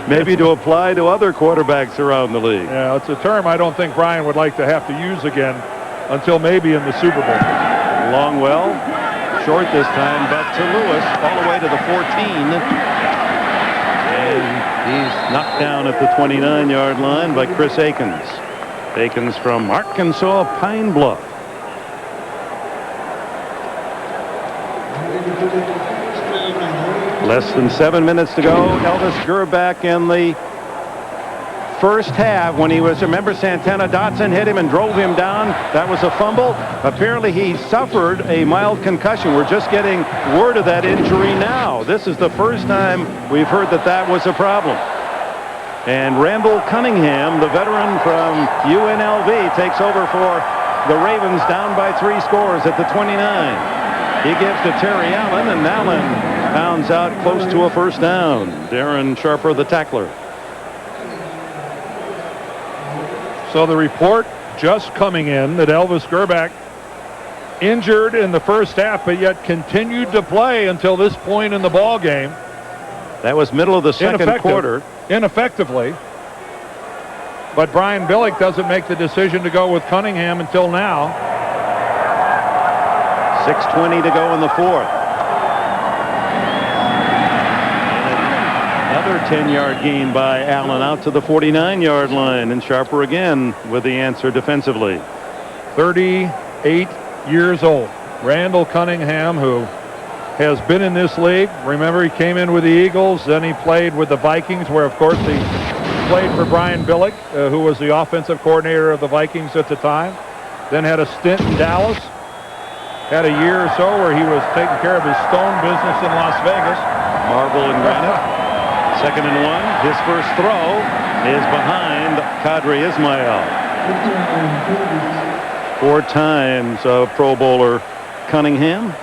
Maybe to apply to other quarterbacks around the league. Yeah, it's a term I don't think Brian would like to have to use again until maybe in the Super Bowl. Longwell, short this time, but to Lewis, all the way to the 14. And he's knocked down at the 29-yard line by Chris Akins. Akins from Arkansas Pine Bluff. Less than 7 minutes to go. Elvis Gerback in the first half when he was, remember, Santana Dotson hit him and drove him down. That was a fumble. Apparently he suffered a mild concussion. We're just getting word of that injury now. This is the first time we've heard that that was a problem. And Randall Cunningham, the veteran from UNLV, takes over for the Ravens down by 3 scores at the 29. He gives to Terry Allen, and Allen pounds out close to a first down. Darren Sharper, the tackler. So the report just coming in that Elvis Gerback injured in the first half, but yet continued to play until this point in the ball game. That was middle of the second quarter. Ineffectively. But Brian Billick doesn't make the decision to go with Cunningham until now. 6:20 to go in the fourth. Another 10-yard gain by Allen out to the 49-yard line, and Sharper again with the answer defensively. 38 years old. Randall Cunningham, who has been in this league. Remember, he came in with the Eagles, then he played with the Vikings, where, of course, he played for Brian Billick, who was the offensive coordinator of the Vikings at the time. Then had a stint in Dallas. Had a year or so where he was taking care of his stone business in Las Vegas. Marble and granite. 2nd and 1. His first throw is behind Qadri Ismail. 4 times Pro Bowler Cunningham.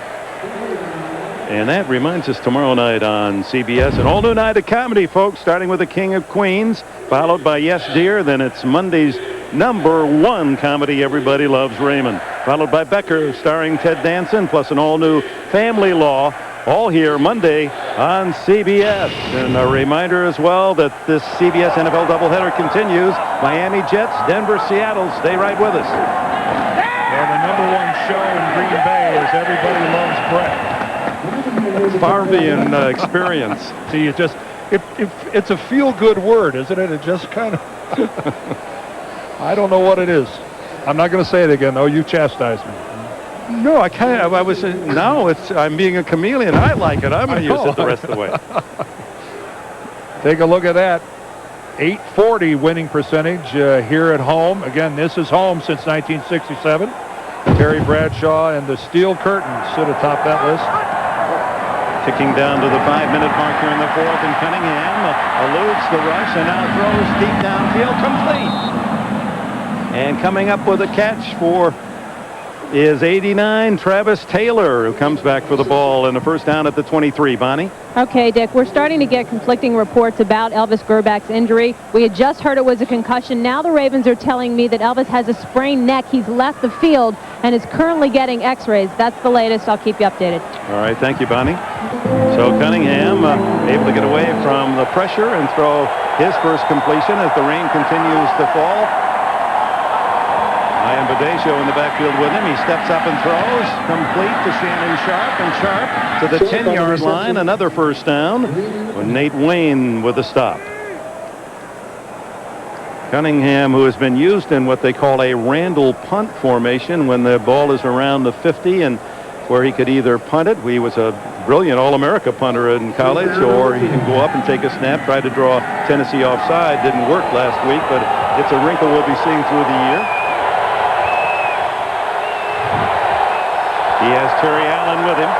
And that reminds us tomorrow night on CBS, an all-new night of comedy, folks, starting with The King of Queens, followed by Yes Dear. Then it's Monday's #1 comedy, Everybody Loves Raymond, followed by Becker, starring Ted Danson, plus an all-new Family Law, all here Monday on CBS. And a reminder as well that this CBS NFL doubleheader continues. Miami Jets, Denver, Seattle. Stay right with us. Well, the #1 show in Green Bay is Everybody Loves Brett. Farvian experience. See, it's a feel-good word, isn't it? It just kind of... I don't know what it is. I'm not going to say it again, though. You chastised me. No, I'm being a chameleon. I like it. I'm going to use it the rest of the way. Take a look at that. 840 winning percentage here at home. Again, this is home since 1967. Terry Bradshaw and the Steel Curtains sit atop that list. Ticking down to the 5-minute mark here in the fourth, and Cunningham eludes the rush and now throws deep downfield, complete. And coming up with a catch for is 89, Travis Taylor, who comes back for the ball in a first down at the 23. Bonnie? Okay, Dick, we're starting to get conflicting reports about Elvis Gerback's injury. We had just heard it was a concussion. Now the Ravens are telling me that Elvis has a sprained neck. He's left the field and is currently getting x-rays. That's the latest. I'll keep you updated. All right, thank you, Bonnie. So Cunningham able to get away from the pressure and throw his first completion as the rain continues to fall. Ian Badesio in the backfield with him. He steps up and throws. Complete to Shannon Sharp, and Sharp to the 10-yard line. Another first down. With Nate Wayne with a stop. Cunningham, who has been used in what they call a Randall punt formation when the ball is around the 50 and where he could either punt it. He was a brilliant All-America punter in college, or he can go up and take a snap, try to draw Tennessee offside. Didn't work last week, but it's a wrinkle we'll be seeing through the year. He has Terry Allen with him.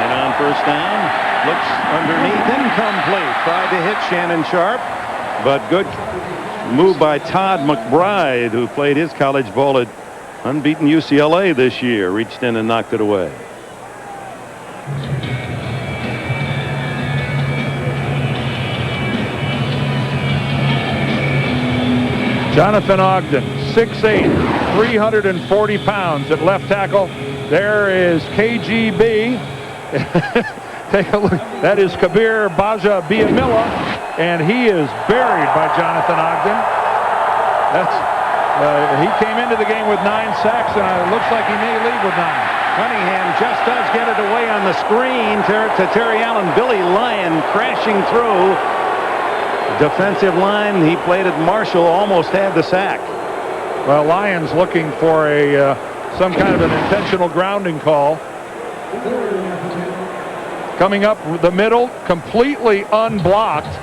And on first down, looks underneath, incomplete. Tried to hit Shannon Sharp, but good move by Todd McBride, who played his college ball at unbeaten UCLA this year. Reached in and knocked it away. Jonathan Ogden, 6'8", 340 pounds at left tackle. There is KGB. Take a look. That is Kabir Baja Biamila, and he is buried by Jonathan Ogden. He came into the game with 9 sacks, and it looks like he may leave with 9. Cunningham just does get it away on the screen to Terry Allen. Billy Lyon crashing through. Defensive line, he played at Marshall, almost had the sack. Well, Lyon's looking for some kind of an intentional grounding call. Coming up the middle, completely unblocked.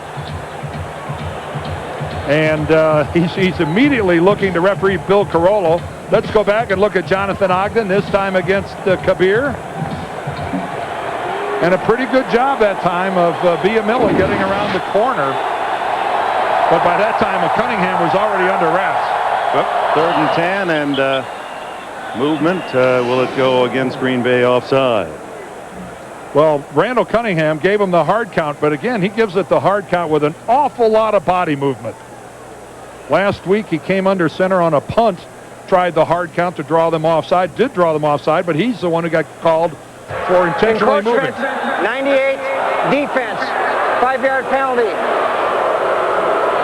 And he's immediately looking to referee Bill Carollo. Let's go back and look at Jonathan Ogden, this time against Kabir. And a pretty good job that time of Biamila getting around the corner. But by that time, Cunningham was already under wraps. Third and 10, and movement. Will it go against Green Bay offside? Well, Randall Cunningham gave him the hard count, but again, he gives it the hard count with an awful lot of body movement. Last week, he came under center on a punt, tried the hard count to draw them offside, did draw them offside, but he's the one who got called for intentionally moving. 98, defense, 5-yard penalty.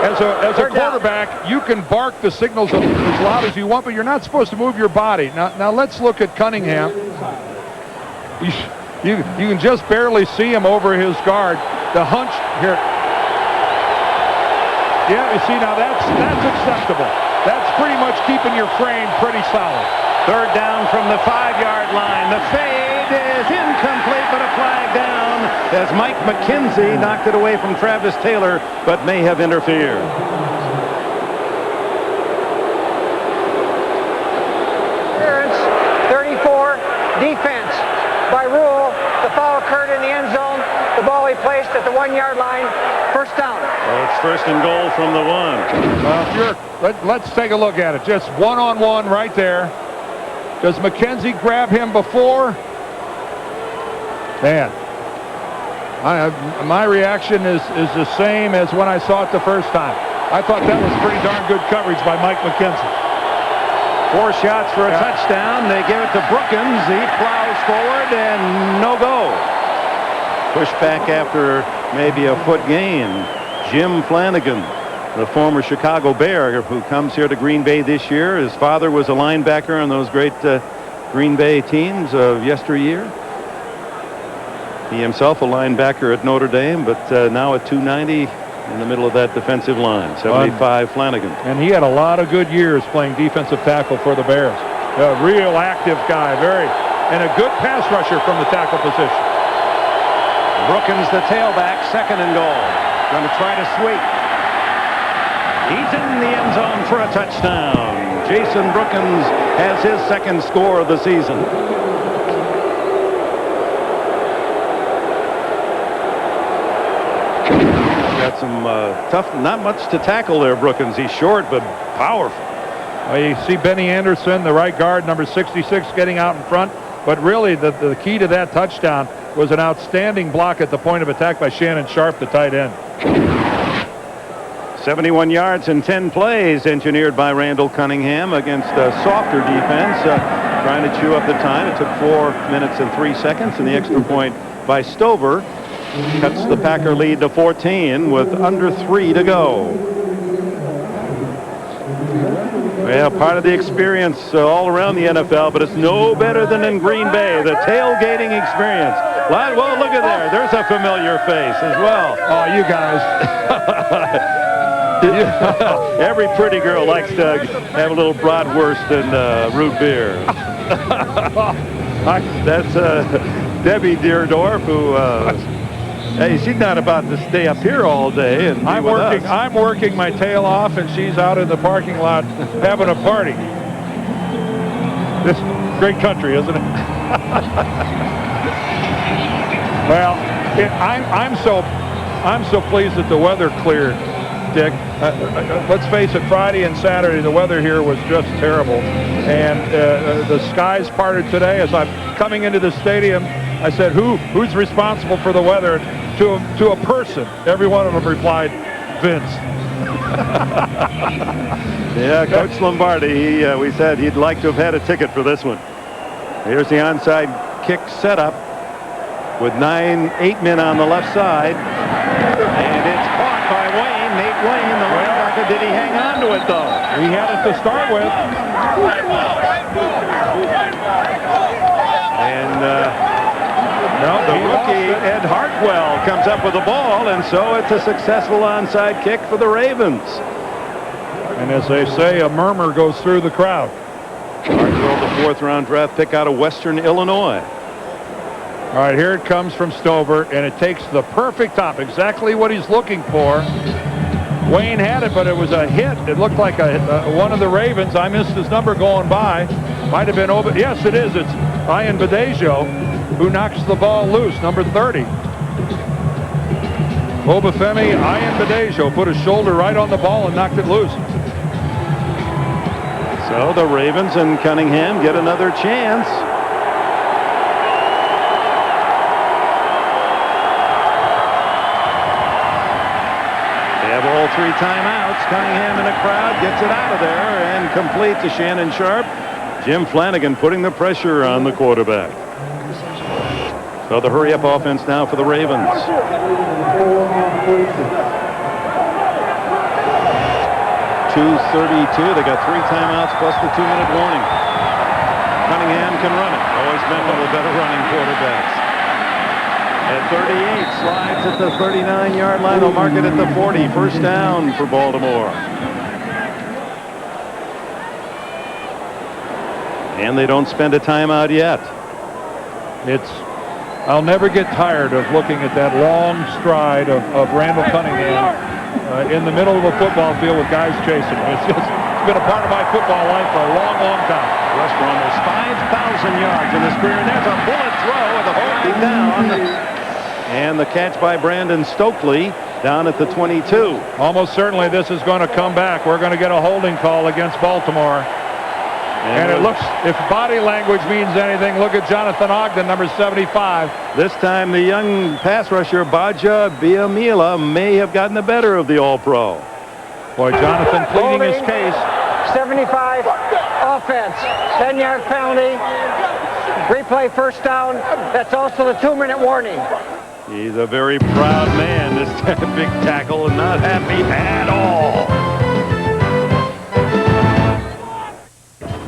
As a quarterback, you can bark the signals as loud as you want, but you're not supposed to move your body. Now let's look at Cunningham. You can just barely see him over his guard. The hunch here. Yeah, you see, now that's acceptable. That's pretty much keeping your frame pretty solid. Third down from the 5-yard line. The fade is incomplete, but a flag down as Mike McKenzie knocked it away from Travis Taylor, but may have interfered. Clearance, 34, defense. By rule, the foul occurred in the end zone. The ball he placed at the 1-yard line. First down. Well, it's first and goal from the 1. Well, let's take a look at it. Just one-on-one right there. Does McKenzie grab him before? Man, my reaction is the same as when I saw it the first time. I thought that was pretty darn good coverage by Mike McKenzie. 4 shots for a touchdown. They give it to Brookins. He plows forward and no go. Pushed back after maybe a foot gain. Jim Flanagan, the former Chicago Bear, who comes here to Green Bay this year. His father was a linebacker on those great Green Bay teams of yesteryear. He himself a linebacker at Notre Dame, but now at 290 in the middle of that defensive line. 75 Flanagan. And he had a lot of good years playing defensive tackle for the Bears. A real active guy, and a good pass rusher from the tackle position. Brookins, the tailback, second and goal. Going to try to sweep. He's in the end zone for a touchdown. Jason Brookins has his second score of the season. Got some tough, not much to tackle there, Brookins. He's short, but powerful. Well, you see Benny Anderson, the right guard, number 66, getting out in front. But really, the key to that touchdown was an outstanding block at the point of attack by Shannon Sharp, the tight end. 71 yards and 10 plays engineered by Randall Cunningham against a softer defense, trying to chew up the time. It took 4 minutes and 3 seconds, and the extra point by Stover cuts the Packer lead to 14 with under 3 to go. Well, part of the experience all around the NFL, but it's no better than in Green Bay, the tailgating experience. Well, look at there. There's a familiar face as well. Oh, you guys. Every pretty girl likes to have a little bratwurst and root beer. That's Debbie Deerdorf, who... hey, she's not about to stay up here all day. And I'm working my tail off, and she's out in the parking lot having a party. This great country, isn't it? Well, I'm so pleased that the weather cleared, Dick. Let's face it, Friday and Saturday, the weather here was just terrible. And the skies parted today. As I'm coming into the stadium, I said, who's responsible for the weather? To a person. Every one of them replied, Vince. Yeah, Coach Lombardi, we said he'd like to have had a ticket for this one. Here's the onside kick setup with 8 men on the left side. And it's caught by Wayne. Nate Wayne, the linebacker. Did he hang on to it, though? He had it to start with. And the rookie, Ed Hartwell, comes up with the ball, and so it's a successful onside kick for the Ravens. And as they say, a murmur goes through the crowd. Hartwell, the 4th-round draft pick out of Western Illinois. All right, here it comes from Stover, and it takes the perfect top, exactly what he's looking for. Wayne had it, but it was a hit. It looked like one of the Ravens. I missed his number going by. Might have been over. Yes, it is. It's Ian Badejo who knocks the ball loose, number 30. Obafemi, Ian Badejo put his shoulder right on the ball and knocked it loose. So the Ravens and Cunningham get another chance. They have all 3 timeouts. Cunningham in a crowd gets it out of there and complete to Shannon Sharp. Jim Flanagan putting the pressure on the quarterback. So the hurry-up offense now for the Ravens. 2:32. They got 3 timeouts plus the 2-minute warning. Cunningham can run it. Always been one of the better running quarterbacks. At 38, slides at the 39-yard line. They'll mark it at the 40. First down for Baltimore. And they don't spend a timeout yet. I'll never get tired of looking at that long stride of Randall Cunningham in the middle of a football field with guys chasing him. It's been a part of my football life for a long, long time. Rushed for almost 5,000 yards in his career. And there's a bullet throw with a flag down. And the catch by Brandon Stokely down at the 22. Almost certainly this is going to come back. We're going to get a holding call against Baltimore. And it looks, if body language means anything, look at Jonathan Ogden, number 75. This time the young pass rusher, Baja Biamila, may have gotten the better of the All-Pro. Boy, Jonathan pleading his case. 75, offense, 10-yard penalty, replay first down. That's also the 2-minute warning. He's a very proud man, this big tackle, and not happy at all.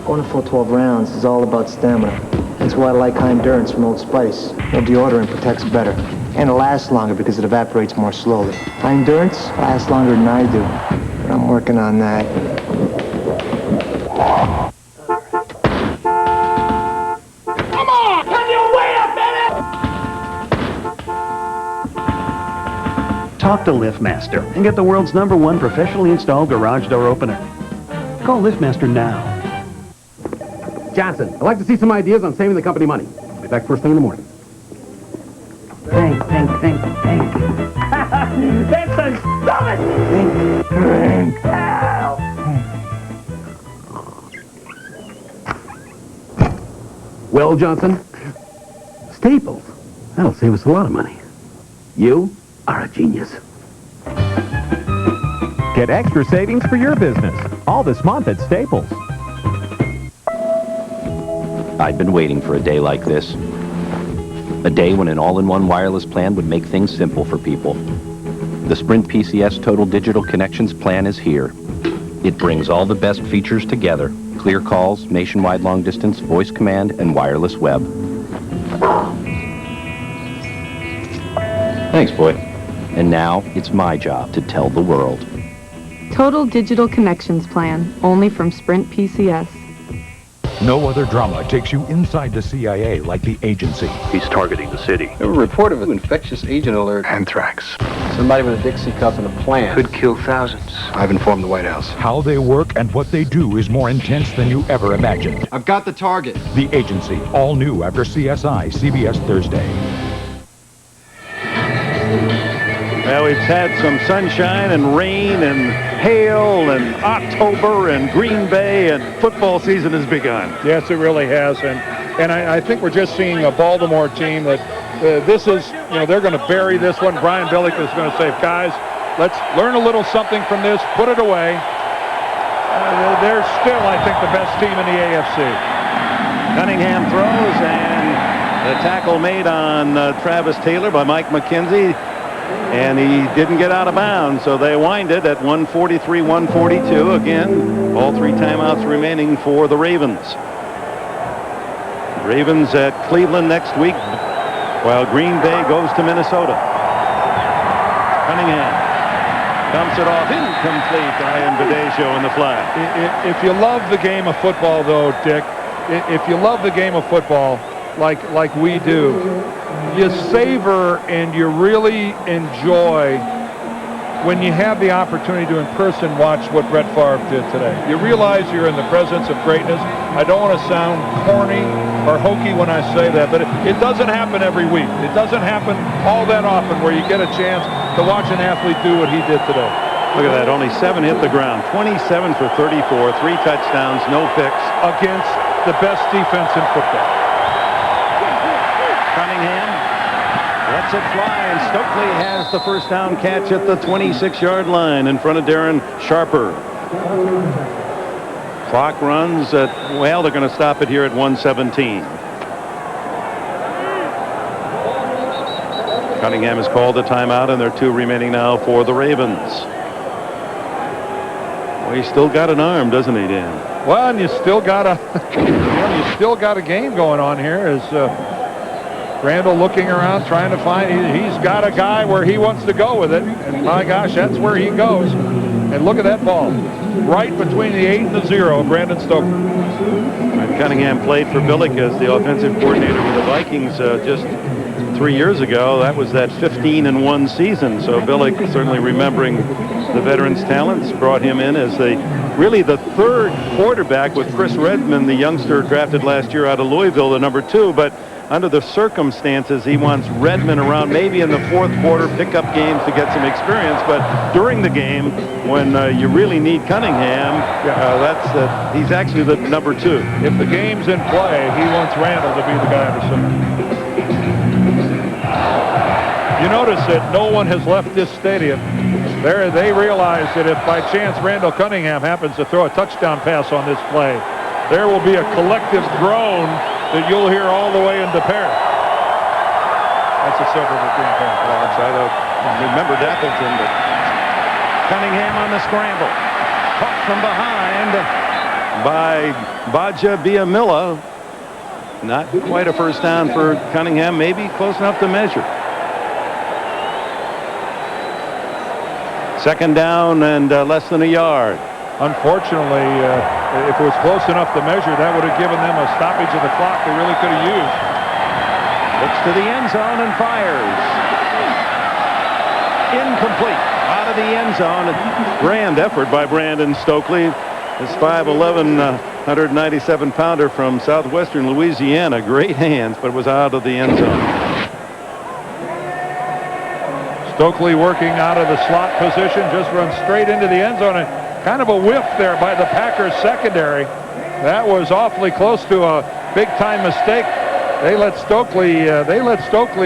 Going a full 12 rounds is all about stamina. That's why I like high endurance from Old Spice. More deodorant protects better. And it lasts longer because it evaporates more slowly. High endurance lasts longer than I do. But I'm working on that. Come on! Turn your way up, baby! Talk to LiftMaster and get the world's #1 professionally installed garage door opener. Call LiftMaster now. Johnson, I'd like to see some ideas on saving the company money. I'll be back first thing in the morning. Think. That's a stomach! Think. Well, Johnson, Staples. That'll save us a lot of money. You are a genius. Get extra savings for your business all this month at Staples. I'd been waiting for a day like this. A day when an all-in-one wireless plan would make things simple for people. The Sprint PCS Total Digital Connections plan is here. It brings all the best features together. Clear calls, nationwide long distance, voice command, and wireless web. Thanks, boy. And now it's my job to tell the world. Total Digital Connections Plan, only from Sprint PCS. No other drama takes you inside the CIA like The Agency. He's targeting the city. A report of an infectious agent alert. Anthrax. Somebody with a Dixie cup and a plan. Could kill thousands. I've informed the White House. How they work and what they do is more intense than you ever imagined. I've got the target. The Agency, all new after CSI, CBS Thursday. Well, we've had some sunshine and rain and hail and October and Green Bay, and football season has begun. Yes, it really has. And I think we're just seeing a Baltimore team that this is, they're going to bury this one. Brian Billick is going to say, guys, let's learn a little something from this, put it away. They're still, I think, the best team in the AFC. Cunningham throws, and the tackle made on Travis Taylor by Mike McKenzie. And he didn't get out of bounds, so they wind it at 143-142. Again, all 3 timeouts remaining for the Ravens. Ravens at Cleveland next week, while Green Bay goes to Minnesota. Cunningham dumps it off, incomplete. Ian Badesio in the flag. If you love the game of football, though, Dick, if you love the game of football like we do, you savor and you really enjoy when you have the opportunity to in person watch what Brett Favre did today. You realize you're in the presence of greatness. I don't want to sound corny or hokey when I say that, but it doesn't happen every week. It doesn't happen all that often where you get a chance to watch an athlete do what he did today. Look at that, only 7 hit the ground, 27 for 34, 3 touchdowns, no picks. Against the best defense in football. Cunningham lets it fly, and Stokely has the first down catch at the 26-yard line in front of Darren Sharper. Clock runs at, well, they're going to stop it here at 1:17. Cunningham has called a timeout, and there are 2 remaining now for the Ravens. Well, he's still got an arm, doesn't he, Dan? Well, and you still got a game going on here. As Randall looking around, trying to find, he's got a guy where he wants to go with it. And my gosh, that's where he goes. And look at that ball. Right between the 8 and the 0 of Brandon Stokely. And Cunningham played for Billick as the offensive coordinator with the Vikings just 3 years ago. That was that 15-1 season. So Billick, certainly remembering the veteran's talents, brought him in as really the 3rd quarterback with Chris Redmond, the youngster drafted last year out of Louisville, the number 2. But under the circumstances, he wants Redmond around maybe in the 4th quarter, pick up games to get some experience. But during the game, when you really need Cunningham, he's actually the number 2. If the game's in play, he wants Randall to be the guy to center. You notice that no one has left this stadium. They realize that if by chance Randall Cunningham happens to throw a touchdown pass on this play, there will be a collective groan that you'll hear all the way into Paris. That's a silver between box. I don't remember Appleton, but Cunningham on the scramble. Caught from behind by Baja Biamilla. Not quite a first down for Cunningham, maybe close enough to measure. 2nd down and less than a yard. Unfortunately, if it was close enough to measure, that would have given them a stoppage of the clock they really could have used. Looks to the end zone and fires. Incomplete. Out of the end zone. Grand effort by Brandon Stokely. This 5'11", 197-pounder from southwestern Louisiana. Great hands, but it was out of the end zone. Stokely working out of the slot position, just runs straight into the end zone. And kind of a whiff there by the Packers secondary. That was awfully close to a big-time mistake. They let Stokely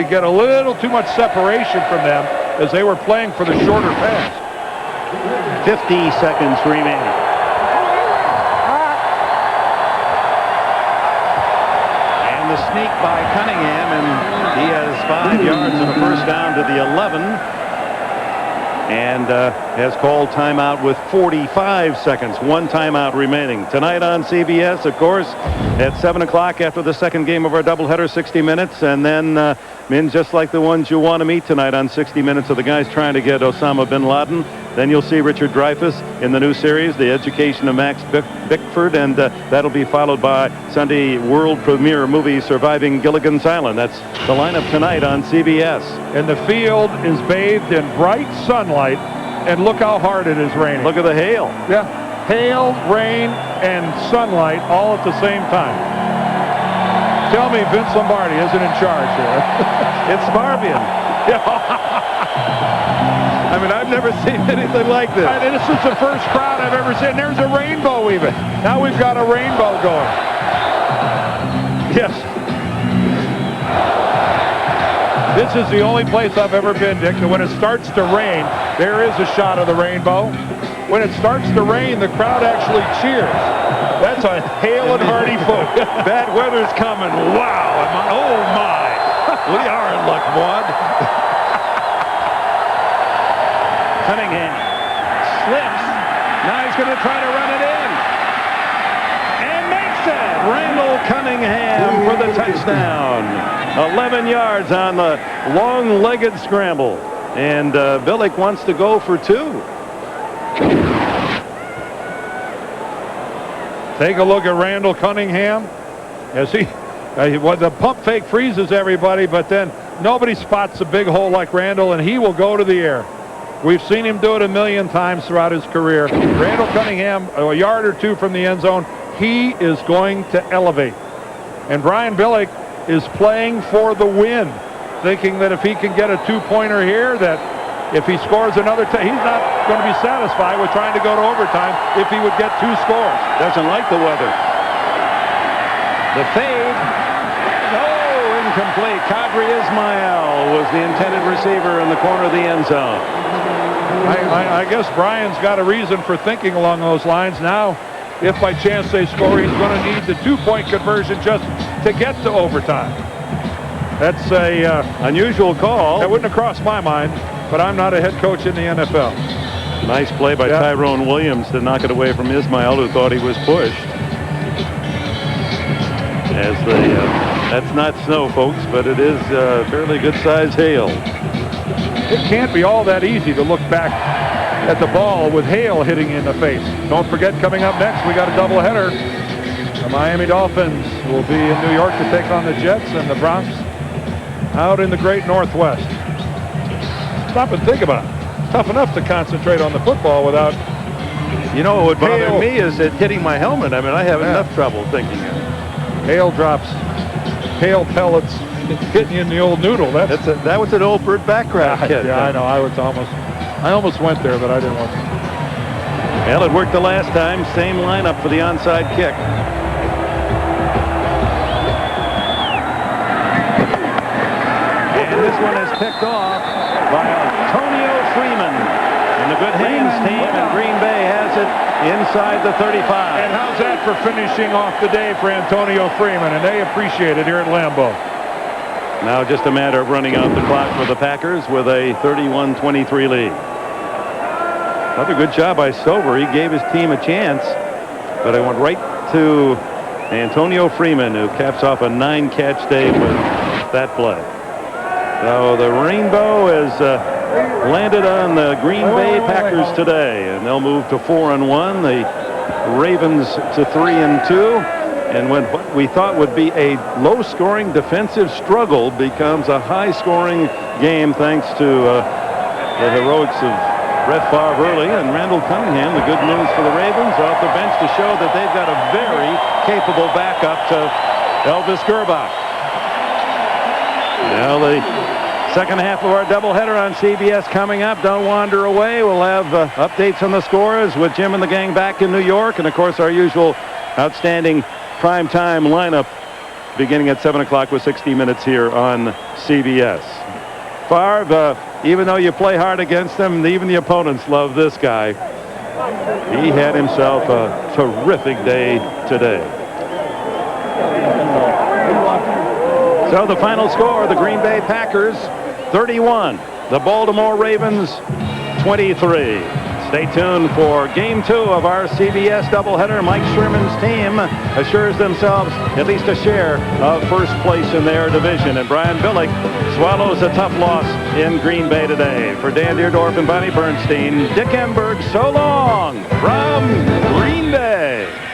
get a little too much separation from them as they were playing for the shorter pass. 50 seconds remaining. And the sneak by Cunningham, and he has 5 yards and a first down to the 11. and has called timeout with 45 seconds. One timeout remaining. Tonight on CBS, of course, at 7 o'clock after the second game of our doubleheader, 60 Minutes, and then men just like the ones you want to meet tonight on 60 Minutes are the guys trying to get Osama bin Laden. Then you'll see Richard Dreyfuss in the new series, The Education of Max Bickford, and that'll be followed by Sunday world premiere movie Surviving Gilligan's Island. That's the lineup tonight on CBS. And the field is bathed in bright sunlight, and look how hard it is raining. Look at the hail. Yeah, hail, rain, and sunlight all at the same time. Tell me Vince Lombardi isn't in charge here. It's Marbian. I mean, I've never seen anything like this. And this is the first crowd I've ever seen. There's a rainbow even. Now we've got a rainbow going. Yes. This is the only place I've ever been, Dick, that when it starts to rain, there is a shot of the rainbow. When it starts to rain, the crowd actually cheers. That's a hail and hearty folk. Bad weather's coming. Wow. Oh, my. We are in luck, Wad. Cunningham slips. Now he's going to try to run it in. And makes it. Randall Cunningham for the touchdown. 11 yards on the long-legged scramble. And Billick wants to go for 2. Take a look at Randall Cunningham as the pump fake freezes everybody, but then nobody spots a big hole like Randall, and he will go to the air. We've seen him do it a million times throughout his career. Randall Cunningham, a yard or 2 from the end zone, he is going to elevate. And Brian Billick is playing for the win, thinking that if he can get a 2-pointer here, that if he scores another, he's not going to be satisfied with trying to go to overtime if he would get 2 scores. Doesn't like the weather. The fade. Oh, incomplete. Kadri Ismail was the intended receiver in the corner of the end zone. I guess Brian's got a reason for thinking along those lines. Now, if by chance they score, he's going to need the 2-point conversion just to get to overtime. That's a unusual call. That wouldn't have crossed my mind, but I'm not a head coach in the NFL. Nice play by Tyrone Williams to knock it away from Ismail, who thought he was pushed. As that's not snow, folks, but it is fairly good-sized hail. It can't be all that easy to look back at the ball with hail hitting you in the face. Don't forget, coming up next, we got a doubleheader. The Miami Dolphins will be in New York to take on the Jets, and the Bronx out in the great Northwest. Stop and think about it. It's tough enough to concentrate on the football without... You know what would bother me is it hitting my helmet. I mean, I have enough trouble thinking of it. Hail drops, hail pellets hitting you in the old noodle. That was an old Burt Backraft kid. Yeah, I know. I almost went there, but I didn't want to. Well, it worked the last time. Same lineup for the onside kick. And this one is picked off by Antonio Freeman. And the good hands team in Green Bay has it inside the 35. And how's that for finishing off the day for Antonio Freeman? And they appreciate it here at Lambeau. Now just a matter of running out the clock for the Packers with a 31-23 lead. Another good job by Stover. He gave his team a chance, but I went right to Antonio Freeman, who caps off a 9-catch day with that play. So the rainbow is landed on the Green Bay Packers today, and they'll move to 4-1. The Ravens to 3-2. And when what we thought would be a low-scoring defensive struggle becomes a high-scoring game thanks to the heroics of Brett Favre early and Randall Cunningham. The good news for the Ravens off the bench to show that they've got a very capable backup to Elvis Gerbach. Now the second half of our doubleheader on CBS coming up. Don't wander away. We'll have updates on the scores with Jim and the gang back in New York, and of course our usual outstanding primetime lineup beginning at 7 o'clock with 60 Minutes here on CBS. Favre, even though you play hard against him, even the opponents love this guy. He had himself a terrific day today. So the final score, the Green Bay Packers 31, the Baltimore Ravens 23. Stay tuned for Game 2 of our CBS doubleheader. Mike Sherman's team assures themselves at least a share of first place in their division. And Brian Billick swallows a tough loss in Green Bay today. For Dan Deerdorf and Bonnie Bernstein, Dick Enberg, so long from Green Bay.